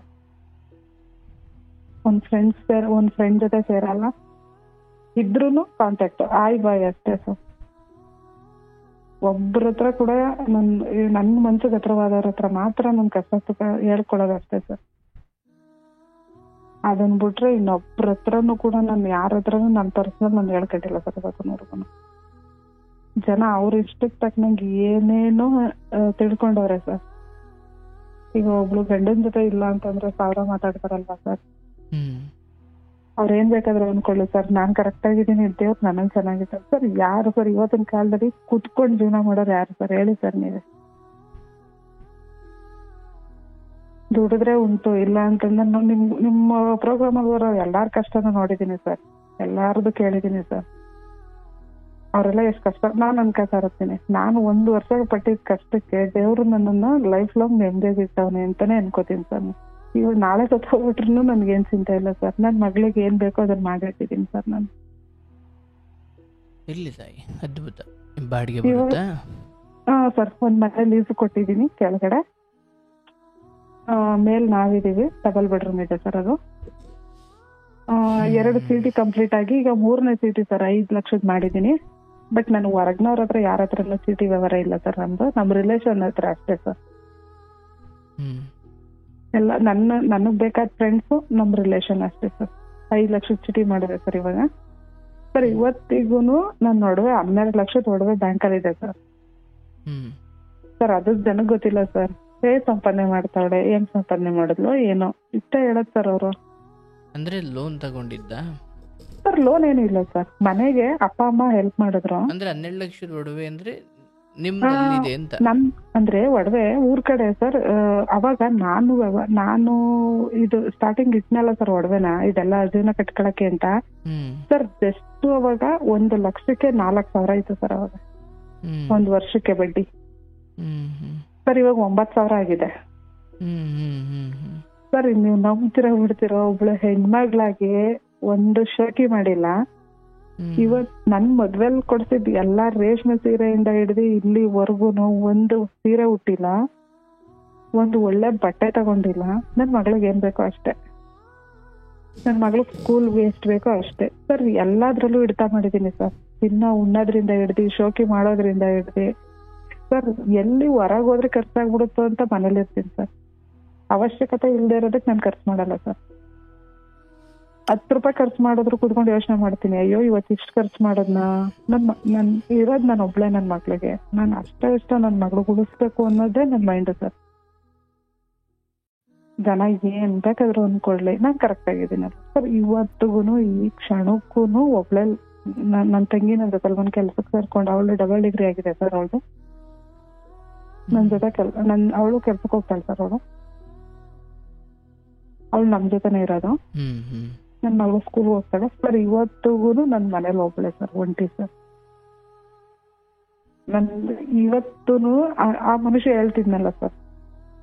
ಒಂದ್ ಫ್ರೆಂಡ್ ಜೊತೆ ಸೇರಲ್ಲ. ಇದ್ರೂನು ಕಾಂಟ್ಯಾಕ್ಟ್ ಆಯ್ ಬಾಯ್ ಅಷ್ಟೇ ಸರ್. ಒಬ್ಬರ ಹತ್ರ ಕೂಡ ನನ್ ಮನ್ಸಿಗೆ ಹತ್ರವಾದವ್ರ ಹತ್ರ ಮಾತ್ರ ನನ್ ಕಷ್ಟ ಸುಖ ಹೇಳ್ಕೊಳೋದು ಅಷ್ಟೇ ಸರ್. ಅದನ್ ಬಿಟ್ರೆ ಇನ್ನೊಬ್ರ ಹತ್ರನು ಕೂಡ ನಾನು ಯಾರ ಹತ್ರನು ನನ್ನ ಪರ್ಸನಲ್ ನಾನು ಹೇಳ್ಕೊಟ್ಟಿಲ್ಲ ಸರ್ ಇವತ್ತಿನವರೆಗೂ. ಜನ ಅವ್ರ ಇಷ್ಟಕ್ಕೆ ತಕ್ಕನಂಗೆ ಏನೇನೋ ತಿಳ್ಕೊಂಡವ್ರೆ ಸರ್. ಈಗ ಒಬ್ಳು ಗಂಡನ ಜೊತೆ ಇಲ್ಲ ಅಂತಂದ್ರೆ 1000 ಮಾತಾಡ್ತಾರಲ್ವಾ ಸರ್. ಅವ್ರ ಏನ್ ಬೇಕಾದ್ರೆ ಅನ್ಕೊಳ್ಳಿ ಸರ್, ನಾನ್ ಕರೆಕ್ಟ್ ಆಗಿದ್ದೀನಿ, ದೇವ್ರು ನನಗ್ ಚೆನ್ನಾಗಿದ್ದಾರೆ ಸರ್. ಯಾರು ಸರ್ ಇವತ್ತಿನ ಕಾಲದಲ್ಲಿ ಕುತ್ಕೊಂಡ್ ಜೀವನ ಮಾಡೋರು ಯಾರು ಸರ್ ಹೇಳಿ ಸರ್ ನೀವೇ? ದುಡಿದ್ರೆ ಉಂಟು, ಇಲ್ಲ ಅಂತಂದ್ರೆ ನಿಮ್ಮ ಪ್ರೋಗ್ರಾಮ್ ಅಲ್ಲಿ ಬರೋ ಎಲ್ಲಾರ ಕಷ್ಟನೂ ನೋಡಿದೀನಿ ಸರ್, ಎಲ್ಲಾರದು ಕೇಳಿದೀನಿ ಸರ್. ಅವರೆಲ್ಲ ಎಷ್ಟು ಕಷ್ಟ ನಾನು ಅನ್ಕೋತಾ ಇರ್ತೀನಿ. ನಾನು 1 ವರ್ಷ ಪಟ್ಟಿದ ಕಷ್ಟಕ್ಕೆ ದೇವ್ರು ನನ್ನನ್ನ ಲೈಫ್ ಲಾಂಗ್ ನೆಮ್ಮದಿಯಾಗಿ ಇಟ್ಟವನೆ ಅಂತಾನೆ ಅನ್ಕೋತೀನಿ ಸರ್. ಇವಾಗ ನಾಳೆ ಸತ್ತೋಗ್ಬಿಟ್ರು ನನ್ಗೇನ್ ಚಿಂತೆ ಇಲ್ಲ ಸರ್. ನನ್ ಮಗಳಿಗೆ ಏನ್ ಬೇಕೋ ಅದನ್ನ ಮಾಡಿಟ್ಟಿದ್ದೀನಿ ಸರ್ ನಾನು. ಇಲ್ಲಿ ತಾಯಿ ಅದ್ಭುತ. ಬಾಡಿಗೆ ಬರುತ್ತಾ? ಸರ್ ಒಂದ್ ಮನೆ ಲೀಸ್ ಕೊಟ್ಟಿದ್ದೀನಿ ಕೆಳಗಡೆ, ಮೇಲ್ ನಾವಿದೀವಿ. ಡಬಲ್ ಬೆಡ್ರೂಮ್ ಇದೆ ಸರ್ ಅದು. 2 ಸಿಟಿ ಕಂಪ್ಲೀಟ್ ಆಗಿ ಈಗ 3ನೇ ಸಿಟಿ ಸರ್ 5 ಲಕ್ಷದ ಮಾಡಿದೀನಿ. ಬಟ್ ನಾನು ಹೊರಗ್ನವ್ರ ಹತ್ರ ಯಾರ ಹತ್ರ ಎಲ್ಲ ಸಿಟಿ ವ್ಯವಹಾರ ಇಲ್ಲ ಸರ್. ನಮ್ ರಿಲೇಷನ್ ಹತ್ರ ಅಷ್ಟೇ ಸರ್. ಎಲ್ಲ ನನಗ್ ಬೇಕಾದ ಫ್ರೆಂಡ್ಸು ನಮ್ ರಿಲೇಷನ್ ಅಷ್ಟೇ ಸರ್. 5 ಲಕ್ಷದ ಚೀಟಿ ಮಾಡಿದೆ ಸರ್ ಇವಾಗ. ಸರ್ ಇವತ್ತಿಗೂನು ನನ್ನ ಒಡವೆ 12 ಲಕ್ಷದ ಒಡವೆ ಬ್ಯಾಂಕಲ್ಲಿ ಇದೆ ಸರ್. ಸರ್ ಅದು ಜನಕ್ಕೆ ಗೊತ್ತಿಲ್ಲ ಸರ್. ಸಂಪಾದನೆ ಮಾಡ್ತಾವಳೆ, ಏನ್ ಸಂಪಾದನೆ ಮಾಡಿದ್ಲು ಏನೋ ಇಷ್ಟ ಹೇಳದ್ ಸರ್ ಅವರು. ಅಂದ್ರೆ ಲೋನ್ ತಗೊಂಡಿದ್ದ ಸರ್? ಲೋನ್ ಏನು ಇಲ್ಲ ಸರ್. ಮನೆಗೆ ಅಪ್ಪ ಅಮ್ಮ ಹೆಲ್ಪ್ ಮಾಡಿದ್ರು. ಅಂದ್ರೆ 12 ಲಕ್ಷದ ಒಡವೆ ಅಂದ್ರೆ ನಿಮ್ದಲ್ಲಿದೆ ಅಂತ. ನಮ್ ಅಂದ್ರೆ ಒಡವೆ ಊರ್ ಕಡೆ ಸರ್. ಅವಾಗ ನಾನು ಇದು ಸ್ಟಾರ್ಟಿಂಗ್ ಇಟ್ನಲ್ಲ ಸರ್ ಒಡವೆನ, ಇದೆಲ್ಲ ಜೀವನ ಕಟ್ಕೊಳಕ್ಕೆ ಅಂತ ಸರ್. ಜಸ್ಟ್ ಅವಾಗ 1,00,000ಕ್ಕೆ 4,000 ಇತ್ತು ಸರ್ ಅವಾಗ. 1 ವರ್ಷಕ್ಕೆ ಬಡ್ಡಿ ಸರ್. ಇವಾಗ 9,000 ಆಗಿದೆ ಸರ್. ನೀವು ನಂಬ್ತಿರೋ ಬಿಡ್ತಿರೋ, ಒಬ್ಳು ಹೆಣ್ಮಗ್ಳಾಗಿ ಒಂದು ಶೋಕಿ ಮಾಡಿಲ್ಲ. ಇವತ್ ನನ್ ಮದ್ವೆಲ್ ಕೊಡ್ಸಿದ್ ಎಲ್ಲಾ ರೇಷ್ಮೆ ಸೀರೆಯಿಂದ ಹಿಡ್ದು ಇಲ್ಲಿವರೆಗೂನು ಒಂದು ಸೀರೆ ಉಟ್ಟಿಲ್ಲ, ಒಂದು ಒಳ್ಳೆ ಬಟ್ಟೆ ತಗೊಂಡಿಲ್ಲ. ನನ್ ಮಗಳಿಗೆ ಏನ್ ಬೇಕೋ ಅಷ್ಟೇ, ನನ್ ಮಗಳಿಗೆ ಸ್ಕೂಲ್ಗೆ ಎಷ್ಟು ಬೇಕೋ ಅಷ್ಟೇ ಸರ್. ಎಲ್ಲಾದ್ರಲ್ಲೂ ಹಿಡ್ತಾ ಮಾಡಿದೀನಿ ಸರ್. ಇನ್ನ ಉಣ್ಣೋದ್ರಿಂದ ಹಿಡ್ದು, ಶೋಕಿ ಮಾಡೋದ್ರಿಂದ ಹಿಡ್ದು ಸರ್. ಎಲ್ಲಿ ಹೊರಗೆ ಹೋದ್ರೆ ಖರ್ಚಾಗ್ಬಿಡುತ್ತೋ ಅಂತ ಮನೇಲಿ ಇರ್ತೀನಿ ಸರ್. ಅವಶ್ಯಕತೆ ಇಲ್ದೇ ಇರೋದಕ್ಕೆ ನಾನು ಖರ್ಚು ಮಾಡಲ್ಲ ಸರ್. 10 ರೂಪಾಯಿ ಖರ್ಚು ಮಾಡಿದ್ರು ಕುತ್ಕೊಂಡು ಯೋಚನೆ ಮಾಡ್ತೀನಿ, ಅಯ್ಯೋ ಇವತ್ತು ಇಷ್ಟು ಖರ್ಚು ಮಾಡೋದ್ನ. ನನ್ ಇರೋದ್ ನಾನು ಒಬ್ಳೆ ನನ್ ಮಕ್ಳಿಗೆ, ನಾನು ಇಷ್ಟ ನನ್ ಮಗಳು ಉಳಿಸ್ಬೇಕು ಅನ್ನೋದೇ ನನ್ ಮೈಂಡ್ ಸರ್. ಜನ ಏನ್ ಬೇಕಾದ್ರೂ ಅನ್ಕೊಡ್ಲಿ, ನಾನ್ ಕರೆಕ್ಟ್ ಆಗಿದ್ದೀನಿ ಸರ್. ಇವತ್ತಿಗೂ ಈ ಕ್ಷಣಕ್ಕೂ ಒಬ್ಳೆ ನನ್ ತಂಗಿ ನನ್ ಜೊತೆ ಒಂದ್ ಕೆಲ್ಸಕ್ಕೆ ಸೇರ್ಕೊಂಡು, ಅವಳು ಡಬಲ್ ಡಿಗ್ರಿ ಆಗಿದೆ ಸರ್ ಅವಳು. ನನ್ ಜೊತೆ ಅವಳು ಕೆಲ್ಸಕ್ಕೆ ಹೋಗ್ತಾಳೆ ಸರ್. ಅವಳು ನಮ್ ಜೊತೆನೆ ಇರೋದು. ನನ್ ಮಗಳು ಸ್ಕೂಲ್ ಹೋಗ್ತಾಳೆ ಸರ್. ಇವತ್ತಿಗೂ ನನ್ ಮನೇಲಿ ಒಬ್ಳೆ ಸರ್, ಒಂಟಿ ಸರ್. ಇವತ್ತೂನು ಆ ಮನುಷ್ಯ ಹೇಳ್ತಿದ್ನಲ್ಲ ಸರ್,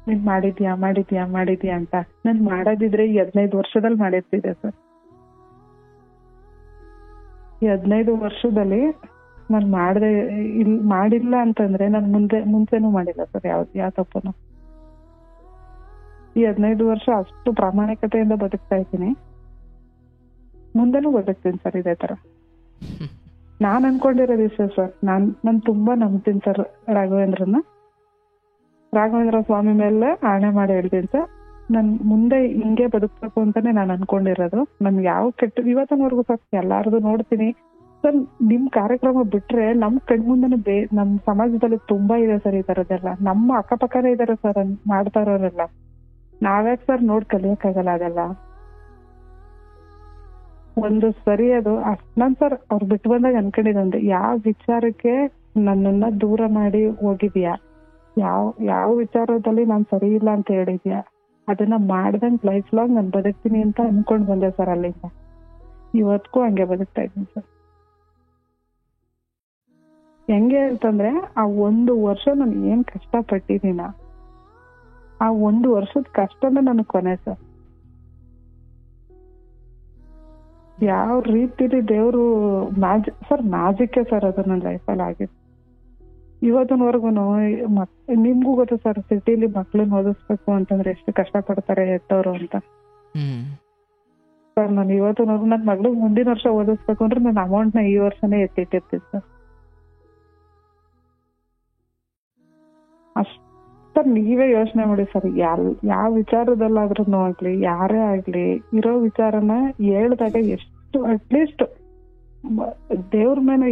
ನೀನ್ ಮಾಡಿದ್ಯಾ ಅಂತ. ನಾನ್ ಮಾಡೋದಿದ್ರೆ ಈ 15 ವರ್ಷದಲ್ಲಿ ಮಾಡಿರ್ತಿದ್ದೆ ಸರ್. ಈ 15 ವರ್ಷದಲ್ಲಿ ನಾನ್ ಮಾಡಿಲ್ಲ ಅಂತಂದ್ರೆ ನಾನ್ ಮುಂಚೆನೂ ಮಾಡಿಲ್ಲ ಸರ್ ಯಾವ ತಪ್ಪನು. ಈ 15 ವರ್ಷ ಅಷ್ಟು ಪ್ರಾಮಾಣಿಕತೆಯಿಂದ ಬದುಕ್ತಾ ಇದ್ದೀನಿ, ಮುಂದೆನೂ ಬದುಕ್ತೀನಿ ಸರ್ ಇದೇ ತರ. ನಾನ್ ಅನ್ಕೊಂಡಿರೋದು ಇಷ್ಟ ಸರ್. ನಾನ್ ತುಂಬಾ ನಂಬ್ತೀನಿ ಸರ್ ರಾಘವೇಂದ್ರ ಸ್ವಾಮಿ ಮೇಲೆ ಆಣೆ ಮಾಡಿ ಹೇಳ್ತೀನಿ ಸರ್. ನನ್ ಮುಂದೆ ಹಿಂಗೆ ಬದುಕ್ಬೇಕು ಅಂತಾನೆ ನಾನು ಅನ್ಕೊಂಡಿರೋದು. ನನ್ಗೆ ಯಾವ ಕೆಟ್ಟ ಇವತ್ತಿನವರೆಗೂ ಸರ್ ಎಲ್ಲಾರ್ದು ನೋಡ್ತೀನಿ ಸರ್. ನಿಮ್ ಕಾರ್ಯಕ್ರಮ ಬಿಟ್ರೆ ನಮ್ ಕಣ್ಮುಂದೆನೆ ನಮ್ ಸಮಾಜದಲ್ಲಿ ತುಂಬಾ ಇದೆ ಸರ್ ಈ ತರದೆಲ್ಲ. ನಮ್ಮ ಅಕ್ಕಪಕ್ಕನೇ ಇದಾರೆ ಸರ್ ಮಾಡ್ತಾ ಇರೋರೆಲ್ಲ. ನಾವ್ಯಾಕೆ ಸರ್ ಕಲಿಯಕ್ಕಾಗಲ್ಲ ಅದೆಲ್ಲ. ಒಂದು ಸರಿ ಅದು ನಾನ್ ಸರ್ ಅವ್ರು ಬಿಟ್ಟು ಬಂದಾಗ ಅನ್ಕೊಂಡಿದ್ದೆ, ಯಾವ ವಿಚಾರಕ್ಕೆ ನನ್ನನ್ನ ದೂರ ಮಾಡಿ ಹೋಗಿದ್ಯಾ, ಯಾವ ವಿಚಾರದಲ್ಲಿ ನಾನ್ ಸರಿ ಇಲ್ಲ ಅಂತ ಹೇಳಿದ್ಯಾ, ಅದನ್ನ ಮಾಡ್ದಂಗ್ ಲೈಫ್ ಲಾಂಗ್ ನಾನ್ ಬದುಕ್ತೀನಿ ಅಂತ ಅನ್ಕೊಂಡ್ ಬಂದೆ ಸರ್. ಅಲ್ಲಿಂದ ಇವತ್ಗೂ ಹಂಗೆ ಬದುಕ್ತಾ ಇದ್ದೀನಿ ಸರ್. ಹೆಂಗೆ ಅಂತಂದ್ರೆ ಆ 1 ವರ್ಷ ನಾನು ಏನ್ ಕಷ್ಟ ಪಟ್ಟಿದ್ದೀನ, ಆ 1 ವರ್ಷದ ಕಷ್ಟನೇ ನನಗ್ ಕೊನೆ ಸರ್. ಯಾವ ರೀತಿಲಿ ದೇವ್ರು ಮ್ಯಾಜಿಕ್ ಸರ್ ಅದು ನನ್ನ ಲೈಫಲ್ಲಿ ಆಗಿದೆ. ಇವತ್ತಿನವರೆಗೂ ನಿಮ್ಗೂ ಗೊತ್ತು ಸರ್, ಸಿಟಿಲಿ ಮಕ್ಳನ್ನ ಓದಿಸ್ಬೇಕು ಅಂತಂದ್ರೆ ಎಷ್ಟು ಕಷ್ಟ ಪಡ್ತಾರೆ ಎತ್ತವ್ರು ಅಂತ ಸರ್. ನಾನು ಇವತ್ತಿನವರೆಗೂ ನನ್ ಮಗಳಿಗೆ ಮುಂದಿನ ವರ್ಷ ಓದಿಸ್ಬೇಕು ಅಂದ್ರೆ ನನ್ನ ಅಮೌಂಟ್ನ ಈ ವರ್ಷನೇ ಎತ್ತಿಟ್ಟಿರ್ತೀನಿ ಸರ್. ಸರ್ ನೀವೇ ಯೋಚನೆ ಮಾಡಿ ಸರ್, ಯಾವ ವಿಚಾರದಲ್ಲಾದ್ರೂ ಆಗ್ಲಿ, ಯಾರೇ ಆಗ್ಲಿ, ಇರೋ ವಿಚಾರನ ಹೇಳ್ದಾಗ ಎಷ್ಟು ಅಟ್ಲೀಸ್ಟ್ ದೇವ್ರ ಮೇಲೆ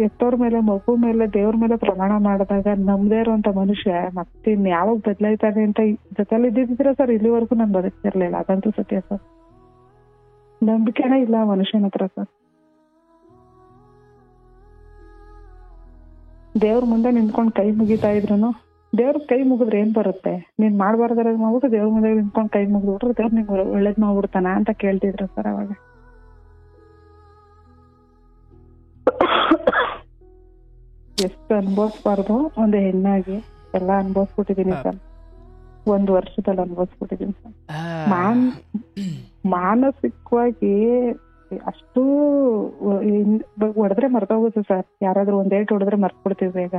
ಎತ್ತವ್ರ ಮೇಲೆ, ಮಗು ಮೇಲೆ, ದೇವ್ರ ಮೇಲೆ ಪ್ರಮಾಣ ಮಾಡಿದಾಗ ನಮ್ದೇ ಇರುವಂತ ಮನುಷ್ಯ ಮತ್ತಿನ್ ಯಾವಾಗ ಬದಲಾಯ್ತಾನೆ ಅಂತ ಜೊತೆಲಿ ಇದ್ದಿದ್ರೆ ಸರ್ ಇಲ್ಲಿವರೆಗೂ ನಾನು ಬದುಕ್ತಿರ್ಲಿಲ್ಲ. ಅದಂತೂ ಸತ್ಯ ಸರ್. ನಂಬಿಕೆನೇ ಇಲ್ಲ ಮನುಷ್ಯನ ಹತ್ರ ಸರ್. ದೇವ್ರ ಮುಂದೆ ನಿಂತ್ಕೊಂಡ್ ಕೈ ಮುಗಿತಾ ಇದ್ರು, ದೇವ್ರ ಕೈ ಮುಗಿದ್ರೆ ಏನ್ ಬರುತ್ತೆ, ನೀನ್ ಮಾಡ್ಬಾರ್ದಾರ ಮಾಡ್ಬಿಟ್ಟು ದೇವ್ರ ಮುಂದೆ ನಿಂತ್ಕೊಂಡ್ ಕೈ ಮುಗಿದ್ಬಿಟ್ರೆ ದೇವ್ರ ನಿಂಗೆ ಒಳ್ಳೇದ್ ಮಾಡ್ಬಿಡ್ತಾನ ಅಂತ ಕೇಳ್ತಿದ್ರು ಸರ್ ಅವಾಗ. ಎಷ್ಟು ಅನ್ಭವಿಸ್ಬಾರ್ದು ಒಂದು ಹೆಣ್ಣಾಗಿ ಎಲ್ಲ ಅನ್ಭವಿಸ್ಬಿಟ್ಟಿದೀನಿ ಸರ್. 1 ವರ್ಷದಲ್ಲಿ ಅನ್ಭವಿಸ್ಬಿಟ್ಟಿದೀನಿ ಸರ್. ಮಾನಸಿಕವಾಗಿ ಅಷ್ಟು ಹೊಡೆದ್ರೆ ಮರ್ತೋಗುತ್ತೆ ಸರ್. ಯಾರಾದ್ರೂ 1 ಏಟು ಹೊಡೆದ್ರೆ ಮರ್ತ್ಬಿಡ್ತೀವಿ ಬೇಗ.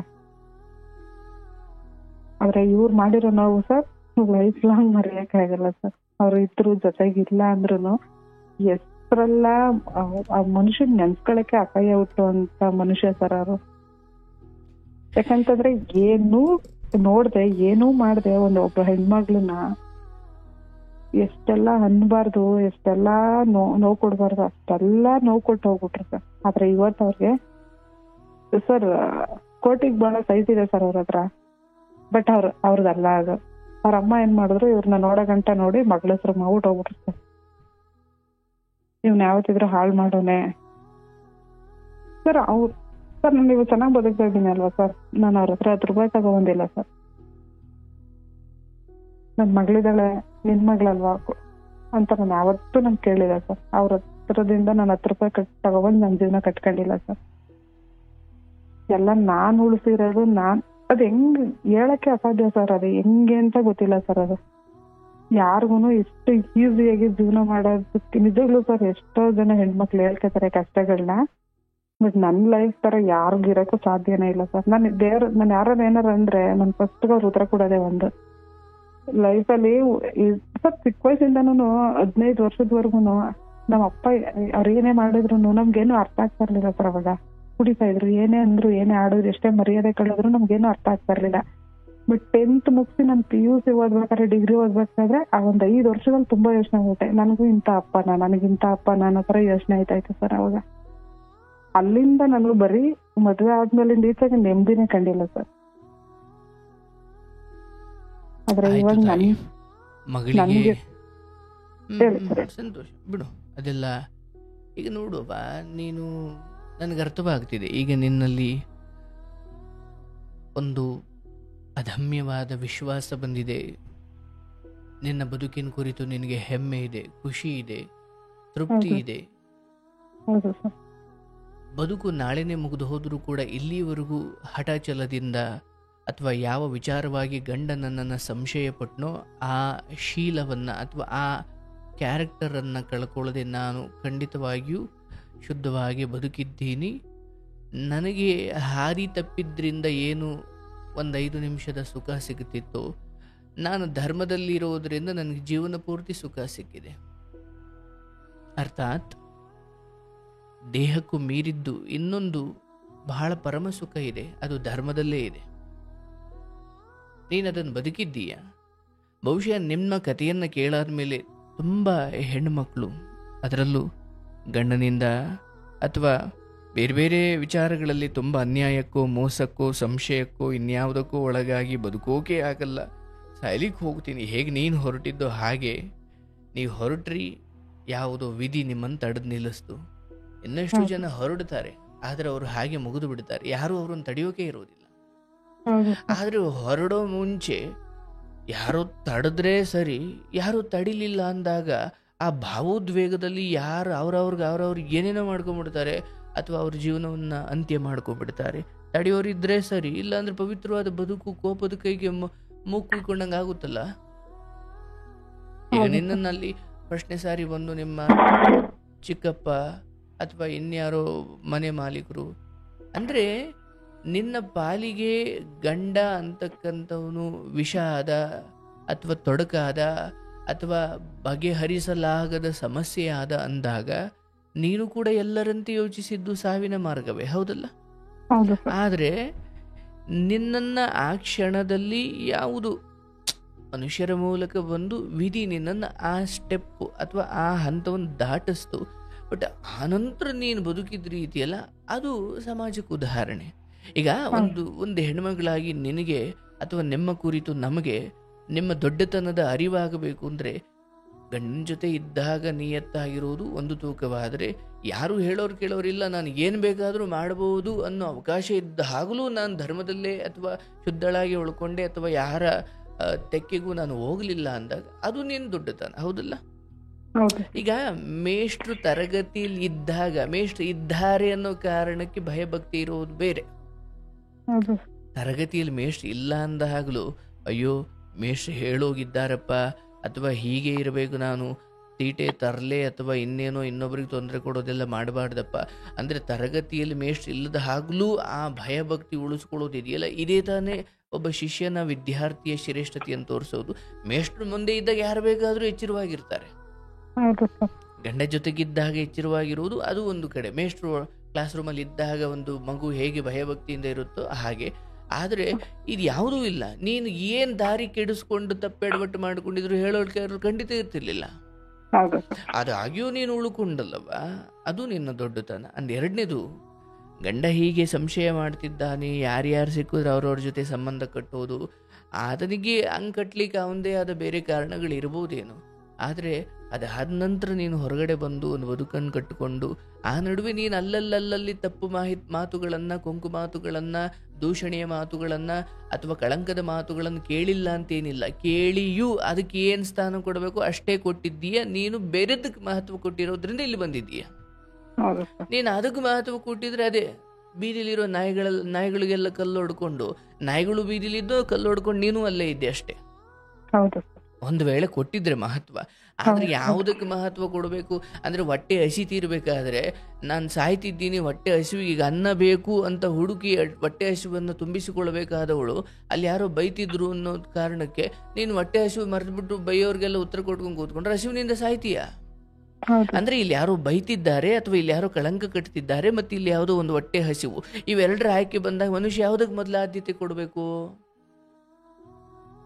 ಆದ್ರೆ ಇವ್ರು ಮಾಡಿರೋ ನೋವು ಸರ್ ಲೈಫ್ ಲಾಂಗ್ ಮರೆಯಕ್ಕಾಗಲ್ಲ ಸರ್. ಅವ್ರು ಇದ್ರು ಜೊತೆಗಿಲ್ಲ ಅಂದ್ರೂ ಎಷ್ಟರೆಲ್ಲ ಆ ಮನುಷ್ಯನ್ ನೆನ್ಸ್ಕೊಳಕ್ಕೆ ಅಪಾಯ ಹುಟ್ಟುವಂತ ಮನುಷ್ಯ ಸರ್ ಅವರು. ಯಾಕಂತಂದ್ರೆ ಏನೂ ನೋಡ್ದೆ ಏನೂ ಮಾಡ್ದೆ ಒಬ್ಬ ಹೆಣ್ಮಗ್ಳನ್ನ ಎಷ್ಟೆಲ್ಲ ಅನ್ಬಾರ್ದು, ಎಷ್ಟೆಲ್ಲ ನೋವು ಕೊಡ್ಬಾರ್ದು ಅಷ್ಟೆಲ್ಲ ನೋವು ಕೊಟ್ಟು ಹೋಗ್ಬಿಟ್ರು ಸರ್. ಆದ್ರೆ ಇವತ್ತು ಅವ್ರಿಗೆ ಸರ್ ಕೋಟಿಗೆ ಬಹಳ ಸೈಜ್ ಇದೆ ಸರ್ ಅವ್ರ ಹತ್ರ. ಬಟ್ ಅವ್ರದಲ್ಲ ಅದು. ಅವ್ರ ಅಮ್ಮ ಏನ್ ಮಾಡಿದ್ರು, ಇವ್ರನ್ನ ನೋಡೋ ಗಂಟ ನೋಡಿ ಮಗಳ ಹೆಸರು ಮಾಡ್ಬಿಟ್ಟು ಹೋಗ್ಬಿಟ್ರು ಸರ್. ಇವ್ನ ಯಾವತ್ತಿದ್ರು ಹಾಳು ಮಾಡೋನೆ ಸರ್. ಸರ್ ನಾನು ನೀವು ಚೆನ್ನಾಗಿ ಬದುಕ್ತಾ ಇದ್ದೀನಿ ಅಲ್ವಾ ಸರ್, ನಾನು ಅವ್ರ ಹತ್ರ 10 ರೂಪಾಯಿ ತಗೊಬಂದಿಲ್ಲ ಸರ್. ನನ್ ಮಗಳಿದ್ದಾಳೆ, ನಿನ್ ಮಗಳಲ್ವಾ ಅಂತ ನಾನು ಯಾವತ್ತೂ ನಾನು ಕೇಳಿಲ್ಲ ಸರ್. ಅವ್ರ ಹತ್ರದಿಂದ ನಾನು 10 ರೂಪಾಯಿ ತಗೊಬಂದು ನನ್ನ ಜೀವನ ಕಟ್ಕೊಂಡಿಲ್ಲ ಸರ್. ಎಲ್ಲ ನಾನ್ ಉಳಿಸಿರೋದು ಅದ್ ಹೆಂಗ್ ಹೇಳಕ್ಕೆ ಅಸಾಧ್ಯ ಸರ್. ಅದು ಹೆಂಗೆ ಅಂತ ಗೊತ್ತಿಲ್ಲ ಸರ್. ಅದು ಯಾರಿಗೂ ಇಷ್ಟು ಈಸಿಯಾಗಿ ಜೀವನ ಮಾಡೋದಕ್ಕೆ ನಿಜವಾಗ್ಲೂ ಸರ್ ಎಷ್ಟೋ ಜನ ಹೆಣ್ಮಕ್ಳು ಹೇಳ್ಕೊತಾರೆ ಕಷ್ಟಗಳನ್ನ. ಬಟ್ ನನ್ ಲೈಫ್ ತರ ಯಾರಿಗೂ ಇರಕ್ಕೂ ಸಾಧ್ಯನೇ ಇಲ್ಲ ಸರ್. ನಾನು ಯಾರು ಏನಾರ ಅಂದ್ರೆ ನಾನು ಫಸ್ಟ್ ಅವ್ರ ಉತ್ತರ ಕೊಡೋದೇ ಒಂದು. ಲೈಫಲ್ಲಿ ಸರ್ ಚಿಕ್ಕ ವಯಸ್ಸಿಂದನೂ 15 ವರ್ಷದವರೆಗೂ ನಮ್ಮ ಅಪ್ಪ ಅವ್ರು ಏನೇ ಮಾಡಿದ್ರು ನಮ್ಗೇನು ಅರ್ಥ ಆಗ್ತಾ ಇರ್ಲಿಲ್ಲ ಸರ್. ಅವಾಗ ಕುಡಿತಾ ಇದ್ರು, ಏನೇ ಅಂದ್ರು, ಏನೇ ಆಡಿದ್ರು, ಎಷ್ಟೇ ಮರ್ಯಾದೆ ಕಳೆದ್ರು ನಮ್ಗೇನು ಅರ್ಥ ಆಗ್ತಾ ಇರ್ಲಿಲ್ಲ. ಬಟ್ 10th ಮುಗಿಸಿ ನಾನು PUC ಓದ್ಬೇಕಾದ್ರೆ, ಡಿಗ್ರಿ ಓದ್ಬೇಕಾದ್ರೆ ಆ 5 ವರ್ಷದಲ್ಲಿ ತುಂಬಾ ಯೋಚನೆ ಆಗುತ್ತೆ. ನನಗಿಂತ ಅಪ್ಪನ ಅನ್ನೋ ತರ ಯೋಚನೆ ಆಯ್ತಾಯ್ತು ಸರ್. ಅವಾಗ ಅಲ್ಲಿಂದ ನನಗೂ ಬರೀ ಮದ್ವೆ ಆದ್ಮೇಲಿಂದ ಈಚೆಗೆ ನೆಮ್ಮದಿನೇ ಕಂಡಿಲ್ಲ ಸರ್. ಆದ್ರೆ ಇವಾಗ ಮಗಳಿಗೆ ಸಂತೋಷ ಬಿಡು ಅದೆಲ್ಲ. ಈಗ ನೋಡುವ, ನೀನು ನನಗೆ ಅರ್ಥವಾಗ್ತಿದೆ ಈಗ ನಿನ್ನಲ್ಲಿ ಒಂದು ಅದಮ್ಯವಾದ ವಿಶ್ವಾಸ ಬಂದಿದೆ. ನಿನ್ನ ಬದುಕಿನ ಕುರಿತು ನಿನಗೆ ಹೆಮ್ಮೆ ಇದೆ, ಖುಷಿ ಇದೆ, ತೃಪ್ತಿ ಇದೆ. ಬದುಕು ನಾಳೆನೇ ಮುಗಿದು ಹೋದರೂ ಕೂಡ ಇಲ್ಲಿವರೆಗೂ ಹಠಚಲದಿಂದ ಅಥವಾ ಯಾವ ವಿಚಾರವಾಗಿ ಗಂಡ ನನ್ನನ್ನು ಸಂಶಯ ಪಟ್ಟನೋ ಆ ಶೀಲವನ್ನು ಅಥವಾ ಆ ಕ್ಯಾರೆಕ್ಟರನ್ನು ಕಳ್ಕೊಳ್ಳದೆ ನಾನು ಖಂಡಿತವಾಗಿಯೂ ಶುದ್ಧವಾಗಿ ಬದುಕಿದ್ದೀನಿ. ನನಗೆ ಹಾದಿ ತಪ್ಪಿದ್ರಿಂದ ಏನು 5 ನಿಮಿಷದ ಸುಖ ಸಿಗುತ್ತಿತ್ತೋ, ನಾನು ಧರ್ಮದಲ್ಲಿರೋದ್ರಿಂದ ನನಗೆ ಜೀವನ ಪೂರ್ತಿ ಸುಖ ಸಿಕ್ಕಿದೆ. ಅರ್ಥಾತ್ ದೇಹಕ್ಕೂ ಮೀರಿದ್ದು ಇನ್ನೊಂದು ಬಹಳ ಪರಮ ಸುಖ ಇದೆ, ಅದು ಧರ್ಮದಲ್ಲೇ ಇದೆ. ನೀನು ಅದನ್ನು ಬದುಕಿದ್ದೀಯ. ಬಹುಶಃ ನಿಮ್ಮ ಕಥೆಯನ್ನು ಕೇಳಾದ ಮೇಲೆ ತುಂಬ ಹೆಣ್ಣುಮಕ್ಕಳು, ಅದರಲ್ಲೂ ಗಂಡನಿಂದ ಅಥವಾ ಬೇರೆ ಬೇರೆ ವಿಚಾರಗಳಲ್ಲಿ ತುಂಬ ಅನ್ಯಾಯಕ್ಕೋ, ಮೋಸಕ್ಕೋ, ಸಂಶಯಕ್ಕೋ, ಇನ್ಯಾವುದಕ್ಕೋ ಒಳಗಾಗಿ ಬದುಕೋಕೆ ಆಗಲ್ಲ, ಸಾಯ್ಲಿಕ್ಕೆ ಹೋಗ್ತೀನಿ, ಹೇಗೆ ನೀನು ಹೊರಟಿದ್ದೋ ಹಾಗೆ ನೀವು ಹೊರಟ್ರಿ, ಯಾವುದೋ ವಿಧಿ ನಿಮ್ಮನ್ನು ತಡೆದು ನಿಲ್ಲಿಸ್ತು. ಇನ್ನಷ್ಟು ಜನ ಹೊರಡ್ತಾರೆ, ಆದರೆ ಅವರು ಹಾಗೆ ಮುಗಿದು ಬಿಡ್ತಾರೆ, ಯಾರೂ ಅವ್ರನ್ನ ತಡೆಯೋಕೆ ಇರೋದಿಲ್ಲ. ಆದ್ರೆ ಹೊರಡೋ ಮುಂಚೆ ಯಾರೋ ತಡೆದ್ರೆ ಸರಿ, ಯಾರು ತಡಿಲಿಲ್ಲ ಅಂದಾಗ ಆ ಭಾವೋದ್ವೇಗದಲ್ಲಿ ಯಾರು ಅವ್ರವ್ರಿಗೆ ಏನೇನೋ ಮಾಡ್ಕೊಂಡ್ಬಿಡ್ತಾರೆ ಅಥವಾ ಅವ್ರ ಜೀವನವನ್ನ ಅಂತ್ಯ ಮಾಡ್ಕೊಂಡ್ಬಿಡ್ತಾರೆ. ತಡೆಯೋರಿದ್ರೆ ಸರಿ, ಇಲ್ಲಾಂದ್ರೆ ಪವಿತ್ರವಾದ ಬದುಕು ಕೋಪದ ಕೈಗೆ ಮೂಗು ಕುಯ್ಕೊಂಡಂಗೆ ಆಗುತ್ತಲ್ಲ. ಈಗ ನಿನ್ನಲ್ಲಿ ಪ್ರಶ್ನೆ ಸಾರಿ ಬಂದು ನಿಮ್ಮ ಚಿಕ್ಕಪ್ಪ ಅಥವಾ ಇನ್ಯಾರೋ ಮನೆ ಮಾಲೀಕರು ಅಂದ್ರೆ ನಿನ್ನ ಪಾಲಿಗೆ ಗಂಡ ಅಂತಕ್ಕಂಥವನು ವಿಷ ಆದ ಅಥವಾ ತೊಡಕಾದ ಅಥವಾ ಬಗೆಹರಿಸಲಾಗದ ಸಮಸ್ಯೆ ಆದ ಅಂದಾಗ ನೀನು ಕೂಡ ಎಲ್ಲರಂತೆ ಯೋಚಿಸಿದ್ದು ಸಾವಿನ ಮಾರ್ಗವೇ, ಹೌದಲ್ಲ? ಆದರೆ ನಿನ್ನನ್ನ ಆ ಕ್ಷಣದಲ್ಲಿ ಯಾವುದು ಮನುಷ್ಯರ ಮೂಲಕ ಬಂದು ವಿಧಿ ನಿನ್ನನ್ನು ಆ ಸ್ಟೆಪ್ ಅಥವಾ ಆ ಹಂತವನ್ನು ದಾಟಿಸ್ತು. ಬಟ್ ಆನಂತರ ನೀನು ಬದುಕಿದ ರೀತಿಯಲ್ಲ, ಅದು ಸಮಾಜಕ್ಕೆ ಉದಾಹರಣೆ. ಈಗ ಒಂದು ಹೆಣ್ಮಗಳಾಗಿ ನಿನಗೆ ಅಥವಾ ನಿಮ್ಮ ಕುರಿತು ನಮಗೆ ನಿಮ್ಮ ದೊಡ್ಡತನದ ಅರಿವಾಗಬೇಕು ಅಂದರೆ ಗಂಡನ ಜೊತೆ ಇದ್ದಾಗ ನಿಯತ್ತಾಗಿರೋದು ಒಂದು ತೂಕವಾದರೆ, ಯಾರು ಹೇಳೋರು ಕೇಳೋರಿಲ್ಲ, ನಾನು ಏನು ಬೇಕಾದರೂ ಮಾಡಬಹುದು ಅನ್ನೋ ಅವಕಾಶ ಇದ್ದಾಗಲೂ ನಾನು ಧರ್ಮದಲ್ಲೇ ಅಥವಾ ಶುದ್ಧಳಾಗಿ ಉಳ್ಕೊಂಡೆ ಅಥವಾ ಯಾರ ತೆಕ್ಕೆಗೂ ನಾನು ಹೋಗಲಿಲ್ಲ ಅಂದಾಗ ಅದು ನೀನು ದೊಡ್ಡತನ, ಹೌದಲ್ಲ? ಈಗ ಮೇಷ್ಟ್ರು ತರಗತಿಯಲ್ಲಿ ಇದ್ದಾಗ ಮೇಷ್ಟ್ರು ಇದ್ದಾರೆ ಅನ್ನೋ ಕಾರಣಕ್ಕೆ ಭಯಭಕ್ತಿ ಇರೋದು ಬೇರೆ. ತರಗತಿಯಲ್ಲಿ ಮೇಷ್ಟ್ರು ಇಲ್ಲ ಅಂದಾಗಲೂ ಅಯ್ಯೋ ಮೇಷ್ಟ್ರು ಹೇಳೋಗಿದ್ದಾರಪ್ಪ ಅಥವಾ ಹೀಗೆ ಇರಬೇಕು, ನಾನು ತೀಟೆ ತರಲೆ ಅಥವಾ ಇನ್ನೇನೋ ಇನ್ನೊಬ್ರಿಗೆ ತೊಂದರೆ ಕೊಡೋದೆಲ್ಲ ಮಾಡಬಾರ್ದಪ್ಪ ಅಂದರೆ ತರಗತಿಯಲ್ಲಿ ಮೇಷ್ಟ್ರು ಇಲ್ಲದ ಆಗ್ಲೂ ಆ ಭಯಭಕ್ತಿ ಉಳಿಸ್ಕೊಳ್ಳೋದಿದೆಯಲ್ಲ, ಇದೇ ತಾನೇ ಒಬ್ಬ ಶಿಷ್ಯನ ವಿದ್ಯಾರ್ಥಿಯ ಶ್ರೇಷ್ಠತೆಯನ್ನು ತೋರಿಸೋದು. ಮೇಷ್ಟ್ರು ಮುಂದೆ ಇದ್ದಾಗ ಯಾರು ಬೇಕಾದರೂ ಎಚ್ಚರವಾಗಿರ್ತಾರೆ, ಗಂಡ ಜೊತೆಗಿದ್ದಾಗ ಎಚ್ಚರವಾಗಿರುವುದು ಅದು ಒಂದು ಕಡೆ. ಮೇಷ್ಟ್ರು ಕ್ಲಾಸ್ ರೂಮಲ್ಲಿ ಇದ್ದಾಗ ಒಂದು ಮಗು ಹೇಗೆ ಭಯಭಕ್ತಿಯಿಂದ ಇರುತ್ತೋ ಹಾಗೆ. ಆದರೆ ಇದು ಯಾವುದೂ ಇಲ್ಲ. ನೀನು ಏನು ದಾರಿ ಕೆಡಿಸ್ಕೊಂಡು ತಪ್ಪೆಡವಟ್ಟು ಮಾಡಿಕೊಂಡಿದ್ರು ಹೇಳೋಕೆ ಖಂಡಿತ ಇರ್ತಿರ್ಲಿಲ್ಲ. ಅದಾಗಿಯೂ ನೀನು ಉಳ್ಕೊಂಡಲ್ಲವ, ಅದು ನಿನ್ನ ದೊಡ್ಡತನ. ಎರಡನೇದು, ಗಂಡ ಹೀಗೆ ಸಂಶಯ ಮಾಡ್ತಿದ್ದಾನೆ, ಯಾರ್ಯಾರು ಸಿಕ್ಕಿದ್ರೆ ಅವ್ರವ್ರ ಜೊತೆ ಸಂಬಂಧ ಕಟ್ಟೋದು, ಆತನಿಗೆ ಹಂಗೆ ಕಟ್ಲಿಕ್ಕೆ ಅವನದೇ ಆದ ಬೇರೆ ಕಾರಣಗಳಿರ್ಬೋದೇನು. ಆದರೆ ಅದಾದ ನಂತರ ನೀನು ಹೊರಗಡೆ ಬಂದು ಒಂದು ಬದುಕನ್ನು ಕಟ್ಟಿಕೊಂಡು ಆ ನಡುವೆ ನೀನು ಅಲ್ಲಲ್ಲಿ ತಪ್ಪು ಮಾತುಗಳನ್ನು, ಕೊಂಕು ಮಾತುಗಳನ್ನು, ದೂಷಣೆಯ ಮಾತುಗಳನ್ನು ಅಥವಾ ಕಳಂಕದ ಮಾತುಗಳನ್ನು ಕೇಳಿಲ್ಲ ಅಂತೇನಿಲ್ಲ. ಕೇಳಿಯೂ ಅದಕ್ಕೆ ಏನು ಸ್ಥಾನ ಕೊಡಬೇಕು ಅಷ್ಟೇ ಕೊಟ್ಟಿದ್ದೀಯ. ನೀನು ಬೇರೆದಕ್ಕೆ ಮಹತ್ವ ಕೊಟ್ಟಿರೋದ್ರಿಂದ ಇಲ್ಲಿ ಬಂದಿದ್ದೀಯ. ನೀನು ಅದಕ್ಕೆ ಮಹತ್ವ ಕೊಟ್ಟಿದ್ರೆ ಅದೇ ಬೀದಿಲಿರೋ ನಾಯಿಗಳಿಗೆಲ್ಲ ಕಲ್ಲು ಹೊಡ್ಕೊಂಡು, ನಾಯಿಗಳು ಬೀದಿಲಿದ್ದು ಕಲ್ಲು ಹೊಡ್ಕೊಂಡು ನೀನು ಅಲ್ಲೇ ಇದ್ದೆ ಅಷ್ಟೇ. ಒಂದು ವೇಳೆ ಕೊಟ್ಟಿದ್ರೆ ಮಹತ್ವ. ಆದ್ರೆ ಯಾವುದಕ್ಕೆ ಮಹತ್ವ ಕೊಡಬೇಕು ಅಂದ್ರೆ, ಹೊಟ್ಟೆ ಹಸಿ ತೀರ್ಬೇಕಾದ್ರೆ ನಾನು ಸಾಯ್ತಿದ್ದೀನಿ, ಹೊಟ್ಟೆ ಹಸಿವಿಗೆ ಈಗ ಅನ್ನ ಬೇಕು ಅಂತ ಹುಡುಕಿ ಹೊಟ್ಟೆ ಹಸಿವನ್ನು ತುಂಬಿಸಿಕೊಳ್ಬೇಕಾದವಳು ಅಲ್ಲಿ ಯಾರೋ ಬೈತಿದ್ರು ಅನ್ನೋ ಕಾರಣಕ್ಕೆ ನೀನು ಹೊಟ್ಟೆ ಹಸಿವು ಮರೆದ್ಬಿಟ್ಟು ಬೈಯೋರ್ಗೆಲ್ಲ ಉತ್ತರ ಕೊಟ್ಕೊಂಡು ಕೂತ್ಕೊಂಡ್ರೆ ಹಸಿವಿನಿಂದ ಸಾಯ್ತೀಯ. ಅಂದ್ರೆ ಇಲ್ಲಿ ಯಾರೋ ಬೈತಿದ್ದಾರೆ ಅಥವಾ ಇಲ್ಲಿ ಯಾರೋ ಕಳಂಕ ಕಟ್ತಿದ್ದಾರೆ, ಮತ್ತೆ ಇಲ್ಲಿ ಯಾವುದೋ ಒಂದು ಹೊಟ್ಟೆ ಹಸಿವು, ಇವೆರಡರ ಆಯ್ಕೆ ಬಂದಾಗ ಮನುಷ್ಯ ಯಾವುದಕ್ಕೆ ಮೊದಲ ಆದ್ಯತೆ ಕೊಡಬೇಕು?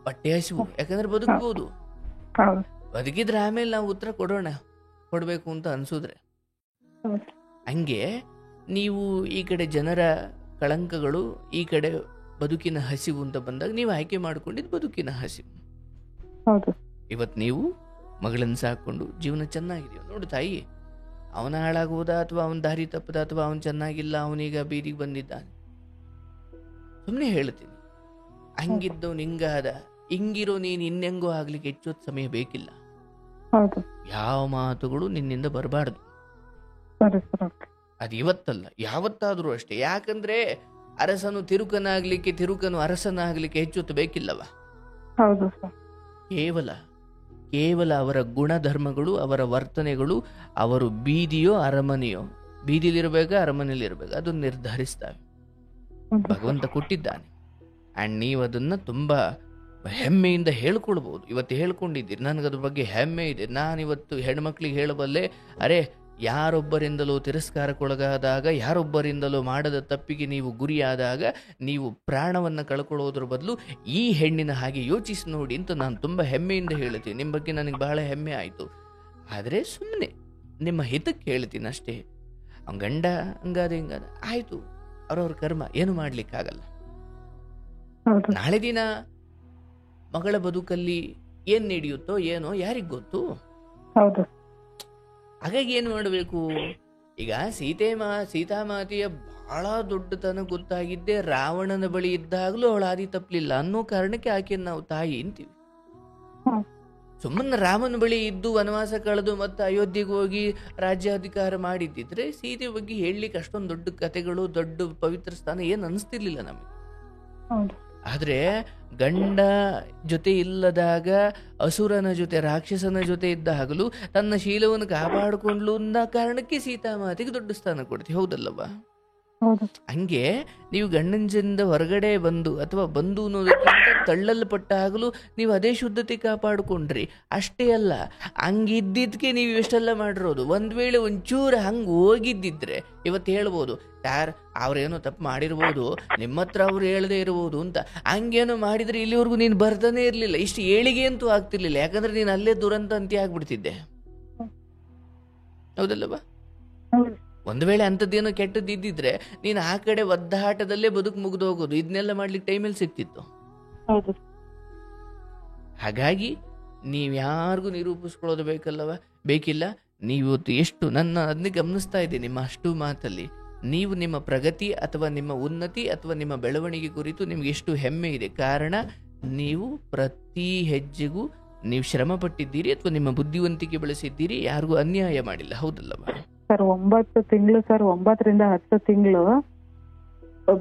ಹೊಟ್ಟೆ ಹಸಿವು. ಯಾಕಂದ್ರೆ ಬದುಕಬಹುದು, ಬದುಕಿದ್ರೆ ಆಮೇಲೆ ನಾವು ಉತ್ತರ ಕೊಡಬೇಕು ಅಂತ ಅನ್ಸಿದ್ರೆ. ಹಂಗೆ ನೀವು ಈ ಕಡೆ ಜನರ ಕಳಂಕಗಳು, ಈ ಕಡೆ ಬದುಕಿನ ಹಸಿವು ಅಂತ ಬಂದಾಗ ನೀವು ಆಯ್ಕೆ ಮಾಡ್ಕೊಂಡಿದ್ದು ಬದುಕಿನ ಹಸಿವು. ಇವತ್ತು ನೀವು ಮಗಳನ್ನು ಸಾಕೊಂಡು ಜೀವನ ಚೆನ್ನಾಗಿದೆಯೋ ನೋಡು ತಾಯಿ, ಅವನ ಹಾಳಾಗುವುದಾ ಅಥವಾ ಅವನ ದಾರಿ ತಪ್ಪದ ಅಥವಾ ಅವನು ಚೆನ್ನಾಗಿಲ್ಲ, ಅವನೀಗ ಬೀದಿಗೆ ಬಂದಿದ್ದಾನೆ, ಸುಮ್ಮನೆ ಹೇಳ್ತೀನಿ. ಹಂಗಿದ್ದವ್ ಹಿಂಗಾದ, ಹಿಂಗಿರೋ ನೀನು ಇನ್ನೆಂಗೋ ಆಗ್ಲಿಕ್ಕೆ ಹೆಚ್ಚೊತ್ತು ಸಮಯ ಬೇಕಿಲ್ಲ. ಯಾವ ಮಾತುಗಳು ನಿನ್ನಿಂದ ಬರಬಾರ್ದು. ಅದು ಇವತ್ತಲ್ಲ, ಯಾವತ್ತಾದ್ರೂ ಅಷ್ಟೇ. ಯಾಕಂದ್ರೆ ಅರಸನು ತಿರುಕನಾಗ್ಲಿಕ್ಕೆ, ತಿರುಕನು ಅರಸನಾಗ್ಲಿಕ್ಕೆ ಹೆಚ್ಚೊತ್ತು ಬೇಕಿಲ್ಲವ. ಕೇವಲ ಅವರ ಗುಣಧರ್ಮಗಳು, ಅವರ ವರ್ತನೆಗಳು, ಅವರು ಬೀದಿಯೋ ಅರಮನೆಯೋ, ಬೀದಿಲಿರ್ಬೇಕಾ ಅರಮನೆಯಲ್ಲಿರ್ಬೇಕು, ಅದನ್ನು ನಿರ್ಧರಿಸ್ತವೆ. ಭಗವಂತ ಕೊಟ್ಟಿದ್ದಾನೆ. ಆ್ಯಂಡ್ ನೀವು ಅದನ್ನು ತುಂಬ ಹೆಮ್ಮೆಯಿಂದ ಹೇಳ್ಕೊಳ್ಬೋದು. ಇವತ್ತು ಹೇಳ್ಕೊಂಡಿದ್ದೀರಿ, ನನಗದ್ರ ಬಗ್ಗೆ ಹೆಮ್ಮೆ ಇದೆ. ನಾನಿವತ್ತು ಹೆಣ್ಮಕ್ಳಿಗೆ ಹೇಳಬಲ್ಲೆ, ಅರೆ ಯಾರೊಬ್ಬರಿಂದಲೂ ತಿರಸ್ಕಾರಕ್ಕೊಳಗಾದಾಗ, ಯಾರೊಬ್ಬರಿಂದಲೂ ಮಾಡದ ತಪ್ಪಿಗೆ ನೀವು ಗುರಿಯಾದಾಗ ನೀವು ಪ್ರಾಣವನ್ನು ಕಳ್ಕೊಳ್ಳೋದ್ರ ಬದಲು ಈ ಹೆಣ್ಣಿನ ಹಾಗೆ ಯೋಚಿಸಿ ನೋಡಿ ಅಂತ ನಾನು ತುಂಬ ಹೆಮ್ಮೆಯಿಂದ ಹೇಳ್ತೀನಿ. ನಿಮ್ಮ ಬಗ್ಗೆ ನನಗೆ ಬಹಳ ಹೆಮ್ಮೆ ಆಯಿತು. ಆದರೆ ಸುಮ್ಮನೆ ನಿಮ್ಮ ಹಿತಕ್ಕೆ ಹೇಳ್ತೀನಿ ಅಷ್ಟೇ. ಅವ್ನ ಗಂಡ ಹಂಗಾದ ಹಿಂಗಾದ ಆಯಿತು, ಅವ್ರವ್ರ ಕರ್ಮ, ಏನು ಮಾಡ್ಲಿಕ್ಕಾಗಲ್ಲ. ನಾಳೆ ದಿನ ಮಗಳ ಬದುಕಲ್ಲಿ ಏನ್ ನಡೆಯುತ್ತೋ ಏನೋ ಯಾರಿಗ್ ಗೊತ್ತು. ಹಾಗಾಗಿ ಏನ್ ಮಾಡಬೇಕು, ಈಗ ಸೀತಾಮಾತೆಯ ಬಹಳ ದೊಡ್ಡತನ ಗೊತ್ತಾಗಿದ್ದೆ ರಾವಣನ ಬಳಿ ಇದ್ದಾಗಲೂ ಅವಳ ಹಾದಿ ತಪ್ಪಲಿಲ್ಲ ಅನ್ನೋ ಕಾರಣಕ್ಕೆ ಆಕೆಯನ್ನು ನಾವು ತಾಯಿ ಅಂತೀವಿ. ಸುಮ್ಮನೆ ರಾಮನ ಬಳಿ ಇದ್ದು ವನವಾಸ ಕಳೆದು ಮತ್ತೆ ಅಯೋಧ್ಯೆಗೆ ಹೋಗಿ ರಾಜ್ಯಾಧಿಕಾರ ಮಾಡಿದ್ದಿದ್ರೆ ಸೀತೆ ಬಗ್ಗೆ ಹೇಳಲಿಕ್ಕೆ ಅಷ್ಟೊಂದು ದೊಡ್ಡ ಕಥೆಗಳು, ದೊಡ್ಡ ಪವಿತ್ರ ಸ್ಥಾನ ಏನು ಅನಿಸ್ತಿರ್ಲಿಲ್ಲ ನಮಗೆ. ಆದ್ರೆ ಗಂಡ ಜೊತೆ ಇಲ್ಲದಾಗ, ಅಸುರನ ಜೊತೆ, ರಾಕ್ಷಸನ ಜೊತೆ ಇದ್ದಾಗಲೂ ತನ್ನ ಶೀಲವನ್ನು ಕಾಪಾಡಿಕೊಂಡ್ಲು ಅನ್ನೋ ಕಾರಣಕ್ಕೆ ಸೀತಾಮಾತೆಗೆ ದೊಡ್ಡ ಸ್ಥಾನ ಕೊಡ್ತೀವಿ, ಹೌದಲ್ಲವಾ? ಹಂಗೆ ನೀವು ಗಂಡಂಜಿಂದ ಹೊರಗಡೆ ಬಂದು ಅಥವಾ ಬಂದು ಅನ್ನೋದಕ್ಕಿಂತ ತಳ್ಳಲ್ಪಟ್ಟಾಗಲೂ ನೀವು ಅದೇ ಶುದ್ಧತೆ ಕಾಪಾಡಿಕೊಂಡ್ರಿ. ಅಷ್ಟೇ ಅಲ್ಲ, ಹಂಗಿದ್ದಿದ್ದಕ್ಕೆ ನೀವು ಇಷ್ಟೆಲ್ಲ ಮಾಡಿರೋದು. ಒಂದ್ ವೇಳೆ ಒಂಚೂರು ಹಂಗೆ ಹೋಗಿದ್ದಿದ್ರೆ ಇವತ್ತು ಹೇಳ್ಬೋದು, ಅವ್ರೇನೋ ತಪ್ಪು ಮಾಡಿರ್ಬೋದು, ನಿಮ್ಮ ಹತ್ರ ಅವ್ರು ಹೇಳದೇ ಇರ್ಬೋದು ಅಂತ. ಹಂಗೇನೋ ಮಾಡಿದ್ರೆ ಇಲ್ಲಿವರೆಗೂ ನೀನು ಬರ್ತಾನೆ ಇರಲಿಲ್ಲ, ಇಷ್ಟು ಏಳಿಗೆ ಅಂತೂ ಆಗ್ತಿರ್ಲಿಲ್ಲ. ಯಾಕಂದ್ರೆ ನೀನು ಅಲ್ಲೇ ದುರಂತ ಅಂತ್ಯ ಆಗ್ಬಿಡ್ತಿದ್ದೆ, ಹೌದಲ್ಲವಾ? ಒಂದು ವೇಳೆ ಅಂಥದ್ದೇನೋ ಕೆಟ್ಟದ್ದಿದ್ದಿದ್ರೆ ನೀನು ಆ ಕಡೆ ಒದ್ದಾಟದಲ್ಲೇ ಬದುಕು ಮುಗಿದು ಹೋಗೋದು, ಇದನ್ನೆಲ್ಲ ಮಾಡ್ಲಿಕ್ಕೆ ಟೈಮಲ್ಲಿ ಸಿಕ್ತಿತ್ತು. ಹಾಗಾಗಿ ನೀವ್ಯಾರಿಗೂ ನಿರೂಪಿಸ್ಕೊಳ್ಳೋದು ಬೇಕಿಲ್ಲ. ನೀವತ್ತು ಎಷ್ಟು ಅದನ್ನೇ ಗಮನಿಸ್ತಾ ಇದ್ದೀನಿ ನಿಮ್ಮ ಅಷ್ಟು ಮಾತಲ್ಲಿ, ನೀವು ನಿಮ್ಮ ಪ್ರಗತಿ ಅಥವಾ ನಿಮ್ಮ ಉನ್ನತಿ ಅಥವಾ ನಿಮ್ಮ ಬೆಳವಣಿಗೆ ಕುರಿತು ನಿಮ್ಗೆ ಎಷ್ಟು ಹೆಮ್ಮೆ ಇದೆ. ಕಾರಣ ನೀವು ಪ್ರತಿ ಹೆಜ್ಜೆಗೂ ನೀವು ಶ್ರಮ ಪಟ್ಟಿದ್ದೀರಿ ಅಥವಾ ನಿಮ್ಮ ಬುದ್ಧಿವಂತಿಕೆ ಬೆಳೆಸಿದ್ದೀರಿ, ಯಾರಿಗೂ ಅನ್ಯಾಯ ಮಾಡಿಲ್ಲ, ಹೌದಲ್ಲವಾ? ಸರ್ 9 ತಿಂಗಳು ಸರ್, 9 ರಿಂದ 10 ತಿಂಗಳು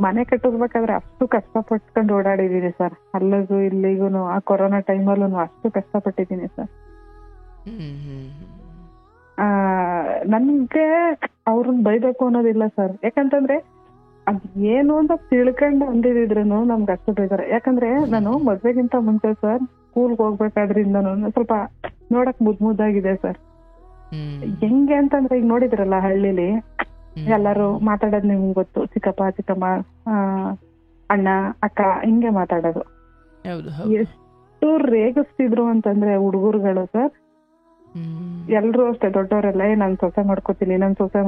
ಮನೆ ಕಟ್ಟಿಸ್ಬೇಕಾದ್ರೆ ಅಷ್ಟು ಕಷ್ಟಪಟ್ಕೊಂಡು ಓಡಾಡಿದೀನಿ ಸರ್. ಅಲ್ಲಿಗೂ ಇಲ್ಲಿಗೂ ಆ ಕೊರೋನಾ ಟೈಮಲ್ಲೂ ಅಷ್ಟು ಕಷ್ಟಪಟ್ಟಿದ್ದೀನಿ ಸರ್. ನನ್ಗೆ ಅವ್ರನ್ನ ಬೈಬೇಕು ಅನ್ನೋದಿಲ್ಲ ಸರ್. ಯಾಕಂತಂದ್ರೆ ಅದ್ ಏನು ಅಂತ ತಿಳ್ಕೊಂಡು ಅಂದಿದ್ರು ನಮ್ಗೆ ಅಷ್ಟು ಬೇಜಾರ. ಯಾಕಂದ್ರೆ ನಾನು ಮದ್ವೆಗಿಂತ ಮುಂಚೆ ಸರ್ ಸ್ಕೂಲ್ಗೆ ಹೋಗ್ಬೇಕಾದ್ರಿಂದ ಸ್ವಲ್ಪ ನೋಡಕ್ ಮುದ್ದಾಗಿದೆ ಸರ್. ಹೆಂಗೆ ಅಂತಂದ್ರೆ ಈಗ ನೋಡಿದ್ರಲ್ಲ ಹಳ್ಳಿಲಿ ಎಲ್ಲಾರು ಮಾತಾಡೋದ್ ನಿಮ್ಗೆ ಗೊತ್ತು, ಚಿಕ್ಕಪ್ಪ ಚಿಕ್ಕಮ್ಮ, ಅಣ್ಣ ಅಕ್ಕ ಹಿಂಗೆ ಮಾತಾಡೋದು. ಎಷ್ಟು ರೇಗಿಸ್ತಿದ್ರು ಅಂತಂದ್ರೆ ಹುಡುಗರುಗಳು ಸರ್, ಎಲ್ರು ಅಷ್ಟೇ ದೊಡ್ಡವರೆಲ್ಲ ನಾನ್ ಸೊಸೆ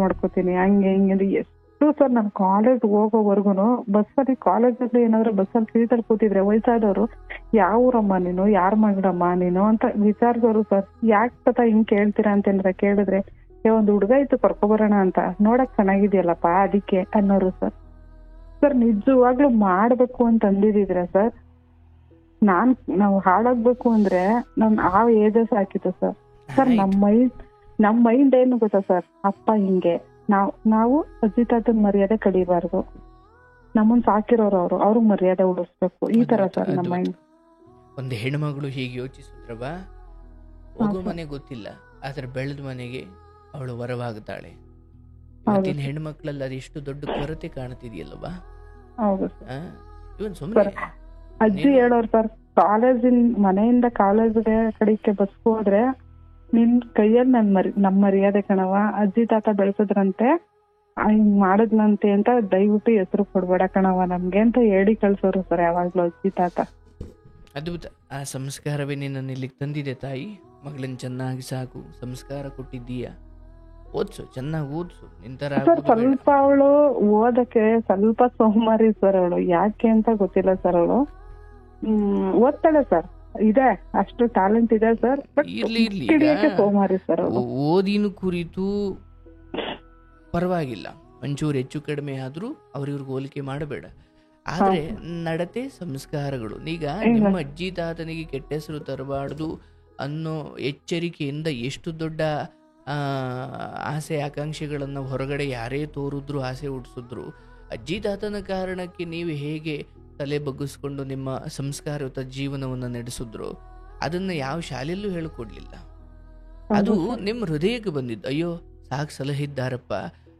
ಮಾಡ್ಕೋತೀನಿ ಹಂಗೆ ಹಿಂಗೆ ಎಷ್ಟು ಸರ್ ನಾನು ಕಾಲೇಜ್ ಹೋಗೋವರ್ಗುನು ಬಸ್ಸಲ್ಲಿ ಕಾಲೇಜಲ್ಲಿ ಏನಾದ್ರು ಬಸ್ಸಲ್ಲಿ ಸೀಟಲ್ಲಿ ಕೂತಿದ್ರೆ ವಯಸ್ಸಾದವರು ಯಾವ ಊರಮ್ಮ ನೀನು, ಯಾರ ಮಗಳಮ್ಮ ನೀನು ಅಂತ ವಿಚಾರಿಸೋರು ಸರ್. ಯಾಕೆ ತಾತ ಹಿಂಗ್ ಕೇಳ್ತೀರಾ ಅಂತಂದ್ರೆ ಕೇಳಿದ್ರೆ ಒಂದು ಹುಡುಗ ಇತ್ತು ಕರ್ಕೊಬರೋಣ ಅಂತ, ನೋಡಕ್ ಚೆನ್ನಾಗಿದ್ಯಲ್ಲಪ್ಪ ಅದಕ್ಕೆ ಅನ್ನೋರು ಸರ್. ಸರ್ ನಿಜವಾಗ್ಲೂ ಮಾಡ್ಬೇಕು ಅಂತ ಅಂದಿದ್ರೆ ಸರ್, ನಾವು ಹಾಳಾಗ್ಬೇಕು ಅಂದ್ರೆ ಆ ಏಜಸ್ ಹಾಕಿತ್ತು ಸರ್. ಸರ್ ನಮ್ ಮೈಂಡ್ ಏನು ಗೊತ್ತಾ ಸರ್, ಅಪ್ಪ ಹಿಂಗೆ ನಾವು ಅಜ್ಜಿ ತಾತನ ಮರ್ಯಾದೆ ಕಡಿಬಾರ್ದು, ನಮ್ಮನ್ ಸಾಕಿರೋರು ಅವ್ರಿಗೆ ಮರ್ಯಾದೆ ಉಳಿಸ್ಬೇಕು, ಈ ತರ ಸರ್ ನಮ್ಮ ಮೈಂಡ್. ಒಂದು ಹೆಣ್ಮಗಳು ಹೀಗೆ ಯೋಚಿಸಿದ್ರವ, ಹೋಗೋ ಮನೆ ಗೊತ್ತಿಲ್ಲ ಆದ್ರೆ ಬೆಳೆದ ಮನೆಗೆ ಅವಳು ವರವಾಗ್ತಾಳೆ. ಇವತ್ತಿನ ಹೆಣ್ಮಕ್ಳಲ್ಲಿ ಅದೆಷ್ಟು ದೊಡ್ಡ ಕೊರತೆ ಕಾಣ್ತಿದೆಯಲ್ವಾ. ಹೌದು ಇವನ್ ಸುಮ್ಮನೆ ಅಜ್ಜಿ ಹೇಳೋರು ಸರ್, ಮನೆಯಿಂದ ಕಾಲೇಜ್ಗೆ ಕಡೆಗೆ ಬಸ್ ಹೋದ್ರೆ ನಿನ್ ಕೈಯಲ್ಲಿ ನಮ್ ಮರ್ಯಾದೆ ಕಣವ, ಅಜ್ಜಿ ತಾತ ಬೆಳೆಸದ್ರಂತೆ ಹಿಂಗ್ ಮಾಡಿದ್ಲಂತೆ ಅಂತ ದಯವಿಟ್ಟು ಹೆಸರು ಕೊಡ್ಬೇಡ ಕಣವ ನಮ್ಗೆ ಅಂತ ಹೇಳಿ ಕಳ್ಸೋರು ಸರ್ ಯಾವಾಗ್ಲೂ ಅಜ್ಜಿ ತಾತ. ಅದ್ಭುತ. ಆ ಸಂಸ್ಕಾರವೇ ನಿನ್ನನ್ನು ಇಲ್ಲಿಗೆ ತಂದಿದೆ ತಾಯಿ. ಮಗಳನ್ನ ಚೆನ್ನಾಗಿ ಸಾಕು, ಸಂಸ್ಕಾರ ಕೊಟ್ಟಿದ್ದೀಯ, ಓದ್ಸು, ಚೆನ್ನಾಗಿ ಓದ್ಸು. ನಿಂತರ ಸ್ವಲ್ಪ ಅವಳು ಓದಕ್ಕೆ ಸ್ವಲ್ಪ ಸೋಮಾರಿ ಸರ್ ಅವಳು, ಯಾಕೆ ಅಂತ ಗೊತ್ತಿಲ್ಲ ಸರ್. ಅವಳು ಓದ್ತಾಳೆ ಸರ್, ಇದೆ ಅಷ್ಟು ಟ್ಯಾಲೆಂಟ್ ಇದೆ ಸರ್, ಸೋಮಾರಿ ಸರ್. ಓದಿನ ಕುರಿತು ಪರವಾಗಿಲ್ಲ, ಒಂಚೂರು ಹೆಚ್ಚು ಕಡಿಮೆ ಆದ್ರೂ ಅವ್ರಿವ್ರಿಗೆ ಹೋಲಿಕೆ ಮಾಡಬೇಡ. ಆದ್ರೆ ನಡತೆ ಸಂಸ್ಕಾರಗಳು, ಈಗ ನಿಮ್ಮ ಅಜ್ಜಿ ತಾತನಿಗೆ ಕೆಟ್ಟ ಹೆಸರು ತರಬಾರ್ದು ಅನ್ನೋ ಎಚ್ಚರಿಕೆಯಿಂದ ಎಷ್ಟು ದೊಡ್ಡ ಆಸೆ ಆಕಾಂಕ್ಷೆಗಳನ್ನು ಹೊರಗಡೆ ಯಾರೇ ತೋರಿದ್ರು, ಆಸೆ ಹುಟ್ಟಿಸಿದ್ರು, ಅಜ್ಜಿ ತಾತನ ಕಾರಣಕ್ಕೆ ನೀವು ಹೇಗೆ ತಲೆ ಬಗ್ಗಿಸ್ಕೊಂಡು ನಿಮ್ಮ ಸಂಸ್ಕಾರಯುತ ಜೀವನವನ್ನು ನಡೆಸಿದ್ರು, ಅದನ್ನ ಯಾವ ಶಾಲೆಯಲ್ಲೂ ಹೇಳಿಕೊಡ್ಲಿಲ್ಲ. ಅದು ನಿಮ್ಮ ಹೃದಯಕ್ಕೆ ಬಂದಿದ್ದು. ಅಯ್ಯೋ ಸಾಕು ಸಲಹಿದ್ದಾರಪ್ಪ,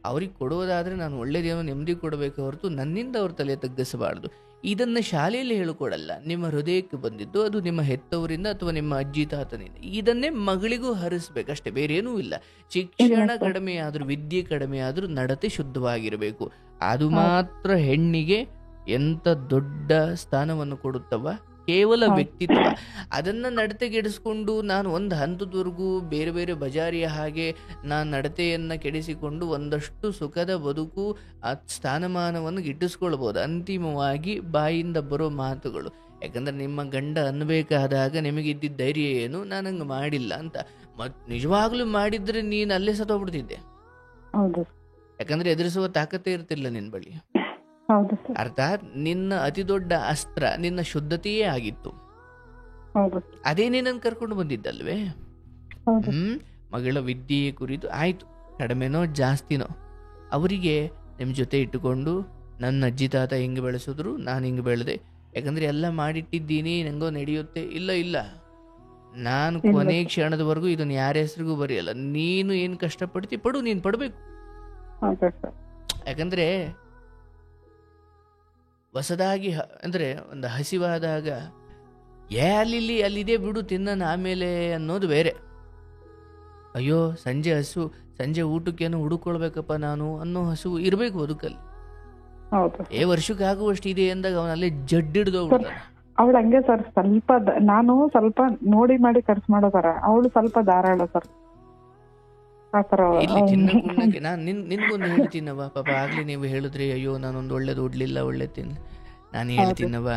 ಅವ್ರಿಗೆ ಕೊಡೋದಾದ್ರೆ ನಾನು ಒಳ್ಳೇದೇನೋ ನೆಮ್ಮದಿ ಕೊಡಬೇಕು ಹೊರತು ನನ್ನಿಂದ ಅವ್ರ ತಲೆ ತಗ್ಗಿಸಬಾರ್ದು. ಇದನ್ನ ಶಾಲೆಯಲ್ಲಿ ಹೇಳಿಕೊಡಲ್ಲ, ನಿಮ್ಮ ಹೃದಯಕ್ಕೆ ಬಂದಿದ್ದು, ಅದು ನಿಮ್ಮ ಹೆತ್ತವರಿಂದ ಅಥವಾ ನಿಮ್ಮ ಅಜ್ಜಿ ತಾತನಿಂದ. ಇದನ್ನೇ ಮಗಳಿಗೂ ಹರಿಸ್ಬೇಕಷ್ಟೇ, ಬೇರೇನೂ ಇಲ್ಲ. ಶಿಕ್ಷಣ ಕಡಿಮೆ ಆದ್ರೂ, ವಿದ್ಯೆ ಕಡಿಮೆ ಆದ್ರೂ ನಡತೆ ಶುದ್ಧವಾಗಿರಬೇಕು. ಅದು ಮಾತ್ರ ಹೆಣ್ಣಿಗೆ ಎಂತ ದೊಡ್ಡ ಸ್ಥಾನವನ್ನು ಕೊಡುತ್ತವ, ಕೇವಲ ವ್ಯಕ್ತಿತ್ವ. ಅದನ್ನ ನಡತೆಗೆಡಿಸ್ಕೊಂಡು ನಾನು ಒಂದು ಹಂತದವರೆಗೂ ಬೇರೆ ಬೇರೆ ಬಜಾರಿಯ ಹಾಗೆ ನಾನು ನಡತೆಯನ್ನ ಕೆಡಿಸಿಕೊಂಡು ಒಂದಷ್ಟು ಸುಖದ ಬದುಕು ಆ ಸ್ಥಾನಮಾನವನ್ನು ಗಿಟ್ಟಿಸ್ಕೊಳ್ಬೋದು. ಅಂತಿಮವಾಗಿ ಬಾಯಿಂದ ಬರೋ ಮಾತುಗಳು, ಯಾಕಂದ್ರೆ ನಿಮ್ಮ ಗಂಡ ಅನ್ಬೇಕಾದಾಗ ನಿಮಗಿದ್ದಿದ್ದ ಧೈರ್ಯ ಏನು, ನಾನಂಗೆ ಮಾಡಿಲ್ಲ ಅಂತ. ನಿಜವಾಗ್ಲೂ ಮಾಡಿದ್ರೆ ನೀನು ಅಲ್ಲೇ ಸತ್ತೋಗ್ಬಿಡ್ತಿದ್ದೆ. ಯಾಕಂದ್ರೆ ಎದುರಿಸುವ ತಾಕತ್ತೇ ಇರ್ತಿಲ್ಲ ನಿನ್ ಬಳಿ. ಅರ್ಥಾತ್ ನಿನ್ನ ಅತಿ ದೊಡ್ಡ ಅಸ್ತ್ರ ನಿನ್ನ ಶುದ್ಧತೆಯೇ ಆಗಿತ್ತು. ಅದೇ ನೀನನ್ನು ಕರ್ಕೊಂಡು ಬಂದಿದ್ದಲ್ವೇ. ಮಗಳ ವಿದ್ಯೆ ಕುರಿತು ಆಯ್ತು, ಕಡಿಮೆನೋ ಜಾಸ್ತಿನೋ ಅವರಿಗೆ ನಿಮ್ ಜೊತೆ ಇಟ್ಟುಕೊಂಡು ನನ್ನ ಅಜ್ಜಿ ತಾತ ಹಿಂಗೆ ಬೆಳೆಸಿದ್ರು, ನಾನು ಹಿಂಗೆ ಬೆಳೆದೆ, ಯಾಕಂದ್ರೆ ಎಲ್ಲ ಮಾಡಿಟ್ಟಿದ್ದೀನಿ, ನಂಗೋ ನಡೆಯುತ್ತೆ. ಇಲ್ಲ, ನಾನು ಕೊನೆ ಕ್ಷಣದವರೆಗೂ ಇದನ್ನ ಯಾರ ಹೆಸರಿಗೂ ಬರೆಯಲ್ಲ. ನೀನು ಏನ್ ಕಷ್ಟಪಡ್ತಿ ಪಡು, ನೀನ್ ಪಡ್ಬೇಕು. ಯಾಕಂದ್ರೆ ಹೊಸದಾಗಿ ಅಂದ್ರೆ ಒಂದು ಹಸಿವಾದಾಗ ಅಲ್ಲಿದೆ ಬಿಡು ತಿನ್ನ ಆಮೇಲೆ ಅನ್ನೋದು ಬೇರೆ. ಅಯ್ಯೋ ಸಂಜೆ ಊಟಕ್ಕೇನು ಹುಡುಕೊಳ್ಬೇಕಪ್ಪ ನಾನು ಅನ್ನೋ ಹಸು ಇರ್ಬೇಕು ಬದುಕಲ್ಲಿ. ವರ್ಷಕ್ಕೆ ಆಗುವಷ್ಟು ಇದೆ ಅಂದಾಗ ಅವನಲ್ಲಿ ಜಡ್ಡಿಡ್ದೋಗ್ಬಿಡ್ತಾನೆ. ಅವಳು ಹಂಗೆ ಸರ್, ನಾನು ಸ್ವಲ್ಪ ನೋಡಿ ಮಾಡಿ ಖರ್ಚು ಮಾಡೋದಾರ, ಅವಳು ಸ್ವಲ್ಪ ಧಾರಾಳ ಸರ್. ಇಲ್ಲಿ ತಿನ್ನಕ್ಕೆ ನಾನು ನಿನ್ಗೊಂದು ಹೇಳ್ತೀನವ, ಪಾಪ ಆಗ್ಲಿ ನೀವು ಹೇಳಿದ್ರಿ, ಅಯ್ಯೋ ನಾನೊಂದು ಒಳ್ಳೇದು ಉಡ್ಲಿಲ್ಲ, ಒಳ್ಳೆ ನಾನು ಹೇಳ್ತೀನವ,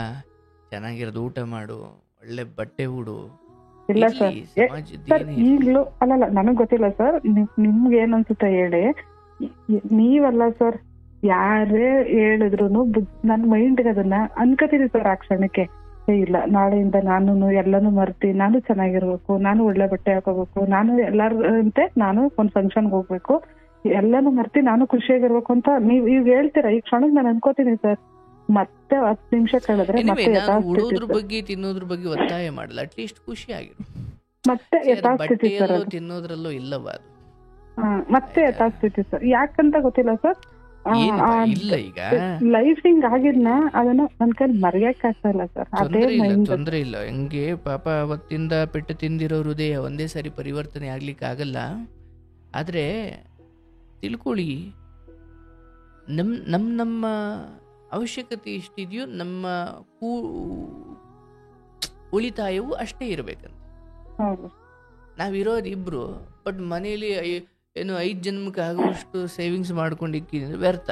ಚೆನ್ನಾಗಿರೋದು ಊಟ ಮಾಡು, ಒಳ್ಳೆ ಬಟ್ಟೆ ಉಡು. ಇಲ್ಲ ಸರ್, ಈಗ್ಲೂ ಅಲ್ಲಲ್ಲ ನನಗ್ ಗೊತ್ತಿಲ್ಲ ಸರ್, ನಿಮ್ಗೆ ಏನ್ ಅನ್ಸುತ್ತೆ ಹೇಳಿ. ನೀವಲ್ಲ ಸರ್, ಯಾರೇ ಹೇಳಿದ್ರು ನನ್ ಮೈಂಡ್ಗೆ ಅದನ್ನ ಅನ್ಕೋತೀನಿ ಸರ್ ಆ ಕ್ಷಣಕ್ಕೆ. ಇಲ್ಲ ನಾಳೆಯಿಂದ ನಾನು ಎಲ್ಲಾನು ಮರ್ತಿ, ನಾನು ಚೆನ್ನಾಗಿರ್ಬೇಕು, ನಾನು ಒಳ್ಳೆ ಬಟ್ಟೆ ಹಾಕೋಬೇಕು, ನಾನು ಎಲ್ಲಾರಂತೆ ನಾನು ಒಂದ್ ಫಂಕ್ಷನ್ಗೆ ಹೋಗ್ಬೇಕು, ಎಲ್ಲಾನು ಮರ್ತಿ ನಾನು ಖುಷಿಯಾಗಿರ್ಬೇಕು ಅಂತ ನೀವ್ ಈಗ ಹೇಳ್ತೀರಾ. ಈ ಕ್ಷಣಕ್ಕೆ ನಾನು ಅನ್ಕೋತೀನಿ ಸರ್. ಮತ್ತೆ 10 ನಿಮಿಷ ಕಳೆದ್ರೆ ಉಡೋದ್ರ ಬಗ್ಗೆ ತಿನ್ನೋದ್ರ ಬಗ್ಗೆ ಒತ್ತಾಯ ಮಾಡಲ್ಲ, ಅಟ್ಲೀಸ್ಟ್ ಖುಷಿಯಾಗಿರು. ಮತ್ತೆ ತಿನ್ನೋದ್ರಲ್ಲೂ ಇಲ್ಲವ ಅದು, ಮತ್ತೆ ಯಥಾಸ್ಥಿತಿ ಸರ್. ಯಾಕಂತ ಗೊತ್ತಿಲ್ಲ ಸರ್. ಇಲ್ಲ ಈಗ ಲೈಫ್ ಹಿಂಗ್ ಆಗಿದ್ನ ಅದನ್ನ ನನ್ ಕೈ ಮರೆಯಕ್ ಆಗ್ತಾ ಸರ್. ತೊಂದ್ರೆ ಇಲ್ಲ. ಹಂಗೆ ಪಾಪ ಅವತ್ತಿಂದ ಪೆಟ್ಟು ತಿಂದಿರೋ ಹೃದಯ ಒಂದೇ ಸಾರಿ ಪರಿವರ್ತನೆ ಆಗ್ಲಿಕ್ಕೆ ಆಗಲ್ಲ. ಆದ್ರೆ ತಿಳ್ಕೊಳ್ಳಿ, ನಮ್ಮ ಅವಶ್ಯಕತೆ ಎಷ್ಟಿದೆಯೋ ನಮ್ಮ ಉಳಿತಾಯವು ಅಷ್ಟೇ ಇರ್ಬೇಕಂತ. ನಾವಿರೋದು ಇಬ್ರು, ಬಟ್ ಮನೇಲಿ ಏನು 5 ಜನ್ಮಕ್ಕೆ ಆಗುವಷ್ಟು ಸೇವಿಂಗ್ಸ್ ಮಾಡ್ಕೊಂಡಿಕ್ಕಿದ್ರೆ ವ್ಯರ್ಥ.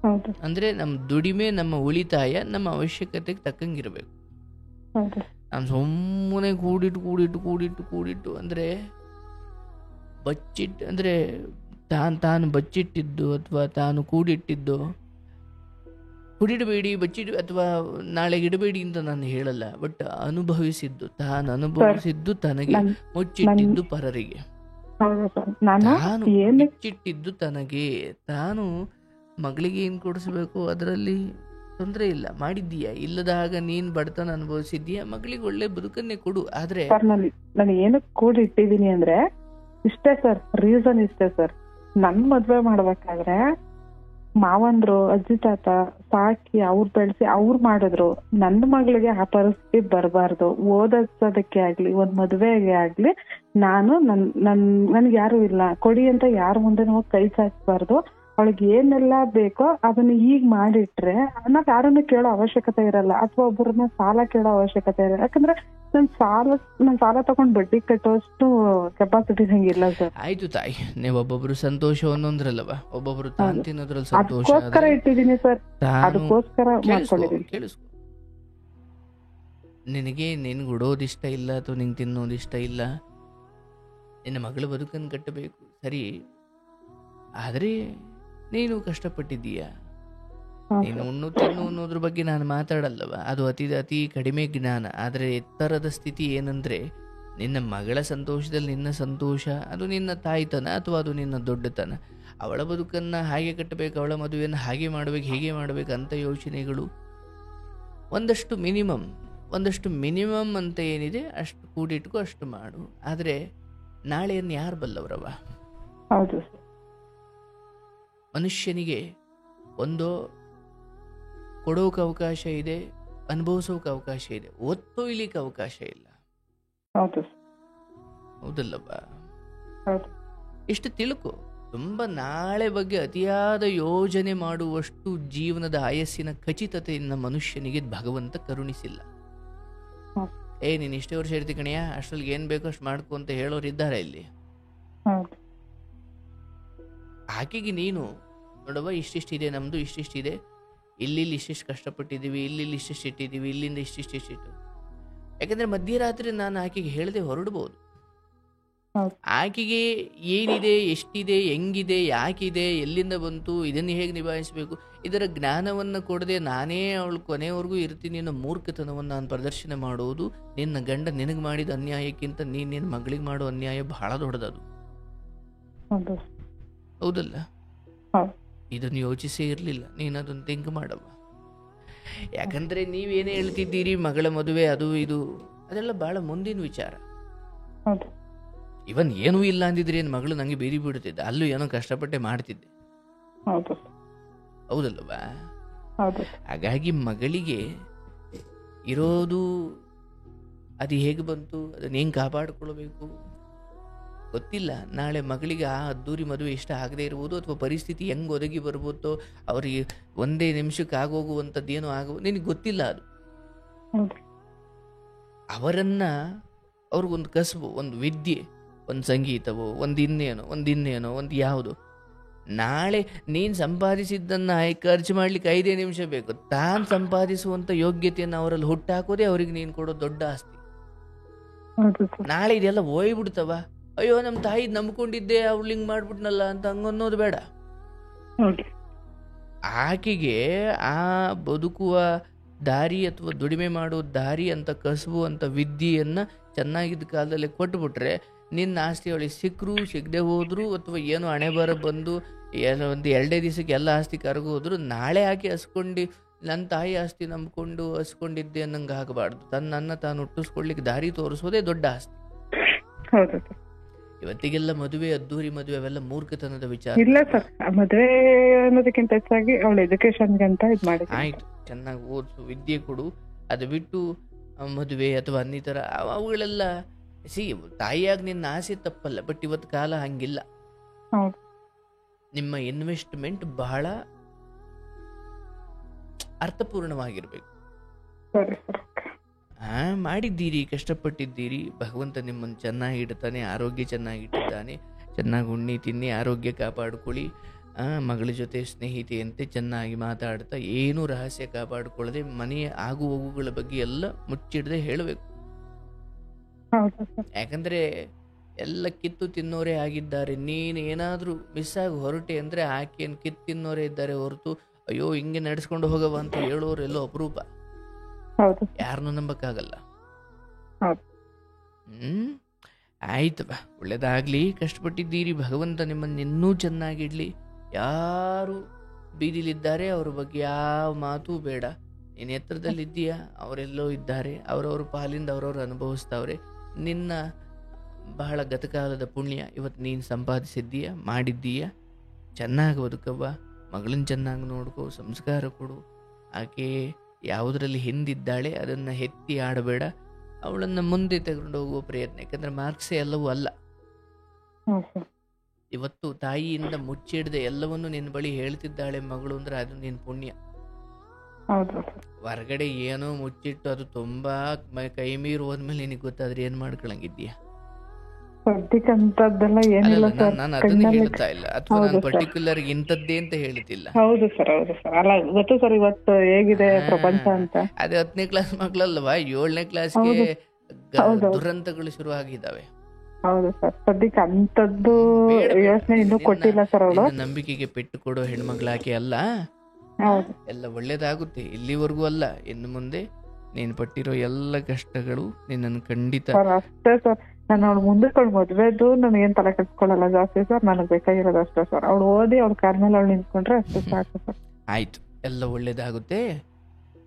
ಹೌದು ಅಂದರೆ ನಮ್ಮ ದುಡಿಮೆ, ನಮ್ಮ ಉಳಿತಾಯ ನಮ್ಮ ಅವಶ್ಯಕತೆಗೆ ತಕ್ಕಂಗಿರಬೇಕು. ಹೌದು ನಾನು ಸುಮ್ಮನೆ ಕೂಡಿಟ್ಟು ಅಂದರೆ ಬಚ್ಚಿಟ್ಟು, ಅಂದರೆ ತಾನು ಬಚ್ಚಿಟ್ಟಿದ್ದು ಅಥವಾ ತಾನು ಕೂಡಿಟ್ಟಿದ್ದು ಕುಡಿಡಬೇಡಿ, ಬಚ್ಚಿಡು ಅಥವಾ ನಾಳೆಗೆ ಇಡಬೇಡಿ ಅಂತ ನಾನು ಹೇಳಲ್ಲ. ಬಟ್ ತಾನು ಅನುಭವಿಸಿದ್ದು ತನಗೆ, ಮುಚ್ಚಿಟ್ಟಿದ್ದು ಪರರಿಗೆ. ಹೌದು ಸರ್. ನಾನು ತಾನು ಏನು ಮುಚ್ಚಿಟ್ಟಿದ್ದು ತನಗೆ, ತಾನು ಮಗಳಿಗೆ ಏನು ಕೊಡಿಸ್ಬೇಕು ಅದರಲ್ಲಿ ತೊಂದರೆ ಇಲ್ಲ, ಮಾಡಿದ್ದೀಯಾ. ಇಲ್ಲದಾಗ ನೀನ್ ಬಡತನ ಅನುಭವಿಸಿದ್ದೀಯಾ, ಮಗಳಿಗೆ ಒಳ್ಳೆ ಬದುಕನ್ನೇ ಕೊಡು. ಆದ್ರೆ ಸರ್ ನಾನು ಏನಕ್ಕೆ ಕೂಡಿಟ್ಟಿದ್ದೀನಿ ಅಂದ್ರೆ ಇಷ್ಟೇ ಸರ್, ರೀಸನ್ ಇಷ್ಟೇ ಸರ್. ನನ್ ಮದ್ವೆ ಮಾಡ್ಬೇಕಾದ್ರೆ ಮಾವಂದ್ರು, ಅಜ್ಜಿ ತಾತ ಸಾಕಿ ಅವ್ರು ಬೆಳೆಸಿ ಅವ್ರು ಮಾಡಿದ್ರು. ನನ್ನ ಮಗಳಿಗೆ ಆ ಪರಿಸ್ಥಿತಿ ಬರಬಾರ್ದು. ಓದಿಸೋದಕ್ಕೆ ಆಗ್ಲಿ, ಒಂದ್ ಮದ್ವೆಗೆ ಆಗ್ಲಿ, ನಾನು ನನ್ಗೆ ಯಾರು ಇಲ್ಲ ಕೊಡಿ ಅಂತ ಯಾರ ಮುಂದೆ ಹೋಗಿ ಕೈ ಚಾಚಬಾರ್ದು. ಅವಳಿಗೆ ಏನೆಲ್ಲ ಬೇಕೋ ಅದನ್ನ ಈಗ ಮಾಡಿಟ್ರೆ ನಾವ್ ಯಾರನ್ನ ಕೇಳೋ ಅವಶ್ಯಕತೆ ಇರಲ್ಲ, ಅಥವಾ ಒಬ್ಬರನ್ನ ಸಾಲ ಕೇಳೋ ಅವಶ್ಯಕತೆ ಇರಲ್ಲ. ಯಾಕಂದ್ರೆ ನನ್ ಸಾಲ ತಗೊಂಡ್ ಬಡ್ಡಿ ಕಟ್ಟೋಷ್ಟು ಕೆಪಾಸಿಟಿ ಹಂಗಿಲ್ಲ ಸರ್. ಆಯ್ತು ತಾಯಿ, ನೀವು ಒಬ್ಬೊಬ್ರು ಸಂತೋಷ ಅನ್ನೋದ್ರಲ್ಲವ, ಒಬ್ಬೊಬ್ರು ತಾನ್ ತಿನ್ನೋದ್ರಲ್ಲಿ ಸಂತೋಷ. ಅದಕ್ಕೋಸ್ಕರ ಇಟ್ಟಿದ್ದೀನಿ ಸರ್, ಅದಕ್ಕೋಸ್ಕರ ಮಾಡ್ಕೊಂಡಿದ್ದೀನಿ. ಕೇಳಿಸ್ಕೊ, ನಿನಗೆ ಉಡೋದಿಷ್ಟ ಇಲ್ಲ ಅಥವಾ ನಿಂಗೆ ತಿನ್ನೋದಿಷ್ಟ ಇಲ್ಲ, ನಿನ್ನ ಮಗಳ ಬದುಕನ್ನು ಕಟ್ಟಬೇಕು ಸರಿ. ಆದರೆ ನೀನು ಕಷ್ಟಪಟ್ಟಿದ್ದೀಯಾ, ನೀನು ಉಣ್ಣು ತಿನ್ನು ಅನ್ನೋದ್ರ ಬಗ್ಗೆ ನಾನು ಮಾತಾಡಲ್ಲವ, ಅದು ಅತಿ ಕಡಿಮೆ ಜ್ಞಾನ. ಆದರೆ ಎತ್ತರದ ಸ್ಥಿತಿ ಏನಂದ್ರೆ, ನಿನ್ನ ಮಗಳ ಸಂತೋಷದಲ್ಲಿ ನಿನ್ನ ಸಂತೋಷ, ಅದು ನಿನ್ನ ತಾಯ್ತನ ಅಥವಾ ಅದು ನಿನ್ನ ದೊಡ್ಡತನ. ಅವಳ ಬದುಕನ್ನು ಹಾಗೆ ಕಟ್ಟಬೇಕು, ಅವಳ ಮದುವೆಯನ್ನು ಹಾಗೆ ಮಾಡಬೇಕು, ಹೀಗೆ ಮಾಡಬೇಕು ಅಂತ ಯೋಚನೆಗಳು ಒಂದಷ್ಟು ಮಿನಿಮಮ್ ಅಂತ ಏನಿದೆ ಅಷ್ಟು ಕೂಡಿಟ್ಕೋ, ಅಷ್ಟು ಮಾಡು. ಆದರೆ ನಾಳೆಯನ್ನು ಯಾರು ಬಲ್ಲವರವ? ಹೌದು. ಮನುಷ್ಯನಿಗೆ ಒಂದು ಕೊಡೋಕೆ ಅವಕಾಶ ಇದೆ, ಅನುಭವಿಸೋಕೆ ಅವಕಾಶ ಇದೆ, ಒತ್ತೊಯ್ಲಿಕ್ಕೆ ಅವಕಾಶ ಇಲ್ಲ. ಹೌದಲ್ಲವ? ಇಷ್ಟು ತಿಳ್ಕೊ. ತುಂಬ ನಾಳೆ ಬಗ್ಗೆ ಅತಿಯಾದ ಯೋಜನೆ ಮಾಡುವಷ್ಟು ಜೀವನದ ಆಯಸ್ಸಿನ ಖಚಿತತೆಯನ್ನು ಮನುಷ್ಯನಿಗೆ ಭಗವಂತ ಕರುಣಿಸಿಲ್ಲ. ನೀನು ಇಷ್ಟೇ ವರ್ಷ ಇರ್ತಿ ಕಣಿಯ, ಅಷ್ಟರಲ್ಲಿ ಏನ್ ಬೇಕೋ ಅಷ್ಟು ಮಾಡ್ಕೊ ಅಂತ ಹೇಳೋರು ಇದ್ದಾರೆ ಇಲ್ಲಿ. ಆಕೆಗೆ ನೀನು ನೋಡವ, ಇಷ್ಟಿಷ್ಟಿದೆ ನಮ್ದು, ಇಷ್ಟಿಷ್ಟಿದೆ, ಇಲ್ಲಿ ಇಷ್ಟಿಷ್ಟು ಕಷ್ಟಪಟ್ಟಿದ್ದೀವಿ, ಇಲ್ಲಿ ಇಷ್ಟಿಷ್ಟು ಇಟ್ಟಿದ್ದೀವಿ, ಇಲ್ಲಿಂದ ಇಷ್ಟಿಷ್ಟು. ಯಾಕಂದ್ರೆ ಮಧ್ಯರಾತ್ರಿ ನಾನು ಆಕೆಗೆ ಹೇಳದೆ ಹೊರಡ್ಬೋದು. ಆಕೆಗೆ ಏನಿದೆ, ಎಷ್ಟಿದೆ, ಹೆಂಗಿದೆ, ಯಾಕಿದೆ, ಎಲ್ಲಿಂದ ಬಂತು, ಇದನ್ನು ಹೇಗೆ ನಿಭಾಯಿಸಬೇಕು, ಇದರ ಜ್ಞಾನವನ್ನು ಕೊಡದೆ ನಾನೇ ಅವಳು ಕೊನೆಯವರೆಗೂ ಇರ್ತೀನಿ ಅನ್ನೋ ಮೂರ್ಖತನವನ್ನು ನಾನು ಪ್ರದರ್ಶನ ಮಾಡುವುದು ನಿನ್ನ ಗಂಡ ನಿನಗೆ ಮಾಡಿದ ಅನ್ಯಾಯಕ್ಕಿಂತ ನಿನ್ನ ಮಗಳಿಗೆ ಮಾಡೋ ಅನ್ಯಾಯ ಬಹಳ ದೊಡ್ಡದದು. ಹೌದಲ್ಲ? ಇದನ್ನು ಯೋಚಿಸೇ ಇರಲಿಲ್ಲ ನೀನು, ಅದನ್ನು ಥಿಂಕ್ ಮಾಡವ. ಯಾಕಂದ್ರೆ ನೀವೇನೇ ಹೇಳ್ತಿದ್ದೀರಿ, ಮಗಳ ಮದುವೆ ಅದು ಇದು ಅದೆಲ್ಲ ಬಹಳ ಮುಂದಿನ ವಿಚಾರ. ಇವನ್ ಏನೂ ಇಲ್ಲ ಅಂದಿದ್ರೆ ಏನು ಮಗಳು ನಂಗೆ ಬೇರಿ ಬಿಡುತ್ತಿದ್ದೆ, ಅಲ್ಲೂ ಏನೋ ಕಷ್ಟಪಟ್ಟೆ ಮಾಡ್ತಿದ್ದೆ. ಹೌದಲ್ವಾ? ಹಾಗಾಗಿ ಮಗಳಿಗೆ ಇರೋದು ಅದು ಹೇಗೆ ಬಂತು, ಅದನ್ನ ಹೆಂಗೆ ಕಾಪಾಡಿಕೊಳ್ಬೇಕು ಗೊತ್ತಿಲ್ಲ. ನಾಳೆ ಮಗಳಿಗೆ ಆ ಅದ್ದೂರಿ ಮದುವೆ ಇಷ್ಟ ಆಗದೆ ಇರ್ಬೋದು, ಅಥವಾ ಪರಿಸ್ಥಿತಿ ಹೆಂಗೆ ಒದಗಿ ಬರ್ಬೋದೋ, ಅವರಿಗೆ ಒಂದೇ ನಿಮಿಷಕ್ಕೆ ಆಗೋಗುವಂಥದ್ದು ಏನೋ ನಿನಗೆ ಗೊತ್ತಿಲ್ಲ. ಅದು ಅವರನ್ನ ಅವ್ರಿಗೊಂದು ಕಸಬು, ಒಂದು ವಿದ್ಯೆ, ಒಂದು ಸಂಗೀತವೋ, ಒಂದಿನ್ನೇನೋ ಒಂದು ಯಾವುದು. ನಾಳೆ ನೀನು ಸಂಪಾದಿಸಿದ್ದನ್ನು ಖರ್ಚು ಮಾಡ್ಲಿಕ್ಕೆ 5 ನಿಮಿಷ ಬೇಕು. ತಾನು ಸಂಪಾದಿಸುವಂಥ ಯೋಗ್ಯತೆಯನ್ನು ಅವರಲ್ಲಿ ಹುಟ್ಟಾಕೋದೇ ಅವರಿಗೆ ನೀನು ಕೊಡೋ ದೊಡ್ಡ ಆಸ್ತಿ. ನಾಳೆ ಇದೆಲ್ಲ ಹೋಯ್ಬಿಡ್ತವ, ಅಯ್ಯೋ ನಮ್ಮ ತಾಯಿ ನಂಬ್ಕೊಂಡಿದ್ದೆ ಅವ್ಳು ಹಿಂಗೆ ಮಾಡ್ಬಿಟ್ನಲ್ಲ ಅಂತ ಹಂಗನ್ನೋದು ಬೇಡ. ಆಕೆಗೆ ಆ ಬದುಕುವ ದಾರಿ ಅಥವಾ ದುಡಿಮೆ ಮಾಡೋ ದಾರಿ ಅಂತ ಕಸಬು ಅಂತ ವಿದ್ಯೆಯನ್ನು ಚೆನ್ನಾಗಿದ್ದ ಕಾಲದಲ್ಲಿ ಕೊಟ್ಬಿಟ್ರೆ, ನಿನ್ನ ಆಸ್ತಿ ಅವಳಿಗೆ ಸಿಕ್ಕರು ಸಿಗದೆ ಹೋದ್ರು, ಅಥವಾ ಏನೋ ಹಣೆ ಬರ ಬಂದು ಏನೋ ಒಂದು 2 ದಿವಸಕ್ಕೆ ಎಲ್ಲ ಆಸ್ತಿ ಕರಗೋದ್ರು, ನಾಳೆ ಆಕೆ ಹಸ್ಕೊಂಡು ನನ್ನ ತಾಯಿ ಆಸ್ತಿ ನಂಬ್ಕೊಂಡು ಹಸ್ಕೊಂಡಿದ್ದೆ ಅನ್ನಂಗೆ ಆಗಬಾರ್ದು. ತನ್ನನ್ನು ತಾನು ಹುಟ್ಟಿಸ್ಕೊಳ್ಲಿಕ್ಕೆ ದಾರಿ ತೋರಿಸೋದೇ ದೊಡ್ಡ ಆಸ್ತಿ. ಇವತ್ತಿಗೆಲ್ಲ ಮದುವೆ, ಅದ್ದೂರಿ ಮದುವೆ ಅವೆಲ್ಲ ಮೂರ್ಖತನದ ವಿಚಾರ. ಇಲ್ಲ ಸರ್, ಮದುವೆ ಅನ್ನೋದಕ್ಕಿಂತ ಹೆಚ್ಚಾಗಿ ಅವಳ ಎಜುಕೇಶನ್ಗೆ ಅಂತ ಇದು ಮಾಡಿ ಆಯ್ತು, ಚೆನ್ನಾಗಿ ಓದಿಸು, ವಿದ್ಯೆ ಕೊಡು. ಅದು ಬಿಟ್ಟು ಮದುವೆ ಅಥವಾ ಅನ್ನಿತರ ಅವುಗಳೆಲ್ಲ ತಾಯಿಯಾಗಿ ನಿನ್ನ ಆಸೆ ತಪ್ಪಲ್ಲ, ಬಟ್ ಇವತ್ತು ಕಾಲ ಹಂಗಿಲ್ಲ. ನಿಮ್ಮ ಇನ್ವೆಸ್ಟ್ಮೆಂಟ್ ಬಹಳ ಅರ್ಥಪೂರ್ಣವಾಗಿರ್ಬೇಕು. ಮಾಡಿದ್ದೀರಿ, ಕಷ್ಟಪಟ್ಟಿದ್ದೀರಿ, ಭಗವಂತ ನಿಮ್ಮನ್ನು ಚೆನ್ನಾಗಿ ಇಡ್ತಾನೆ, ಆರೋಗ್ಯ ಚೆನ್ನಾಗಿಟ್ಟಿದ್ದಾನೆ. ಚೆನ್ನಾಗಿ ಉಣ್ಣಿ ತಿನ್ನಿ, ಆರೋಗ್ಯ ಕಾಪಾಡ್ಕೊಳ್ಳಿ. ಮಗಳ ಜೊತೆ ಸ್ನೇಹಿತೆಯಂತೆ ಚೆನ್ನಾಗಿ ಮಾತಾಡ್ತಾ ಏನೂ ರಹಸ್ಯ ಕಾಪಾಡಿಕೊಳ್ಳದೆ ಮನೆಯ ಆಗು ಹೋಗುಗಳ ಬಗ್ಗೆ ಎಲ್ಲ ಮುಚ್ಚಿಡದೆ ಹೇಳಬೇಕು. ಹೌದು ಸರ್. ಯಾಕಂದರೆ ಎಲ್ಲ ಕಿತ್ತು ತಿನ್ನೋರೇ ಆಗಿದ್ದಾರೆ. ನೀನು ಏನಾದರೂ ಮಿಸ್ ಆಗಿ ಹೊರಟೆ ಅಂದರೆ ಆಕೆಯನ್ನು ಕಿತ್ತು ತಿನ್ನೋರೇ ಇದ್ದಾರೆ ಹೊರತು ಅಯ್ಯೋ ಹಿಂಗೆ ನಡೆಸ್ಕೊಂಡು ಹೋಗವ ಅಂತ ಹೇಳೋರೆಲ್ಲೋ ಅಪರೂಪ. ಹೌದು ಯಾರನ್ನೂ ನಂಬಕ್ಕಾಗಲ್ಲ. ಹೌದು ಆಯ್ತವ, ಒಳ್ಳೇದಾಗಲಿ. ಕಷ್ಟಪಟ್ಟಿದ್ದೀರಿ. ಭಗವಂತ ನಿಮ್ಮನ್ನು ಇನ್ನೂ ಚೆನ್ನಾಗಿಡ್ಲಿ. ಯಾರು ಬೀದಿಲಿದ್ದಾರೆ ಅವ್ರ ಬಗ್ಗೆ ಯಾವ ಮಾತೂ ಬೇಡ. ನೀನು ಎತ್ತರದಲ್ಲಿದ್ದೀಯಾ, ಅವರೆಲ್ಲೋ ಇದ್ದಾರೆ, ಅವರವ್ರ ಪಾಲಿಂದ ಅವರವ್ರು ಅನುಭವಿಸ್ತಾವ್ರೆ. ನಿನ್ನ ಬಹಳ ಗತಕಾಲದ ಪುಣ್ಯ ಇವತ್ತು ನೀನು ಸಂಪಾದಿಸಿದ್ದೀಯ, ಮಾಡಿದ್ದೀಯ. ಚೆನ್ನಾಗಿ ಬದುಕವ್ವ, ಮಗಳನ್ನ ಚೆನ್ನಾಗಿ ನೋಡ್ಕೋ, ಸಂಸ್ಕಾರ ಕೊಡು. ಆಕೆ ಯಾವುದರಲ್ಲಿ ಹಿಂದಿದ್ದಾಳೆ ಅದನ್ನು ಎತ್ತಿ ಆಡಬೇಡ. ಅವಳನ್ನು ಮುಂದೆ ತಗೊಂಡು ಹೋಗುವ ಪ್ರಯತ್ನ. ಯಾಕಂದರೆ ಮಾರ್ಕ್ಸೇ ಎಲ್ಲವೂ ಅಲ್ಲ. ಇವತ್ತು ತಾಯಿಯಿಂದ ಮುಚ್ಚಿಡದೆ ಎಲ್ಲವನ್ನು ನಿನ್ನ ಬಳಿ ಹೇಳ್ತಿದ್ದಾಳೆ ಮಗಳು ಅಂದ್ರೆ ಅದು ನಿನ್ನ ಪುಣ್ಯ. ಹೊರಗಡೆ ಏನೋ ಮುಚ್ಚಿಟ್ಟು ಅದು ತುಂಬಾ ಕೈ ಮೀರಿ ಹೋದ್ಮೇಲೆ ನಿನಗೆ ಗೊತ್ತಾದ್ರೆ ಏನ್ ಮಾಡ್ಕೊಳಂಗಿದ್ದೀಯ? ನಾನು ಅದನ್ನ ಹೇಳ್ತಾ ಇಲ್ಲ, ಅಥವಾ ನಾನು ಪರ್ಟಿಕ್ಯುಲರ್ ಇಂಥದ್ದೇ ಅಂತ ಹೇಳ್ತಿಲ್ಲ. ಹೌದು ಸರ್, ಹೌದು ಸರ್. ಅಲ್ಲ ಗೊತ್ತು ಸರ್ ಇವತ್ತು ಹೇಗಿದೆ ಪ್ರಪಂಚ ಅಂತ. ಅದೇ 10ನೇ ಕ್ಲಾಸ್ ಮಕ್ಕಳಲ್ವಾ 7ನೇ ಕ್ಲಾಸ್ಗೆ ದುರಂತಗಳು ಶುರು ಆಗಿದ್ದಾವೆ. ಹೌದು ಸರ್, ಸದ್ಯಕ್ಕೆ ಅಂತದ್ದು ಯೋಚನೆ ಇನ್ನೂ ಕೊಟ್ಟಿಲ್ಲ ಸರ್. ಅವಳು ನಂಬಿಕೆಗೆ ಪೆಟ್ಟು ಕೊಡೋ ಹೆಣ್ಮಕ್ಳಾಕೆ ಅಲ್ಲ. ಎಲ್ಲ ಒಳ್ಳೇದಾಗುತ್ತೆ. ಇಲ್ಲಿವರೆಗೂ ಅಲ್ಲ, ಇನ್ನು ಮುಂದೆ ನೀನು ಪಟ್ಟಿರೋ ಎಲ್ಲ ಕಷ್ಟಗಳು ನಿನ್ನನ್ನು ಖಂಡಿತ. ಅಷ್ಟೇ ಸರ್, ನಾನು ಅವಳು ಮುಂದಕ್ಕೆ ಮದ್ವೆದು ನನಗೇನ್ ತಲೆ ಕೆಡ್ಸ್ಕೊಳ್ಳಲ್ಲ ಜಾಸ್ತಿ ಸರ್. ನನಗೆ ಬೇಕಾಗಿರೋದು ಅಷ್ಟೇ ಸರ್. ಅವಳು ಓದಿ ಅವಳ ಕಾಲ ಮೇಲೆ ಅವಳು ನಿಂತ್ಕೊಂಡ್ರೆ ಅಷ್ಟೇ ಸಾಕು ಸರ್. ಆಯ್ತು, ಎಲ್ಲ ಒಳ್ಳೇದಾಗುತ್ತೆ.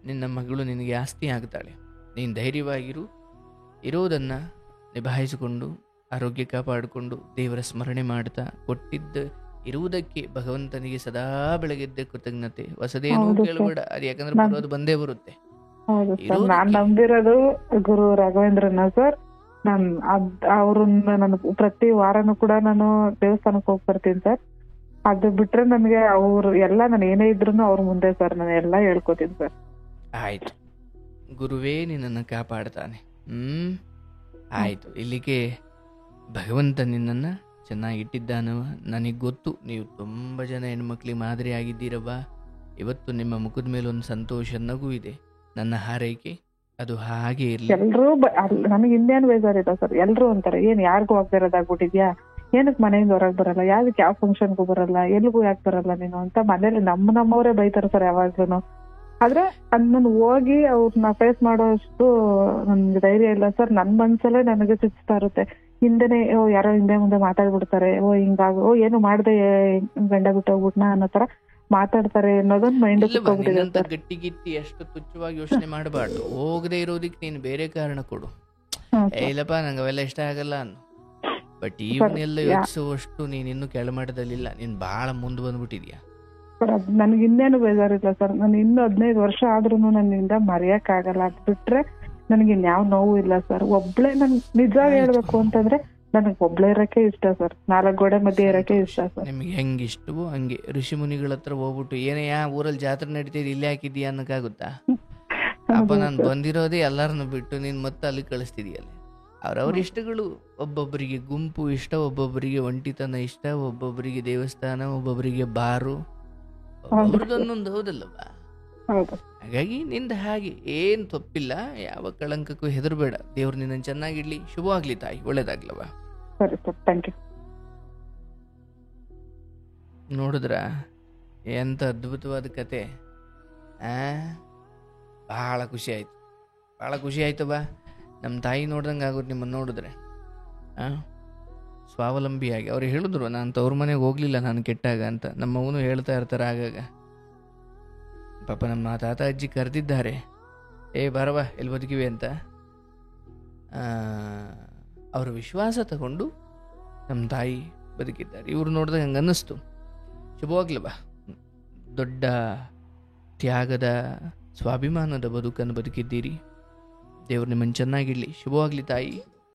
ನಿನ್ನ ಮಗಳು ನಿನಗೆ ಆಸ್ತಿ ಆಗ್ತಾಳೆ. ನೀನು ಧೈರ್ಯವಾಗಿರು. ಇರೋದನ್ನ ನಿಭಾಯಿಸಿಕೊಂಡು ಆರೋಗ್ಯ ಕಾಪಾಡಿಕೊಂಡು ದೇವರ ಸ್ಮರಣೆ ಮಾಡ್ತಾ ಕೊಟ್ಟಿದ್ದ ಇರುವುದಕ್ಕೆ ಭಗವಂತನಿಗೆ ಸದಾ ಬೆಳಗಿದ್ದ ಕೃತಜ್ಞತೆ. ಹೊಸದೇನೂ ಕೇಳಬೇಡ, ಅದು ಯಾಕಂದ್ರೆ ಬರೋದು ಬಂದೇ ಬರುತ್ತೆ. ನಾನ್ ನಂಬಿರೋದು ಗುರು ರಾಘವೇಂದ್ರನ ಸರ್. ನಾನ್ ಅವ್ರನ್ನ ನಾನು ಪ್ರತಿ ವಾರನೂ ಕೂಡ ನಾನು ದೇವಸ್ಥಾನಕ್ಕೆ ಹೋಗಿ ಬರ್ತೀನಿ ಸರ್. ಅದು ಬಿಟ್ರೆ ನನಗೆ ಅವ್ರು ಎಲ್ಲ ನಾನು ಏನೇ ಇದ್ರು ಅವ್ರ ಮುಂದೆ ಸರ್ ನಾನು ಎಲ್ಲ ಹೇಳ್ಕೊತೀನಿ ಸರ್. ಆಯ್ತು, ಗುರುವೇ ನಿನ್ನನ್ನು ಕಾಪಾಡ್ತಾನೆ. ಆಯ್ತು, ಇಲ್ಲಿಗೆ ಭಗವಂತ ನಿನ್ನನ್ನು ಚೆನ್ನಾಗಿಟ್ಟಿದ್ದಾನವ. ನನಗೆ ಗೊತ್ತು ನೀವು ತುಂಬ ಜನ ಹೆಣ್ಮಕ್ಳಿಗೆ ಮಾದರಿ ಆಗಿದ್ದೀರವ್ವ. ಇವತ್ತು ನಿಮ್ಮ ಮುಖದ ಮೇಲೆ ಒಂದು ಸಂತೋಷ, ನಗು ಇದೆ. ನನ್ನ ಹಾರೈಕೆ ಅದು ಹಾಗೆ ಇರಲಿ. ಎಲ್ರು ನನಗೆ ಇನ್ನೇನು ಬೇಜಾರಿಲ್ಲ ಸರ್. ಎಲ್ರು ಅಂತಾರೆ, ಏನ್ ಯಾರಿಗೂ ಆಗ್ದಿರೋದಾಗ್ಬಿಟ್ಟಿದ್ಯಾ, ಏನಕ್ಕೆ ಮನೆಯಿಂದ ಹೊರಗೆ ಬರಲ್ಲ, ಯಾವ್ದಕ್ಕೆ ಯಾವ ಫಂಕ್ಷನ್ಗೂ ಬರಲ್ಲ, ಎಲ್ಗೂ ಯಾಕೆ ಬರಲ್ಲ ನೀನು ಅಂತ ಮನೇಲಿ ನಮ್ಮವರೇ ಬೈತಾರೆ ಸರ್ ಯಾವಾಗ್ಲೂ. ಆದ್ರೆ ಅದನ್ನ ಹೋಗಿ ಅವ್ರನ್ನ ಫೇಸ್ ಮಾಡೋಷ್ಟು ನನ್ಗೆ ಧೈರ್ಯ ಇಲ್ಲ ಸರ್. ನನ್ ಮನ್ಸಲ್ಲೇ ನನಗೆ ಚುಚ್ತಾ ಇರುತ್ತೆ. ಹಿಂದೆನೆ ಯಾರೋ ಹಿಂದೆ ಮುಂದೆ ಮಾತಾಡ್ಬಿಡ್ತಾರೆ, ಏನು ಮಾಡ್ದೆ ಗಂಡ ಬಿಟ್ಟು ಹೋಗ್ಬಿಟ್ನಾ ಅನ್ನೋ ತರ ಮಾತಾಡ್ತಾರೆ ಅನ್ನೋದೊಂದು ಮೈಂಡ್ ಗಟ್ಟಿಗಿತ್ತಿ ಅಷ್ಟು ತುಚ್ಛವಾಗಿ ಯೋಚನೆ ಮಾಡಬಾರ್ದು. ಹೋಗದೆ ಇರೋದಿಕ್ ನೀನು ಬೇರೆ ಕಾರಣ ಕೊಡು. ಇಲ್ಲಪ್ಪ ನಂಗೆ ಅವೆಲ್ಲ ಇಷ್ಟ ಆಗಲ್ಲ ಅನ್ನು. ಬಟ್ ಇವನ್ನೆಲ್ಲ ಯೋಚಿಸುವಷ್ಟು ನೀನ್ ಇನ್ನು ಕೆಳಮಟ್ಟದಲ್ಲಿಲ್ಲ. ನೀನ್ ಬಹಳ ಮುಂದೆ ಬಂದ್ಬಿಟ್ಟಿದ್ಯಾ ಸರ್. ಅದ್ ನನ್ಗೆ ಇನ್ನೇನು ಬೇಜಾರಿಲ್ಲ ಸರ್. ನಾನು ಇನ್ನು 15 ವರ್ಷ ಆದ್ರೂ ನನ್ನಿಂದ ಮರೆಯಕ್ ಆಗಲ್ಲ. ಅದ್ ಬಿಟ್ರೆ ನನಗೆ ಇನ್ಯಾವ ನೋವು ಇಲ್ಲ ಸರ್. ಒಬ್ಳೆ ನನ್ ನಿಜ ಹೇಳ್ಬೇಕು ಅಂತಂದ್ರೆ ನನಗೆ ಒಬ್ಳೆ ಇರಕ್ಕೆ ಇಷ್ಟ ಸರ್. 4 ಗೋಡೆ ಮಧ್ಯೆ ಇರಕ್ಕೆ ಇಷ್ಟ ಸರ್. ನಿಮ್ಗೆ ಹೆಂಗ್ ಇಷ್ಟವೋ ಹಂಗೆ ಋಷಿ ಮುನಿಗಳ ಹತ್ರ ಹೋಗ್ಬಿಟ್ಟು ಏನೇ ಊರಲ್ಲಿ ಜಾತ್ರೆ ನಡೀತಿದ್ ಇಲ್ಲಿ ಹಾಕಿದ್ಯಾ ಅನ್ನಕ್ಕಾಗುತ್ತಾ? ಅಪ್ಪ ನಾನು ಬಂದಿರೋದೇ ಎಲ್ಲಾರನ್ನು ಬಿಟ್ಟು ನೀನ್ ಮತ್ತೆ ಅಲ್ಲಿ ಕಳಿಸ್ತಿದೀಯಲ್ಲ. ಅವ್ರವ್ರ ಇಷ್ಟಗಳು. ಒಬ್ಬೊಬ್ಬರಿಗೆ ಗುಂಪು ಇಷ್ಟ, ಒಬ್ಬೊಬ್ಬರಿಗೆ ಒಂಟಿತನ ಇಷ್ಟ, ಒಬ್ಬೊಬ್ಬರಿಗೆ ದೇವಸ್ಥಾನ, ಒಬ್ಬೊಬ್ಬರಿಗೆ ಬಾರು, ಒಬ್ಬರದೊಂದೊಂದು. ಹೌದಲ್ಲವ? ಹಾಗಾಗಿ ನಿಂದ ಹಾಗೆ ಏನ್ ತಪ್ಪಿಲ್ಲ. ಯಾವ ಕಳಂಕಕ್ಕೂ ಹೆದರ್ಬೇಡ. ದೇವ್ರು ನಿನ್ನ ಚೆನ್ನಾಗಿಡ್ಲಿ. ಶುಭವಾಗ್ಲಿ ತಾಯಿ, ಒಳ್ಳೇದಾಗ್ಲವ. ನೋಡಿದ್ರ ಎಂತ ಅದ್ಭುತವಾದ ಕತೆ. ಬಹಳ ಖುಷಿ ಆಯ್ತು, ಬಹಳ ಖುಷಿ ಆಯ್ತವ. ನಮ್ಮ ತಾಯಿ ನೋಡ್ದಂಗೆ ಆಗುತ್ತೆ ನಿಮ್ಮನ್ನು ನೋಡಿದ್ರೆ. ಸ್ವಾವಲಂಬಿಯಾಗಿ ಅವ್ರು ಹೇಳಿದ್ರು, ನಾನು ತವ್ರ ಮನೆಗೆ ಹೋಗ್ಲಿಲ್ಲ ನಾನು ಕೆಟ್ಟಾಗ ಅಂತ. ನಮ್ಮವನು ಹೇಳ್ತಾ ಇರ್ತಾರೆ ಆಗಾಗ. ಪಾಪ ನಮ್ಮ ತಾತ ಅಜ್ಜಿ ಕರೆದಿದ್ದಾರೆ, ಬರವ ಎಲ್ಲಿ ಬದುಕಿವೆ ಅಂತ. ಅವ್ರ ವಿಶ್ವಾಸ ತಗೊಂಡು ನಮ್ಮ ತಾಯಿ ಬದುಕಿದ್ದಾರೆ. ಇವ್ರು ನೋಡಿದಾಗ ಹಂಗೆ ಅನ್ನಿಸ್ತು. ಶುಭವಾಗ್ಲವ. ದೊಡ್ಡ ತ್ಯಾಗದ ಸ್ವಾಭಿಮಾನದ ಬದುಕನ್ನು ಬದುಕಿದ್ದೀರಿ. ದೇವ್ರು ನಿಮ್ಮನ್ನು ಚೆನ್ನಾಗಿಡ್ಲಿ. ಶುಭವಾಗ್ಲಿ ತಾಯಿ.